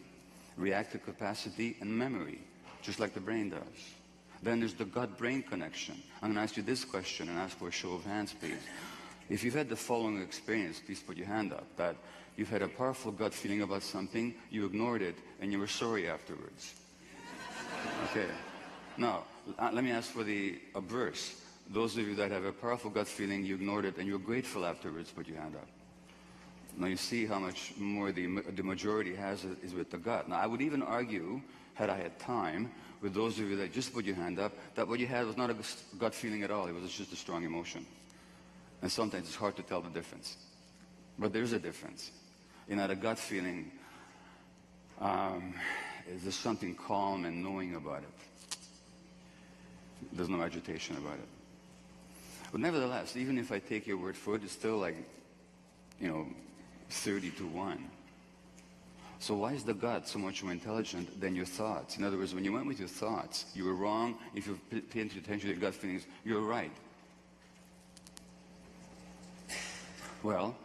reactive capacity, and memory, just like the brain does. Then there's the gut-brain connection. I'm going to ask you this question and ask for a show of hands, please. If you've had the following experience, please put your hand up, that you've had a powerful gut feeling about something, you ignored it, and you were sorry afterwards. Okay. Now, let me ask for the obverse. Those of you that have a powerful gut feeling, you ignored it, and you're grateful afterwards, put your hand up. Now you see how much more the majority has is with the gut. Now I would even argue, had I had time, with those of you that just put your hand up, that what you had was not a gut feeling at all. It was just a strong emotion. And sometimes it's hard to tell the difference. But there's a difference. In that a gut feeling, is there something calm and knowing about it. There's no agitation about it. But nevertheless, even if I take your word for it, it's still like, you know, 30 to 1. So why is the gut so much more intelligent than your thoughts? In other words, when you went with your thoughts, you were wrong. If you pay attention to your gut feelings, you're right. Well,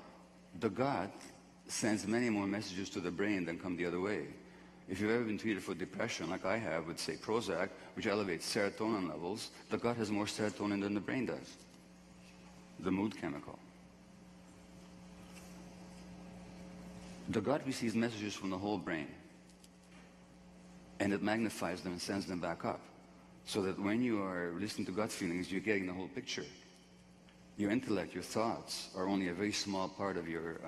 the gut sends many more messages to the brain than come the other way. If you've ever been treated for depression, like I have with, say, Prozac, which elevates serotonin levels, the gut has more serotonin than the brain does, the mood chemical. The gut receives messages from the whole brain, and it magnifies them and sends them back up, so that when you are listening to gut feelings, you're getting the whole picture. Your intellect, your thoughts, are only a very small part of your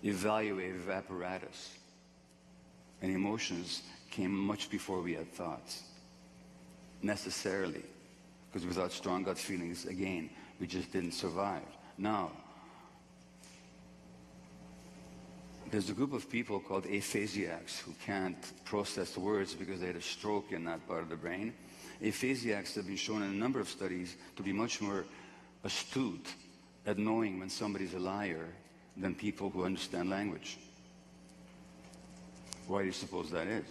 evaluative apparatus. And emotions came much before we had thoughts, necessarily, because without strong gut feelings, again, we just didn't survive. Now, there's a group of people called aphasiacs who can't process words because they had a stroke in that part of the brain. Aphasiacs have been shown in a number of studies to be much more astute at knowing when somebody's a liar than people who understand language. Why do you suppose that is?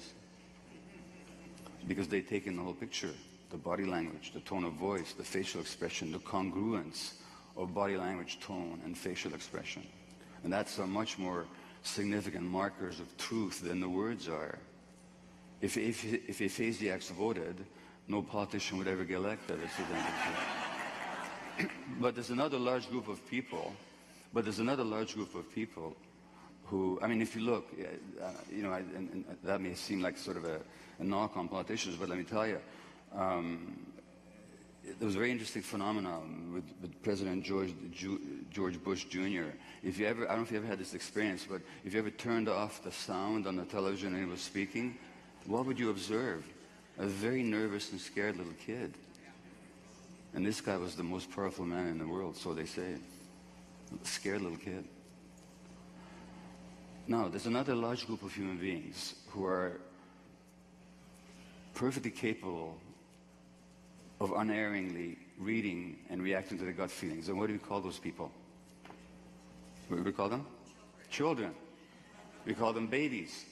Because they take in the whole picture, the body language, the tone of voice, the facial expression, the congruence of body language, tone, and facial expression. And that's a much more significant markers of truth than the words are. If aphasiacs voted, no politician would ever get elected. But there's another large group of people. Who, I mean, if you look, you know, and that may seem like sort of a knock on politicians, but let me tell you, there was a very interesting phenomenon with President George Bush Jr. If you ever, I don't know if you ever had this experience, but if you ever turned off the sound on the television and he was speaking, what would you observe? A very nervous and scared little kid. And this guy was the most powerful man in the world, so they say. A scared little kid. Now, there's another large group of human beings who are perfectly capable of unerringly reading and reacting to their gut feelings. And what do we call those people? What do we call them? Children. We call them babies.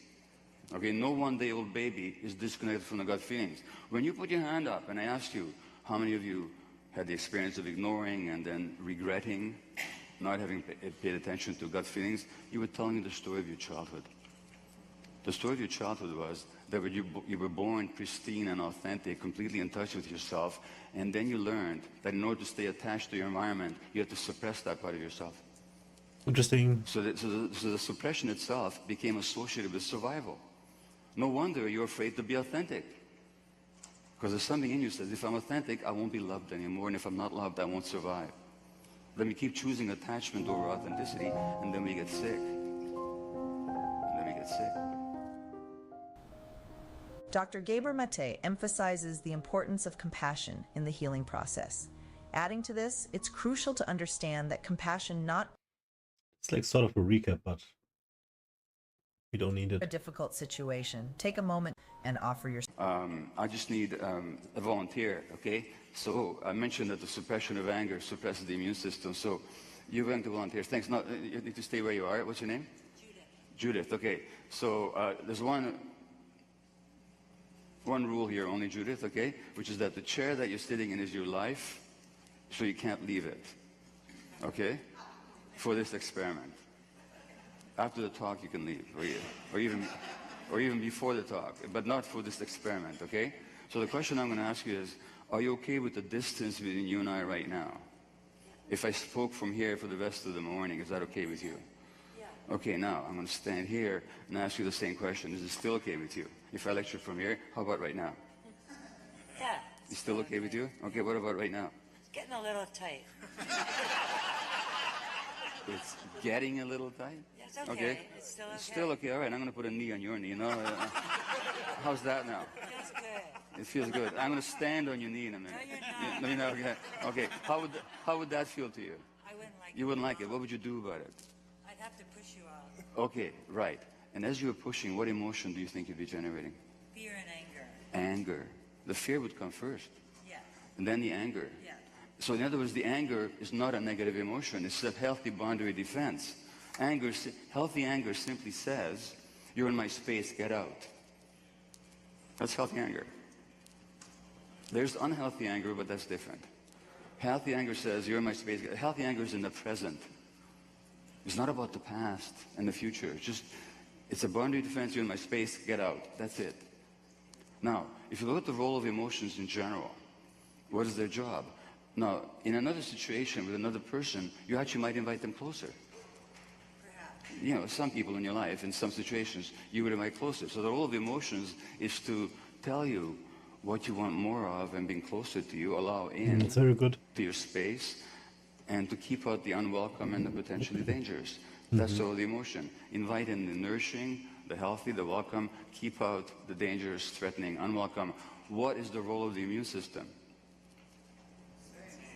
Okay, no one-day-old baby is disconnected from the gut feelings. When you put your hand up and I asked you, how many of you had the experience of ignoring and then regretting not having paid attention to gut feelings, you were telling me the story of your childhood. The story of your childhood was that you were born pristine and authentic, completely in touch with yourself, and then you learned that in order to stay attached to your environment, you have to suppress that part of yourself. Interesting. So the suppression itself became associated with survival. No wonder you're afraid to be authentic. Because there's something in you that says, if I'm authentic, I won't be loved anymore, and if I'm not loved, I won't survive. Then we keep choosing attachment over authenticity, and then we get sick. Dr. Gabor Mate emphasizes the importance of compassion in the healing process. Adding to this, it's crucial to understand that compassion not It's like sort of a recap, but we don't need a it. difficult situation. Take a moment and offer your... I just need a volunteer, okay? So I mentioned that the suppression of anger suppresses the immune system. So you're going to volunteer. Thanks. No, you need to stay where you are. What's your name? Judith. Okay. So there's one rule here, only Judith, okay? Which is that the chair that you're sitting in is your life, so you can't leave it, okay? For this experiment. After the talk, you can leave, or even before the talk, but not for this experiment, okay? So the question I'm going to ask you is, are you okay with the distance between you and I right now? If I spoke from here for the rest of the morning, is that okay with you? Yeah. Okay, now I'm going to stand here and ask you the same question. Is it still okay with you? If I lecture from here, how about right now? Yeah. It's still okay with you? Okay, what about right now? It's getting a little tight. It's getting a little tight? Yeah, it's okay. It's still okay. It's still okay. All right, I'm going to put a knee on your knee, you know? How's that now? It feels good. It feels good. I'm going to stand on your knee in a minute. No, you're not. Okay. Okay. How would that feel to you? I wouldn't like it. You wouldn't like it. What would you do about it? I'd have to push you out. Okay, right. And as you were pushing, what emotion do you think you'd be generating? Fear and anger. Anger. The fear would come first. Yeah. And then the anger. Yeah. So in other words, the anger is not a negative emotion. It's a healthy boundary defense. Healthy anger simply says, you're in my space, get out. That's healthy anger. There's unhealthy anger, but that's different. Healthy anger says, you're in my space. Healthy anger is in the present. It's not about the past and the future. It's a boundary defense, you're in my space, get out. That's it. Now, if you look at the role of emotions in general, what is their job? Now, in another situation with another person, you actually might invite them closer. Perhaps. You know, some people in your life, in some situations, you would invite closer. So the role of emotions is to tell you what you want more of and being closer to you, allow in That's very good. to your space, and to keep out the unwelcome and the potentially dangerous. That's all the emotion. Invite in the nourishing, the healthy, the welcome, keep out the dangerous, threatening, unwelcome. What is the role of the immune system?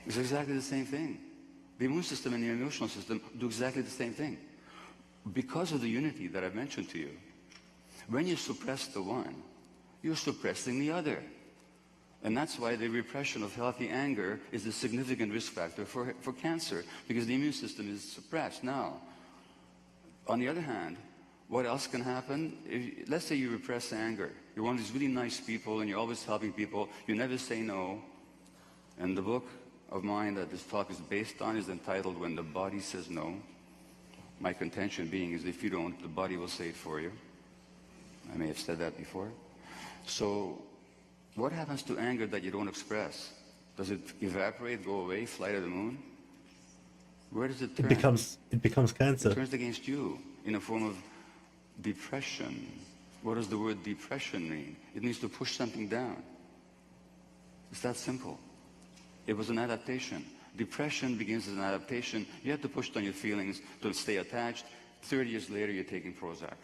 It's exactly the same thing. The immune system and the emotional system do exactly the same thing. Because of the unity that I've mentioned to you, when you suppress the one, you're suppressing the other. And that's why the repression of healthy anger is a significant risk factor for cancer, because the immune system is suppressed. Now, on the other hand, what else can happen? Let's say you repress anger. You're one of these really nice people and you're always helping people. You never say no. And the book of mine that this talk is based on is entitled When the Body Says No. My contention being is if you don't, the body will say it for you. I may have said that before. So what happens to anger that you don't express? Does it evaporate, go away, fly to the moon? Where does it turn? It becomes cancer. It turns against you in a form of depression. What does the word depression mean? It means to push something down. It's that simple. It was an adaptation. Depression begins as an adaptation. You have to push down your feelings to stay attached. 30 years later, you're taking Prozac.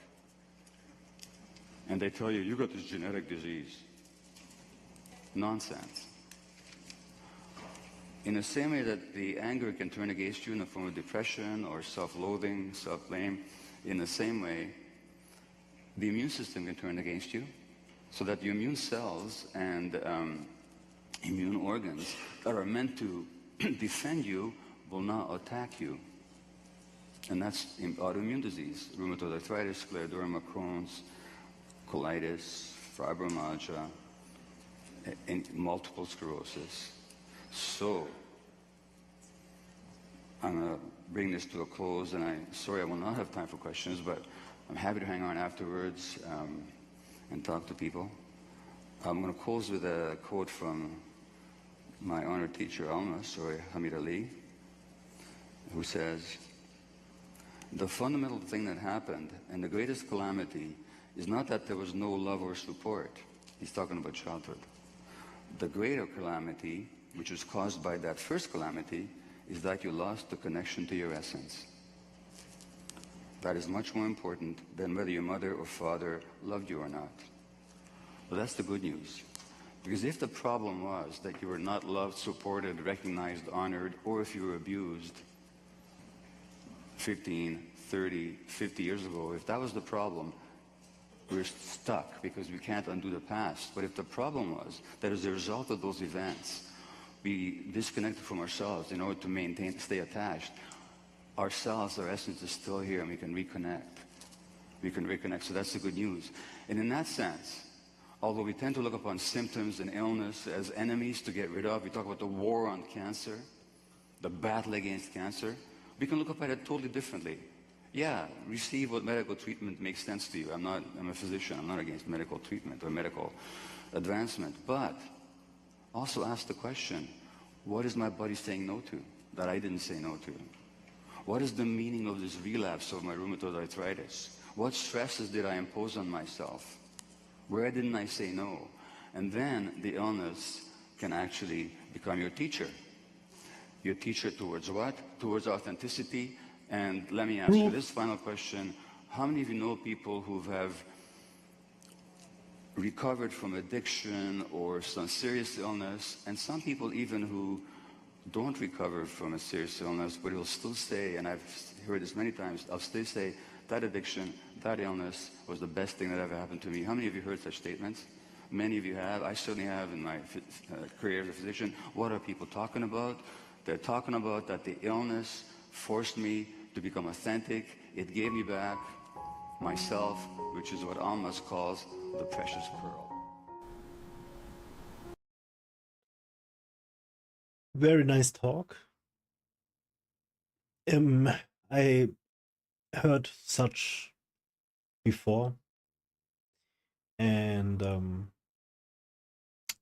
And they tell you, you got this genetic disease. Nonsense. In the same way that the anger can turn against you in the form of depression or self-loathing, self-blame, in the same way, the immune system can turn against you, so that the immune cells and immune organs that are meant to defend you will not attack you. And that's autoimmune disease, rheumatoid arthritis, scleroderma, Crohn's, colitis, fibromyalgia, and multiple sclerosis. So, I'm going to bring this to a close, and sorry I will not have time for questions, but I'm happy to hang on afterwards and talk to people. I'm going to close with a quote from my honored teacher, Hamid Ali, who says, the fundamental thing that happened, and the greatest calamity, is not that there was no love or support. He's talking about childhood. The greater calamity, which was caused by that first calamity, is that you lost the connection to your essence. That is much more important than whether your mother or father loved you or not. Well, that's the good news. Because if the problem was that you were not loved, supported, recognized, honored, or if you were abused 15, 30, 50 years ago, if that was the problem, we're stuck because we can't undo the past. But if the problem was that as a result of those events, we disconnected from ourselves in order to stay attached, ourselves, our essence is still here, and we can reconnect. We can reconnect, so that's the good news. And in that sense, although we tend to look upon symptoms and illness as enemies to get rid of, we talk about the war on cancer, the battle against cancer, we can look up at it totally differently. Yeah, receive what medical treatment makes sense to you. I'm a physician, I'm not against medical treatment or medical advancement, but also ask the question, what is my body saying no to that I didn't say no to? What is the meaning of this relapse of my rheumatoid arthritis? What stresses did I impose on myself? Where didn't I say no? And then the illness can actually become your teacher. Your teacher towards what? Towards authenticity. And let me ask you this final question. How many of you know people who have recovered from addiction or some serious illness, and some people even who don't recover from a serious illness, but will still say, and I've heard this many times, I'll still say, that addiction, that illness was the best thing that ever happened to me. How many of you heard such statements? Many of you have. I certainly have in my career as a physician. What are people talking about? They're talking about that the illness forced me to become authentic. It gave me back myself, which is what Almas calls the precious pearl. Very nice talk. I heard such before, and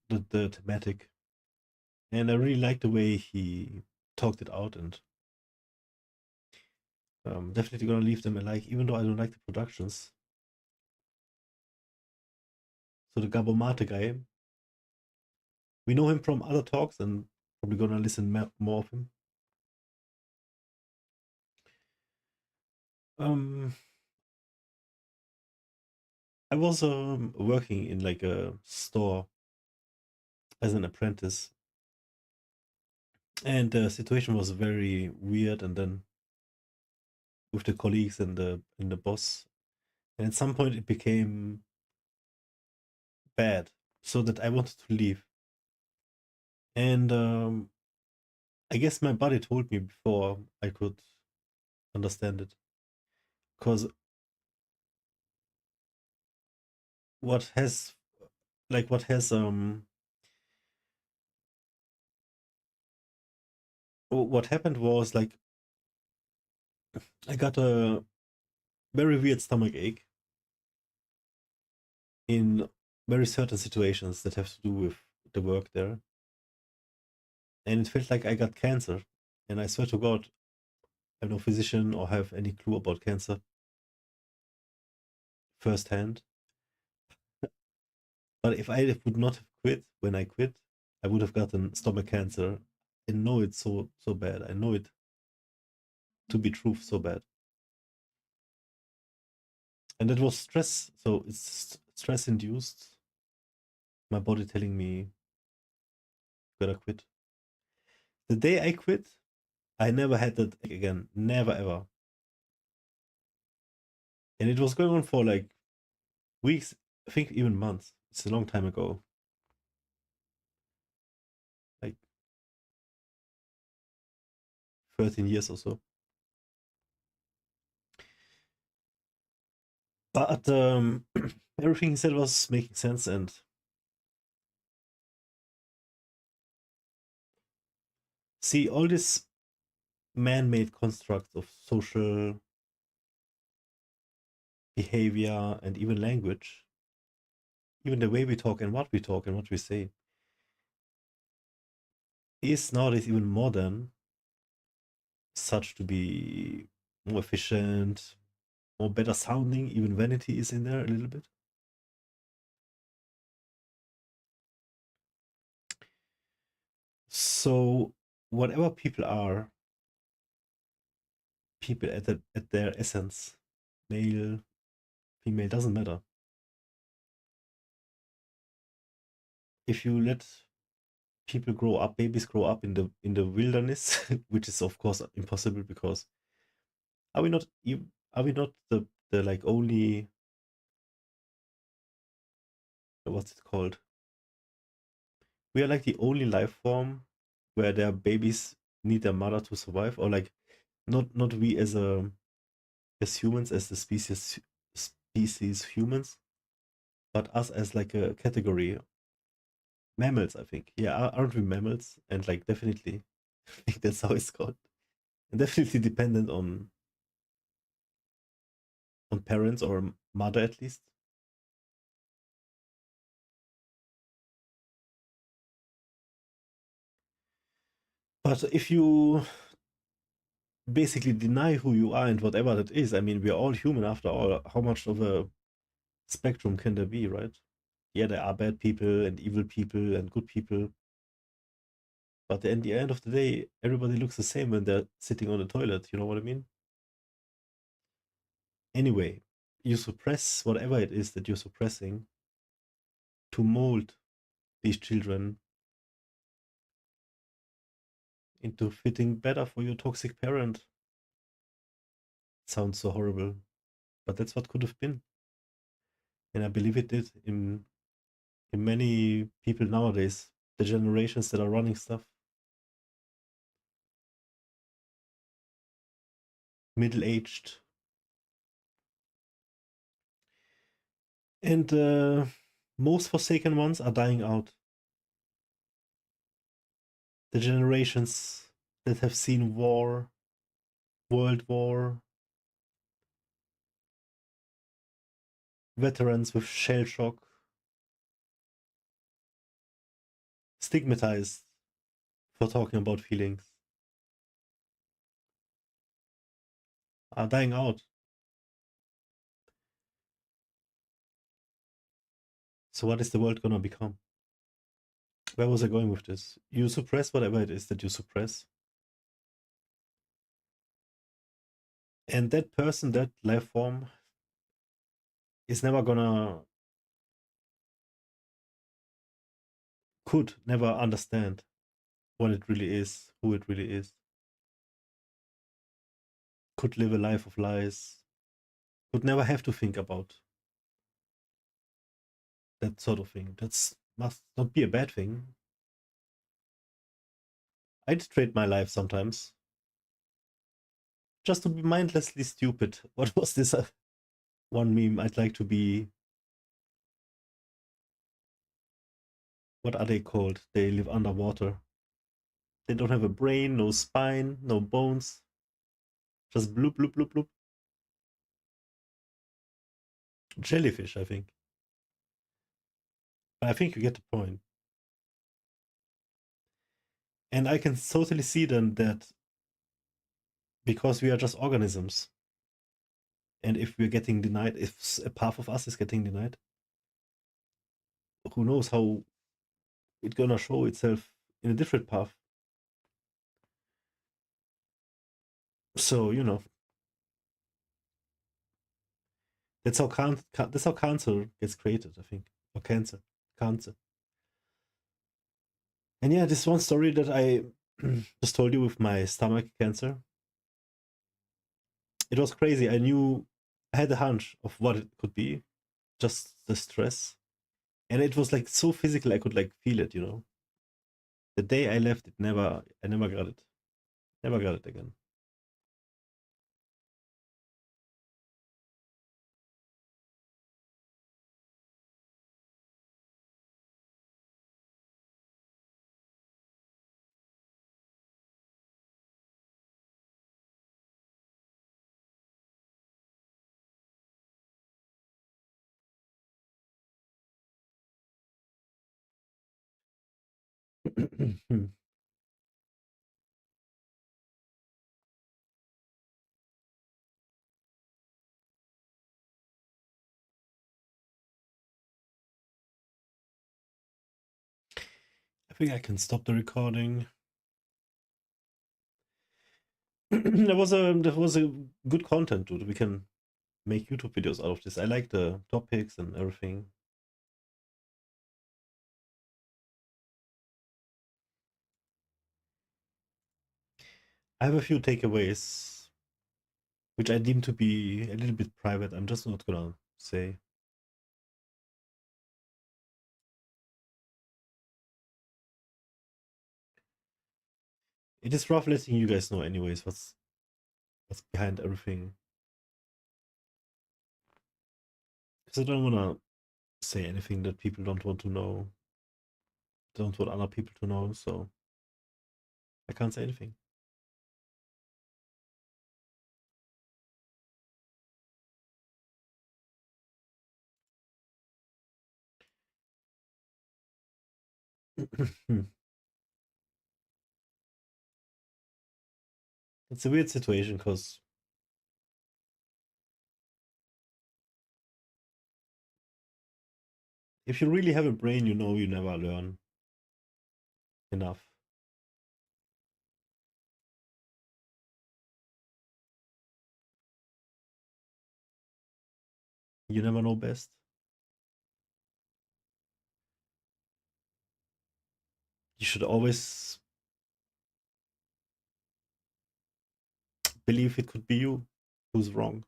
the thematic, and I really like the way he talked it out, and definitely gonna leave them alike, even though I don't like the productions. So the Gabomate guy, we know him from other talks, and probably gonna listen more of him. I was working in like a store as an apprentice, and the situation was very weird. And then with the colleagues and the boss, and at some point it became bad, so that I wanted to leave. And I guess my body told me before I could understand it, because what has what happened was, like, I got a very weird stomach ache in very certain situations that have to do with the work there. And it felt like I got cancer. And I swear to God, I'm no physician or have any clue about cancer firsthand. But if I would not have quit when I quit, I would have gotten stomach cancer. I know it's so bad. I know it to be true so bad. And that was stress. So it's stress induced. My body telling me, gotta quit. The day I quit, I never had that again. Never ever. And it was going on for like weeks, I think even months. It's a long time ago. Like 13 years or so. But everything he said was making sense, and see, all this man-made constructs of social behavior and even language, even the way we talk and what we say, is nowadays even modern, such to be more efficient, more better sounding. Even vanity is in there a little bit. So whatever people are, people at their essence, male, female, doesn't matter. If you let people grow up, babies grow up in the wilderness, which is of course impossible, because are we not the like only, what's it called? We are like the only life form where their babies need their mother to survive, or like not we as humans, as the species humans, but us as like a category. Mammals, I think. Yeah, aren't we mammals? And like definitely, I think that's how it's called. And definitely dependent on parents, or mother at least. But if you basically deny who you are and whatever that is, I mean, we are all human after all. How much of a spectrum can there be, right? Yeah, there are bad people and evil people and good people. But at the end of the day, everybody looks the same when they're sitting on the toilet. You know what I mean? Anyway, you suppress whatever it is that you're suppressing to mold these children into fitting better for your toxic parent. It sounds so horrible, but that's what could have been. And I believe it did in Many people nowadays, the generations that are running stuff, middle-aged, and most forsaken ones are dying out. The generations that have seen war, world war, veterans with shell shock, stigmatized for talking about feelings, are dying out. So what is the world gonna become? Where was I going with this? You suppress whatever it is that you suppress. And that person, that life form, is never gonna, could never understand what it really is, who it really is. Could live a life of lies. Could never have to think about that sort of thing. That's must not be a bad thing. I'd trade my life sometimes. Just to be mindlessly stupid. What was this one meme? I'd like to be... What are they called? They live underwater. They don't have a brain, no spine, no bones. Just bloop, bloop, bloop, bloop. Jellyfish, I think. But I think you get the point. And I can totally see then that because we are just organisms, and if we're getting denied, if a part of us is getting denied, who knows how it's gonna show itself in a different path. So, you know, that's how cancer gets created, I think. Or cancer. And yeah, this one story that I just told you with my stomach cancer, it was crazy. I had a hunch of what it could be, just the stress. And it was like so physical, I could like feel it, you know. The day I left, I never got it. Never got it again. I think I can stop the recording. There was a good content, dude. We can make YouTube videos out of this. I like the topics and everything. I have a few takeaways, which I deem to be a little bit private. I'm just not gonna say. It is rough letting you guys know anyways what's behind everything. Because I don't wanna say anything that people don't want to know. Don't want other people to know, so I can't say anything. It's a weird situation because if you really have a brain, you know you never learn enough. You never know best. You should always believe it could be you who's wrong.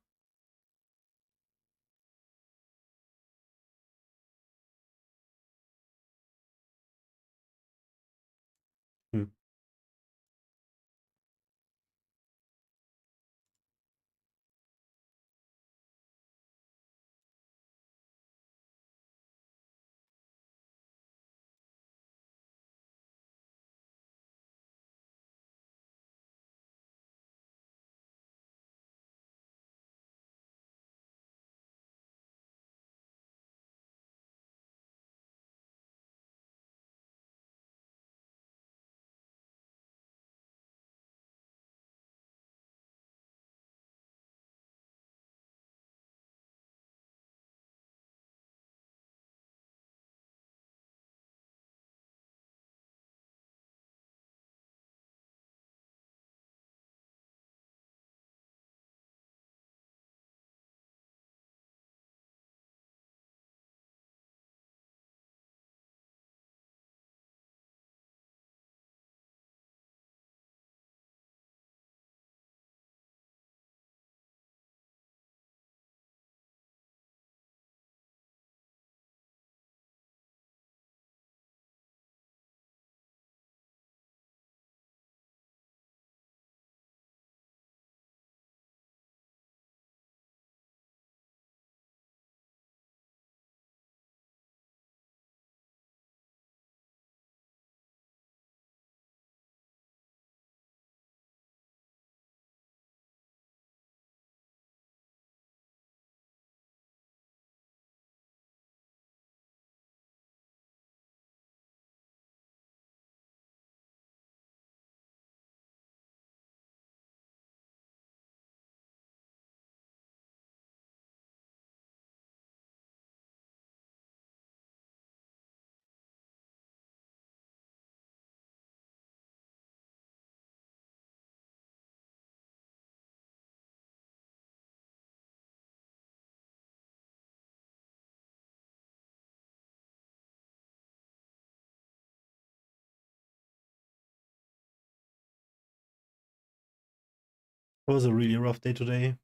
It was a really rough day today.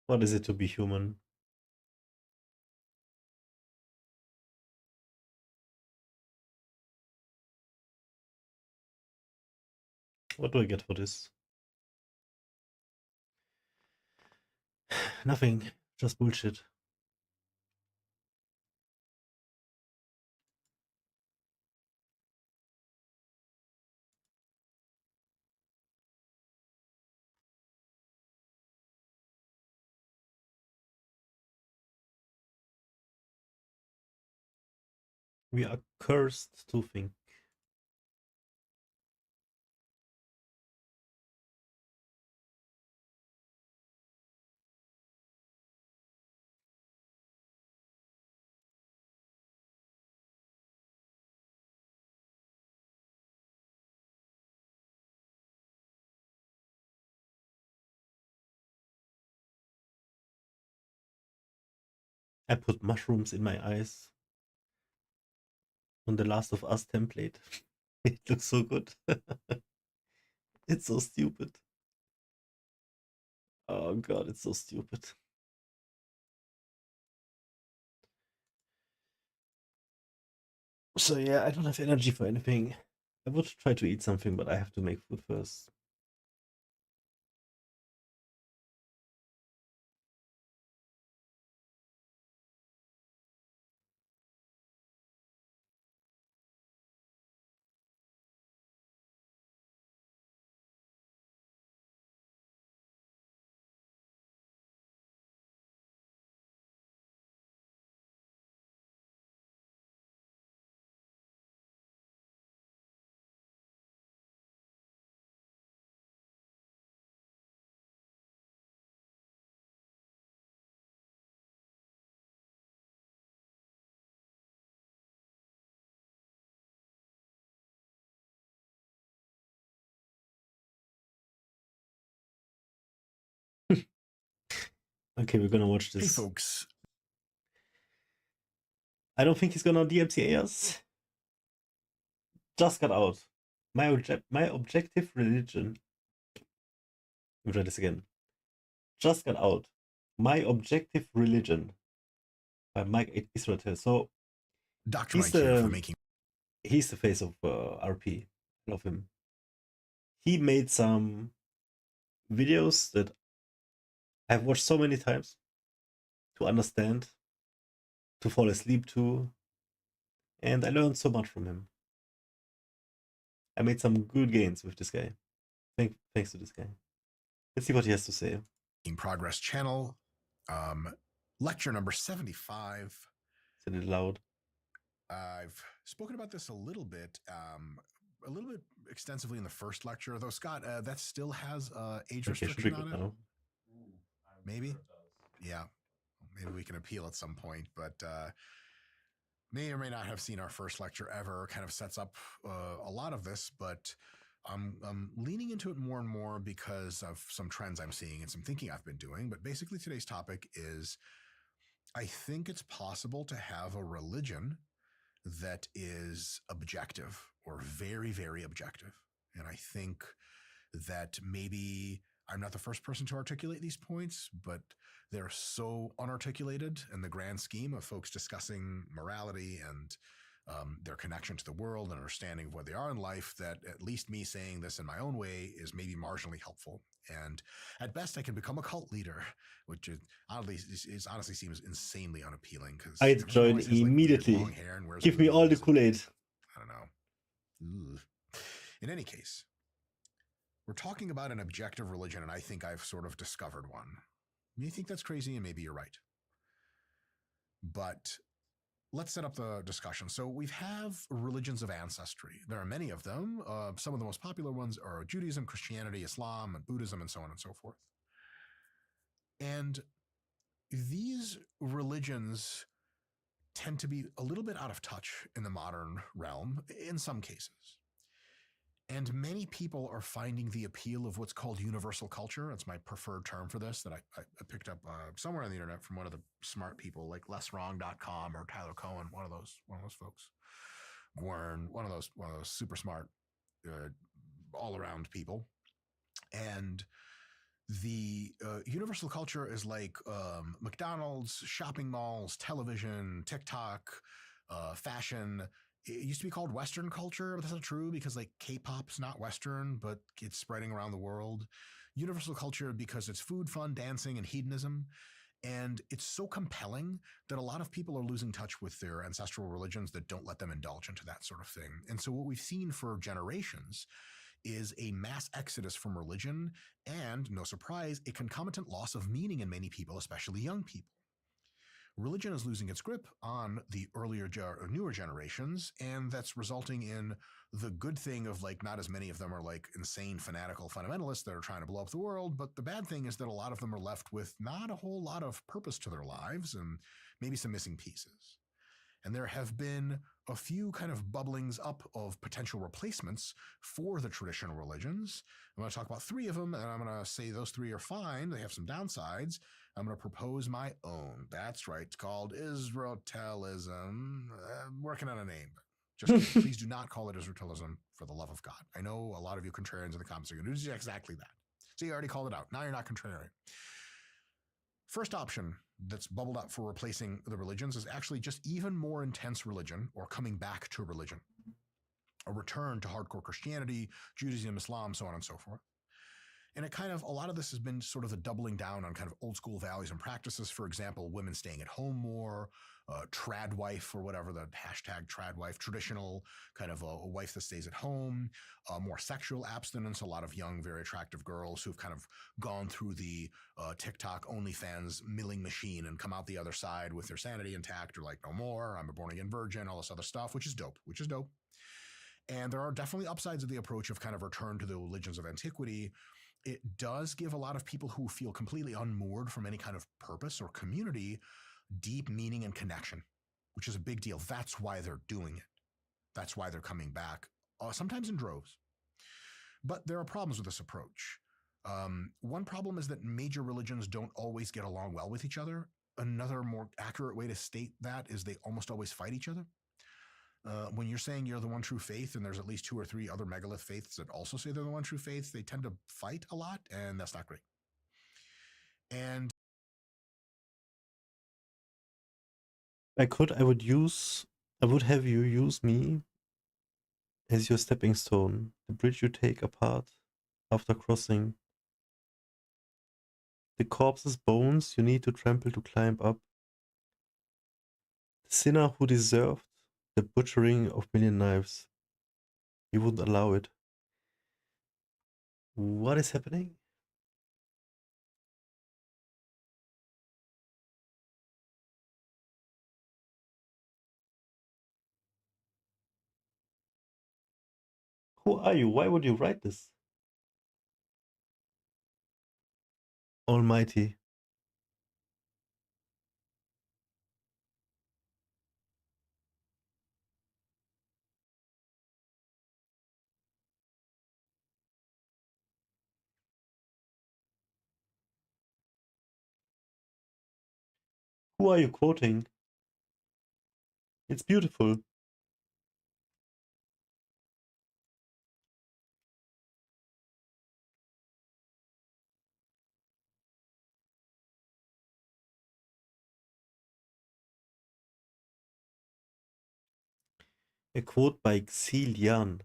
What is it to be human? What do I get for this? Nothing. Just bullshit. We are cursed to think. I put mushrooms in my eyes on the Last of Us template. It looks so good. It's so stupid. Oh god, it's so stupid. So yeah, I don't have energy for anything. I would try to eat something, but I have to make food first. Okay, we're gonna watch this. Hey, folks. I don't think he's gonna DMCA us. Just got out. My objective religion. Let me try this again. Just got out. My objective religion. By Mike Israel. So Dr. Mike here for making. He's the face of RP. I love him. He made some videos that I've watched so many times to understand, to fall asleep to, and I learned so much from him. I made some good gains with this guy. Thanks to this guy. Let's see what he has to say. In Progress channel, lecture number 75. Said it loud. I've spoken about this a little bit extensively in the first lecture, though, Scott, that still has age restriction on it. Now. Maybe? Yeah. Maybe we can appeal at some point, but may or may not have seen our first lecture ever. Kind of sets up a lot of this, but I'm leaning into it more and more because of some trends I'm seeing and some thinking I've been doing. But basically today's topic is, I think it's possible to have a religion that is objective or very, very objective. And I think that maybe I'm not the first person to articulate these points, but they're so unarticulated in the grand scheme of folks discussing morality and their connection to the world and understanding of what they are in life, that at least me saying this in my own way is maybe marginally helpful. And at best, I can become a cult leader, which honestly seems insanely unappealing. Because I'd join immediately. Like hair and give me all the Kool-Aid. I don't know. Ooh. In any case, we're talking about an objective religion, and I think I've sort of discovered one. You may think that's crazy, and maybe you're right. But let's set up the discussion. So we have religions of ancestry. There are many of them. Some of the most popular ones are Judaism, Christianity, Islam, and Buddhism, and so on and so forth. And these religions tend to be a little bit out of touch in the modern realm in some cases. And many people are finding the appeal of what's called universal culture. That's my preferred term for this that I picked up somewhere on the internet from one of the smart people like lesswrong.com or Tyler Cohen, one of those folks. Gwern, one of those super smart all around people. And the universal culture is like McDonald's, shopping malls, television, TikTok, fashion. It used to be called Western culture, but that's not true because like K-pop's not Western, but it's spreading around the world. Universal culture because it's food, fun, dancing, and hedonism. And it's so compelling that a lot of people are losing touch with their ancestral religions that don't let them indulge into that sort of thing. And so what we've seen for generations is a mass exodus from religion and, no surprise, a concomitant loss of meaning in many people, especially young people. Religion is losing its grip on the newer generations, and that's resulting in the good thing of like not as many of them are like insane fanatical fundamentalists that are trying to blow up the world, but the bad thing is that a lot of them are left with not a whole lot of purpose to their lives and maybe some missing pieces. And there have been a few kind of bubblings up of potential replacements for the traditional religions. I'm going to talk about three of them, and I'm going to say those three are fine. They have some downsides. I'm going to propose my own. That's right. It's called Israelism. I'm working on a name. Just kidding. Please do not call it Israelism for the love of God. I know a lot of you contrarians in the comments are going to do exactly that. So you already called it out. Now you're not contrarian. First option that's bubbled up for replacing the religions is actually just even more intense religion or coming back to religion. A return to hardcore Christianity, Judaism, Islam, so on and so forth. And it kind of, a lot of this has been sort of the doubling down on kind of old school values and practices. For example, women staying at home more, trad wife or whatever the hashtag trad wife, traditional kind of a wife that stays at home, more sexual abstinence. A lot of young, very attractive girls who've kind of gone through the TikTok OnlyFans milling machine and come out the other side with their sanity intact or like, no more, I'm a born again virgin, all this other stuff, which is dope. And there are definitely upsides of the approach of kind of return to the religions of antiquity. It does give a lot of people who feel completely unmoored from any kind of purpose or community deep meaning and connection, which is a big deal. That's why they're doing it. That's why they're coming back, sometimes in droves. But there are problems with this approach. One problem is that major religions don't always get along well with each other. Another more accurate way to state that is they almost always fight each other. When you're saying you're the one true faith and there's at least 2 or 3 other megalith faiths that also say they're the one true faith, they tend to fight a lot, and that's not great. And I would have you use me as your stepping stone, the bridge you take apart after crossing. The corpse's bones you need to trample to climb up. The sinner who deserved the butchering of million knives. You wouldn't allow it. What is happening? Who are you? Why would you write this? Almighty. Who are you quoting? It's beautiful. A quote by Xilian.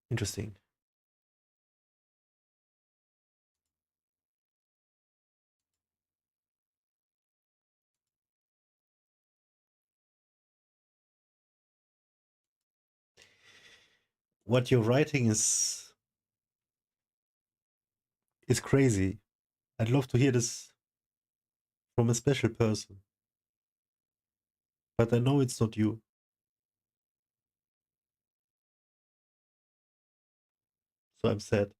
Interesting. what you're writing is crazy. I'd love to hear this from a special person. But I know it's not you. So I'm sad.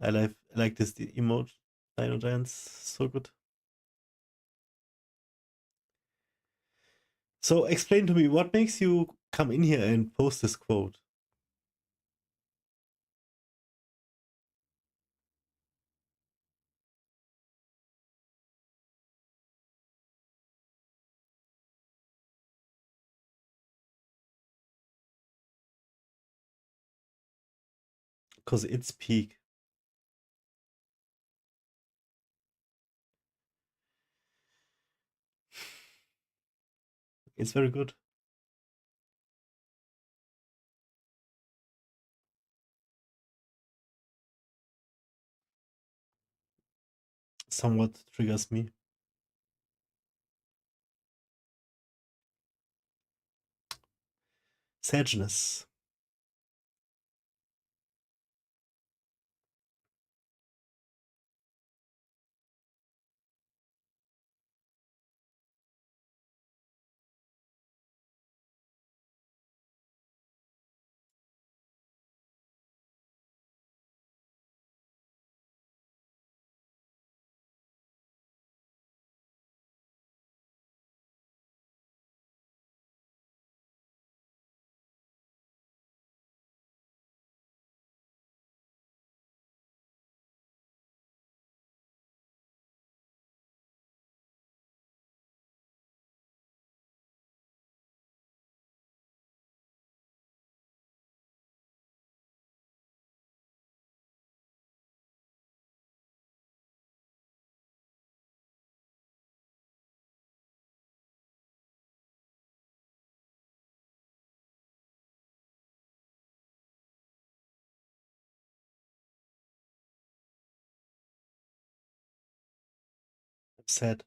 I like this emote. Dino Giants, so good. So explain to me, what makes you come in here and post this quote? Because it's peak. It's very good. Somewhat triggers me. Sadness. I'm sad.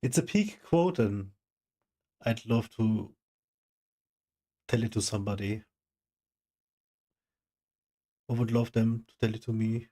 It's a peak quote, and I'd love to tell it to somebody. I would love them to tell it to me.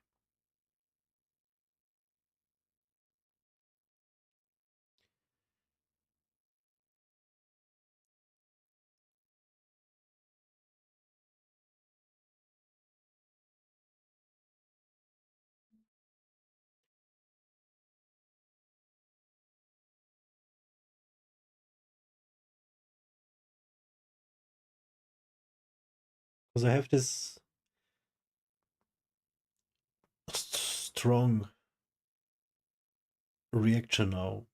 Because I have this strong reaction now.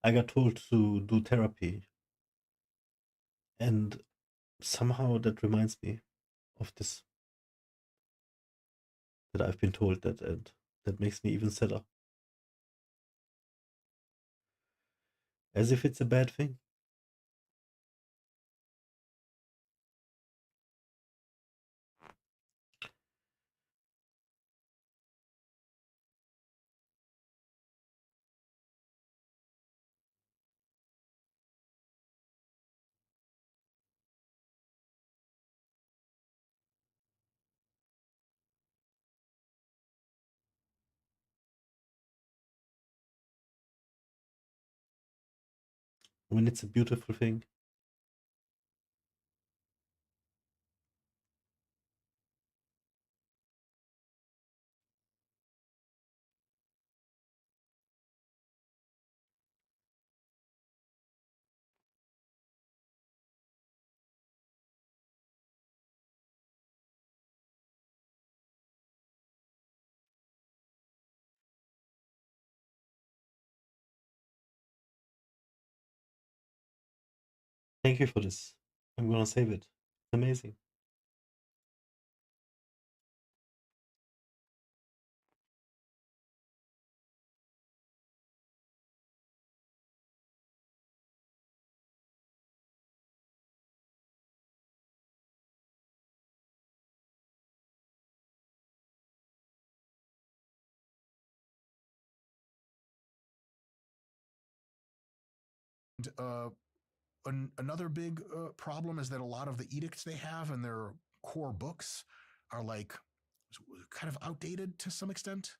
I got told to do therapy, and somehow that reminds me of this, that I've been told that, and that makes me even sadder. As if it's a bad thing. When it's a beautiful thing. Thank you for this. I'm gonna save it. It's amazing. Another big problem is that a lot of the edicts they have in their core books are like kind of outdated to some extent.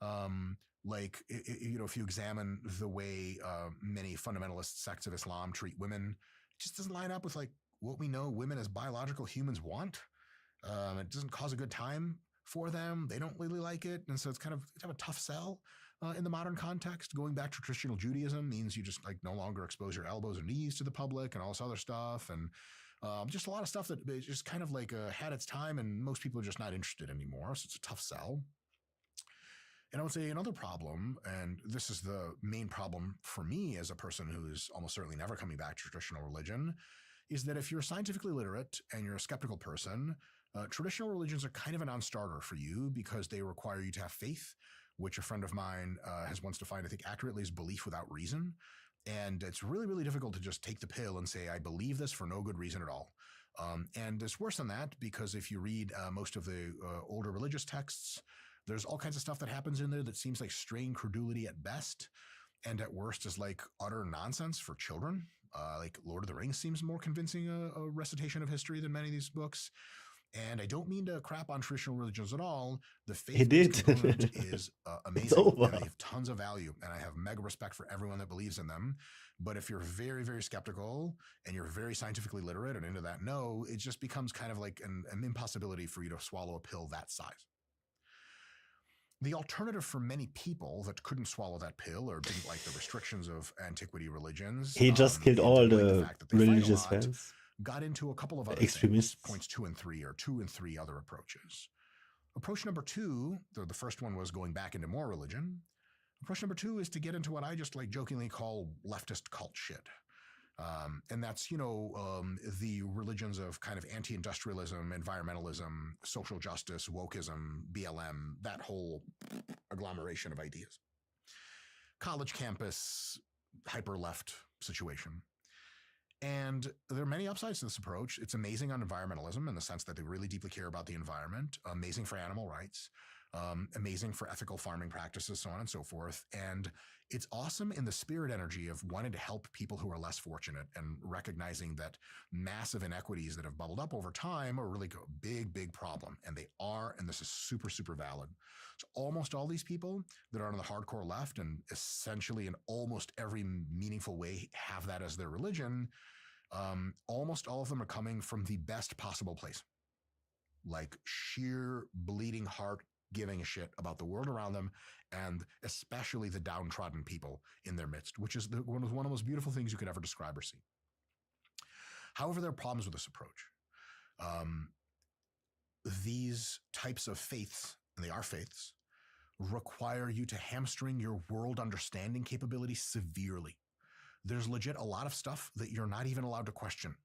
If you examine the way many fundamentalist sects of Islam treat women, it just doesn't line up with like what we know women as biological humans want. It doesn't cause a good time for them. They don't really like it, and so it's kind of a tough sell. In the modern context, going back to traditional Judaism means you just like no longer expose your elbows or knees to the public and all this other stuff. And just a lot of stuff that just kind of like had its time and most people are just not interested anymore. So it's a tough sell. And I would say another problem, and this is the main problem for me as a person who is almost certainly never coming back to traditional religion, is that if you're scientifically literate and you're a skeptical person, traditional religions are kind of a non-starter for you because they require you to have faith, which a friend of mine has once defined, I think, accurately as belief without reason. And it's really, really difficult to just take the pill and say, I believe this for no good reason at all. And it's worse than that because if you read most of the older religious texts, there's all kinds of stuff that happens in there that seems like strained credulity at best, and at worst is like utter nonsense for children. Like Lord of the Rings seems more convincing a recitation of history than many of these books. And I don't mean to crap on traditional religions at all. The faith-based component is amazing. And they have tons of value. And I have mega respect for everyone that believes in them. But if you're very, very skeptical and you're very scientifically literate and into that, no, it just becomes kind of like an impossibility for you to swallow a pill that size. The alternative for many people that couldn't swallow that pill or didn't like the restrictions of antiquity religions. He just killed all the religious fans. Got into a couple of other extremists. Points 2 and 3 or 2 and 3 other approaches. Approach number 2, the first one was going back into more religion. Approach number 2 is to get into what I just like jokingly call leftist cult shit. And that's, the religions of kind of anti-industrialism, environmentalism, social justice, wokeism, BLM, that whole agglomeration of ideas. College campus, hyper-left situation. And there are many upsides to this approach. It's amazing on environmentalism in the sense that they really deeply care about the environment, amazing for animal rights, amazing for ethical farming practices, so on and so forth. And it's awesome in the spirit energy of wanting to help people who are less fortunate and recognizing that massive inequities that have bubbled up over time are really a big, big problem. And they are, and this is super, super valid. So almost all these people that are on the hardcore left and essentially in almost every meaningful way have that as their religion, almost all of them are coming from the best possible place. Like sheer bleeding heart, giving a shit about the world around them and especially the downtrodden people in their midst, which is one of the most beautiful things you could ever describe or see. However, there are problems with this approach. These types of faiths, and they are faiths, require you to hamstring your world understanding capability severely. There's legit a lot of stuff that you're not even allowed to question.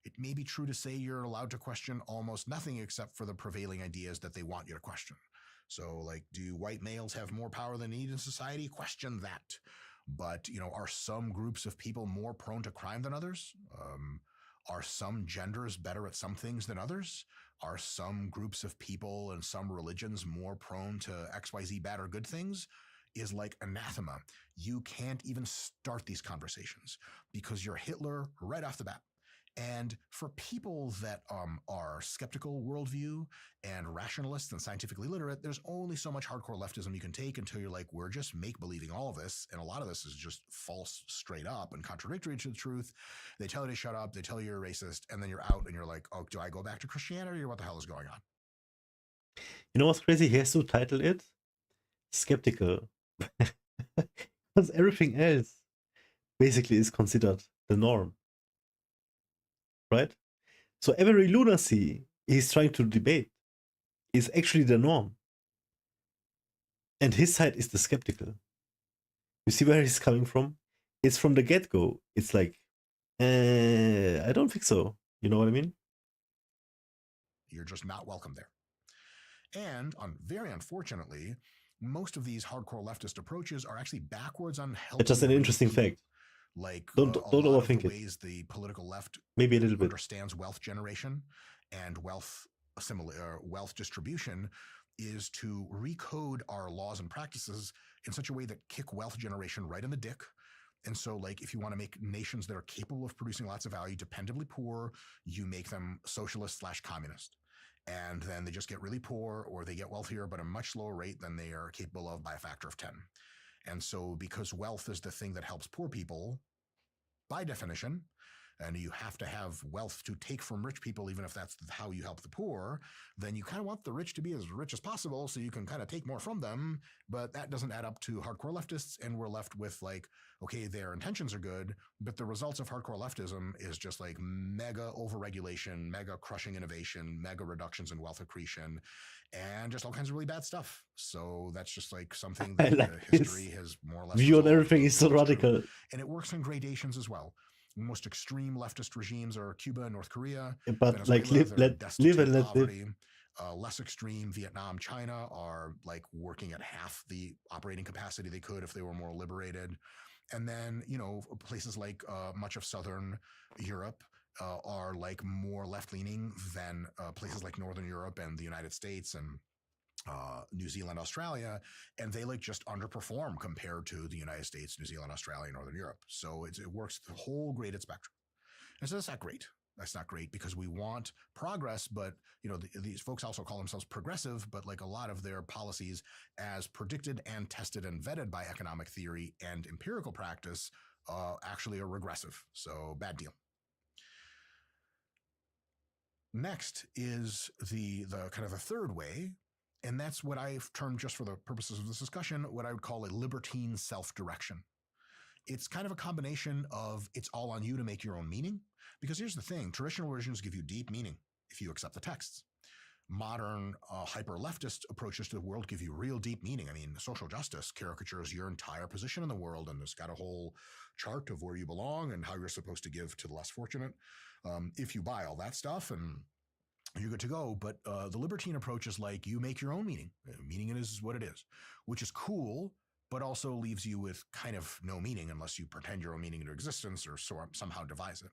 It may be true to say you're allowed to question almost nothing except for the prevailing ideas that they want you to question. So, like, do white males have more power than need in society? Question that. But, are some groups of people more prone to crime than others? Are some genders better at some things than others? Are some groups of people and some religions more prone to XYZ bad or good things? Is like anathema. You can't even start these conversations because you're Hitler right off the bat. And for people that are skeptical worldview and rationalists and scientifically literate, there's only so much hardcore leftism you can take until you're like, we're just make-believing all of this. And a lot of this is just false straight up and contradictory to the truth. They tell you to shut up. They tell you you're a racist. And then you're out and you're like, oh, do I go back to Christianity or what the hell is going on? You know what's crazy? He has to title it Skeptical. Because everything else basically is considered the norm. Right? So every lunacy he's trying to debate is actually the norm. And his side is the skeptical. You see where he's coming from? It's from the get-go. It's like, I don't think so. You know what I mean? You're just not welcome there. And very unfortunately, most of these hardcore leftist approaches are actually backwards on helping. It's just an interesting people. fact. Like don't a lot overthink of the it. ways the political left maybe a little bit understands wealth generation and wealth distribution is to recode our laws and practices in such a way that kick wealth generation right in the dick. And so, like, if you want to make nations that are capable of producing lots of value dependably poor, you make them socialist/communist. And then they just get really poor, or they get wealthier, but at a much slower rate than they are capable of by a factor of 10. And so, because wealth is the thing that helps poor people, by definition, and you have to have wealth to take from rich people, even if that's how you help the poor, then you kind of want the rich to be as rich as possible so you can kind of take more from them. But that doesn't add up to hardcore leftists, and we're left with like, okay, their intentions are good, but the results of hardcore leftism is just like mega overregulation, mega crushing innovation, mega reductions in wealth accretion, and just all kinds of really bad stuff. So that's just like something that history has more or less view on everything is so radical. And it works in gradations as well. The most extreme leftist regimes are Cuba and North Korea. But like live and let live. Less extreme Vietnam, China are like working at half the operating capacity they could if they were more liberated. And then, you know, places like much of Southern Europe are like more left-leaning than places like Northern Europe and the United States and New Zealand, Australia, and they like just underperform compared to the United States, New Zealand, Australia, Northern Europe. So it works the whole graded spectrum. And so that's not great. That's not great because we want progress, but you know, these folks also call themselves progressive, but like a lot of their policies as predicted and tested and vetted by economic theory and empirical practice actually are regressive. So bad deal. Next is the kind of the third way. And that's what I've termed, just for the purposes of this discussion, what I would call a libertine self-direction. It's kind of a combination of it's all on you to make your own meaning. Because here's the thing, traditional religions give you deep meaning if you accept the texts. Modern hyper-leftist approaches to the world give you real deep meaning. I mean, social justice caricatures your entire position in the world, and it's got a whole chart of where you belong and how you're supposed to give to the less fortunate. If you buy all that stuff, and you're good to go. But the libertine approach is like you make your own meaning. Meaning it is what it is, which is cool, but also leaves you with kind of no meaning unless you pretend your own meaning into existence or somehow devise it.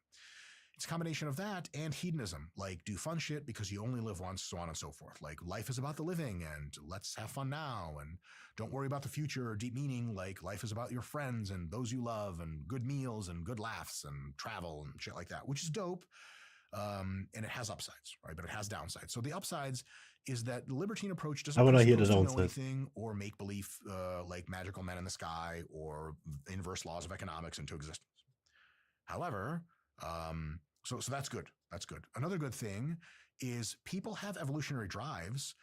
It's a combination of that and hedonism, like do fun shit because you only live once, so on and so forth. Like life is about the living and let's have fun now and don't worry about the future or deep meaning. Like life is about your friends and those you love and good meals and good laughs and travel and shit like that, which is dope. And it has upsides, right? But it has downsides. So the upsides is that the libertine approach doesn't know anything or make belief like magical men in the sky or inverse laws of economics into existence. However, so that's good. That's good. Another good thing is people have evolutionary drives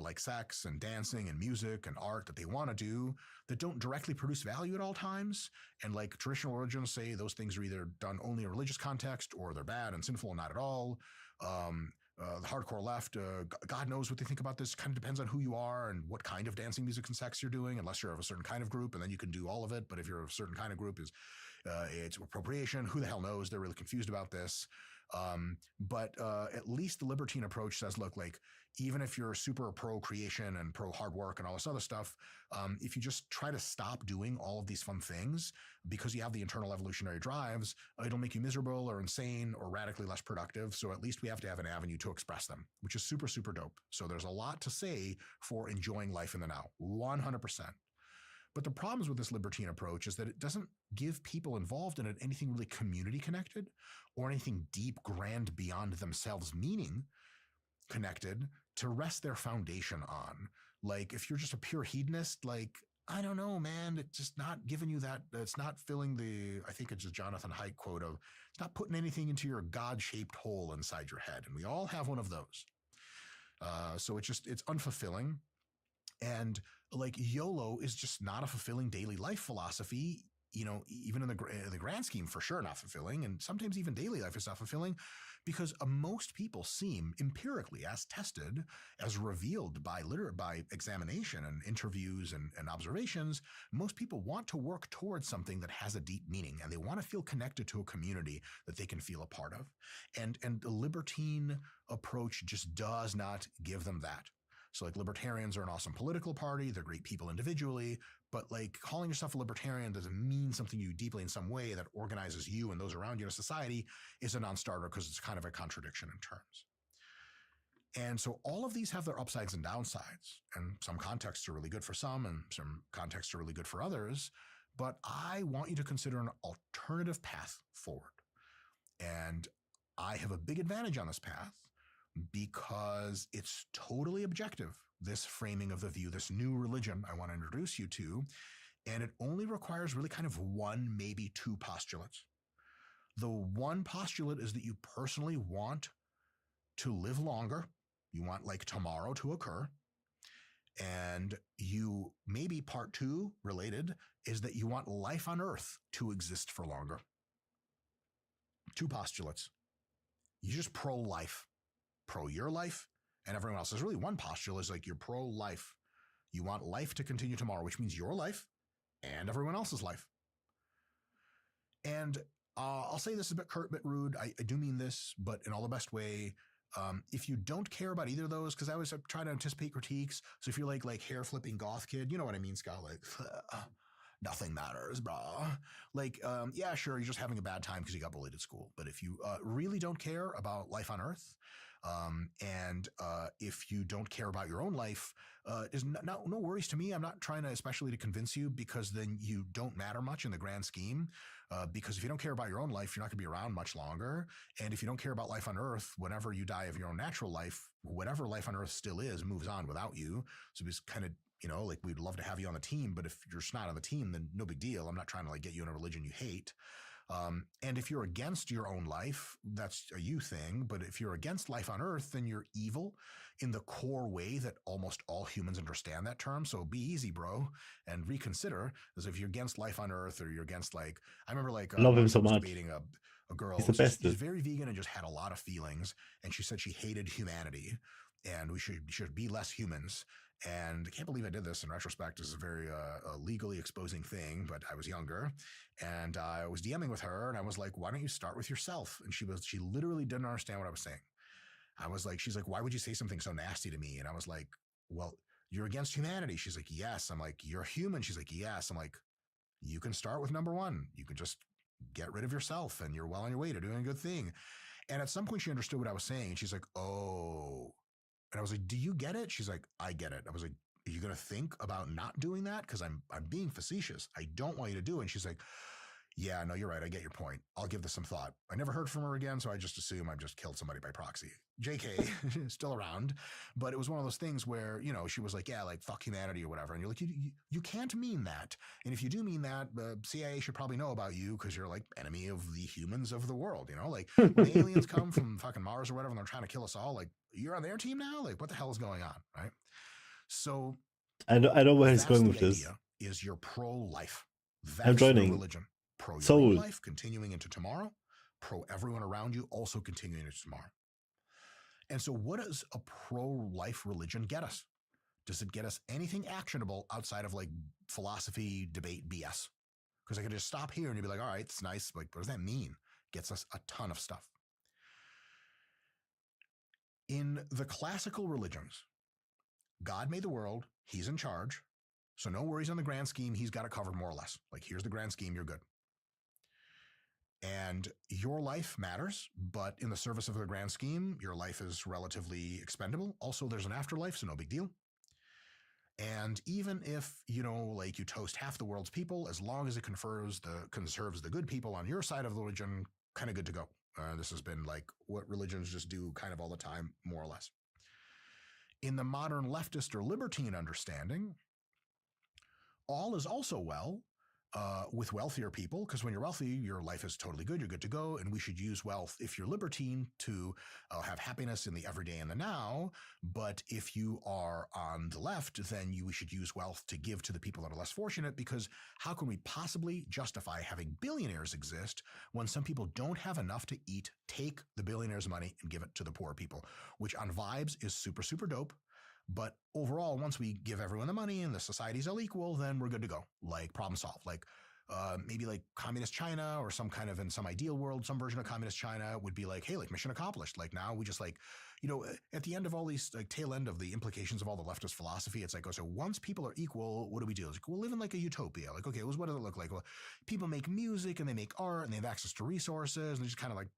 like sex and dancing and music and art that they want to do that don't directly produce value at all times. And like traditional religions say those things are either done only in a religious context or they're bad and sinful and not at all. The hardcore left, God knows what they think about this. Kind of depends on who you are and what kind of dancing, music, and sex you're doing, unless you're of a certain kind of group, and then you can do all of it. But if you're of a certain kind of group, it's appropriation. Who the hell knows? They're really confused about this. But at least the libertine approach says, look, like, even if you're super pro creation and pro hard work and all this other stuff, if you just try to stop doing all of these fun things because you have the internal evolutionary drives, it'll make you miserable or insane or radically less productive. So at least we have to have an avenue to express them, which is super, super dope. So there's a lot to say for enjoying life in the now, 100%. But the problems with this libertine approach is that it doesn't give people involved in it anything really community connected or anything deep, grand, beyond themselves meaning connected to rest their foundation on. Like if you're just a pure hedonist, like, I don't know, man, it's just not giving you that. It's not filling I think it's a Jonathan Haidt quote of, it's not putting anything into your God-shaped hole inside your head. And we all have one of those. So it's unfulfilling. And like YOLO is just not a fulfilling daily life philosophy, even in the grand scheme, for sure, not fulfilling. And sometimes even daily life is not fulfilling because most people seem empirically, as tested, as revealed by examination and interviews and observations, most people want to work towards something that has a deep meaning, and they want to feel connected to a community that they can feel a part of. And the libertine approach just does not give them that. So like libertarians are an awesome political party. They're great people individually, but like calling yourself a libertarian doesn't mean something to you deeply in some way that organizes you and those around you in a society is a non-starter because it's kind of a contradiction in terms. And so all of these have their upsides and downsides, and some contexts are really good for some and some contexts are really good for others. But I want you to consider an alternative path forward. And I have a big advantage on this path because it's totally objective, this framing of the view, this new religion I want to introduce you to, and it only requires really kind of one, maybe two postulates. The one postulate is that you personally want to live longer. You want like tomorrow to occur. And you, maybe part two related, is that you want life on Earth to exist for longer. Two postulates. You're just pro-life. Pro your life and everyone else. There's really one postulate is like you're pro-life. You want life to continue tomorrow, which means your life and everyone else's life. And I'll say this is a bit curt, a bit rude. I do mean this, but in all the best way. If you don't care about either of those, because I always try to anticipate critiques. So if you're like hair flipping goth kid, you know what I mean, Scott? Like nothing matters, brah. Like, yeah, sure, you're just having a bad time because you got bullied at school. But if you really don't care about life on Earth, and if you don't care about your own life, is no worries to me. I'm not trying to especially to convince you, because then you don't matter much in the grand scheme. Because if you don't care about your own life, you're not going to be around much longer. And if you don't care about life on Earth, whenever you die of your own natural life, whatever life on Earth still is moves on without you. So it's kind of, like we'd love to have you on the team, but if you're just not on the team, then no big deal. I'm not trying to like get you in a religion you hate. And if you're against your own life, that's a you thing. But if you're against life on Earth, then you're evil in the core way that almost all humans understand that term. So be easy, bro, and reconsider. As if you're against life on Earth, or you're against like, I remember like love him so much. Debating a girl. He's the best. She's very vegan and just had a lot of feelings. And she said she hated humanity and we should be less humans. And I can't believe I did this in retrospect. This is a very legally exposing thing, but I was younger and I was DMing with her and I was like, why don't you start with yourself? And she literally didn't understand what I was saying. I was like, she's like, why would you say something so nasty to me? And I was like, well, you're against humanity. She's like, yes. I'm like, you're human. She's like, yes. I'm like, you can start with number one. You can just get rid of yourself and you're well on your way to doing a good thing. And at some point she understood what I was saying. And she's like, oh. And I was like, do you get it? She's like, I get it. I was like, are you going to think about not doing that? Because I'm being facetious. I don't want you to do it. And she's like, yeah, no, you're right. I get your point. I'll give this some thought. I never heard from her again, so I just assume I've just killed somebody by proxy. JK, still around. But it was one of those things where, she was like, yeah, like fuck humanity or whatever. And you're like, you can't mean that. And if you do mean that, the CIA should probably know about you because you're like enemy of the humans of the world. Like when aliens come from fucking Mars or whatever and they're trying to kill us all, like you're on their team now? Like what the hell is going on, right? So I know where he's going with this. Is you're pro-life. I'm joining. Religion. Pro your own life, continuing into tomorrow. Pro everyone around you, also continuing into tomorrow. And so what does a pro-life religion get us? Does it get us anything actionable outside of like philosophy, debate, BS? Because I could just stop here and you'd be like, all right, it's nice. Like, what does that mean? Gets us a ton of stuff. In the classical religions, God made the world. He's in charge. So no worries on the grand scheme. He's got it covered more or less. Like, here's the grand scheme. You're good. And your life matters, but in the service of the grand scheme, your life is relatively expendable. Also, there's an afterlife, so no big deal. And even if, like you toast half the world's people, as long as it conserves the good people on your side of the religion, kind of good to go. This has been like what religions just do kind of all the time, more or less. In the modern leftist or libertine understanding, all is also well, with wealthier people, because when you're wealthy, your life is totally good. You're good to go. And we should use wealth, if you're libertine, to have happiness in the everyday and the now. But if you are on the left, then we should use wealth to give to the people that are less fortunate, because how can we possibly justify having billionaires exist when some people don't have enough to eat, take the billionaires' money and give it to the poor people, which on vibes is super, super dope. But overall, once we give everyone the money and the society's all equal, then we're good to go. Like, problem solved. Like, maybe like communist China, or some kind of, in some ideal world, some version of communist China would be like, hey, like, mission accomplished. Like, now we just, like, you know, at the end of all these, like, tail end of the implications of all the leftist philosophy, it's like, oh, so once people are equal, what do we do? It's like, we'll live in like a utopia. Like, okay, well, what does it look like? Well, people make music and they make art and they have access to resources, and they just kind of like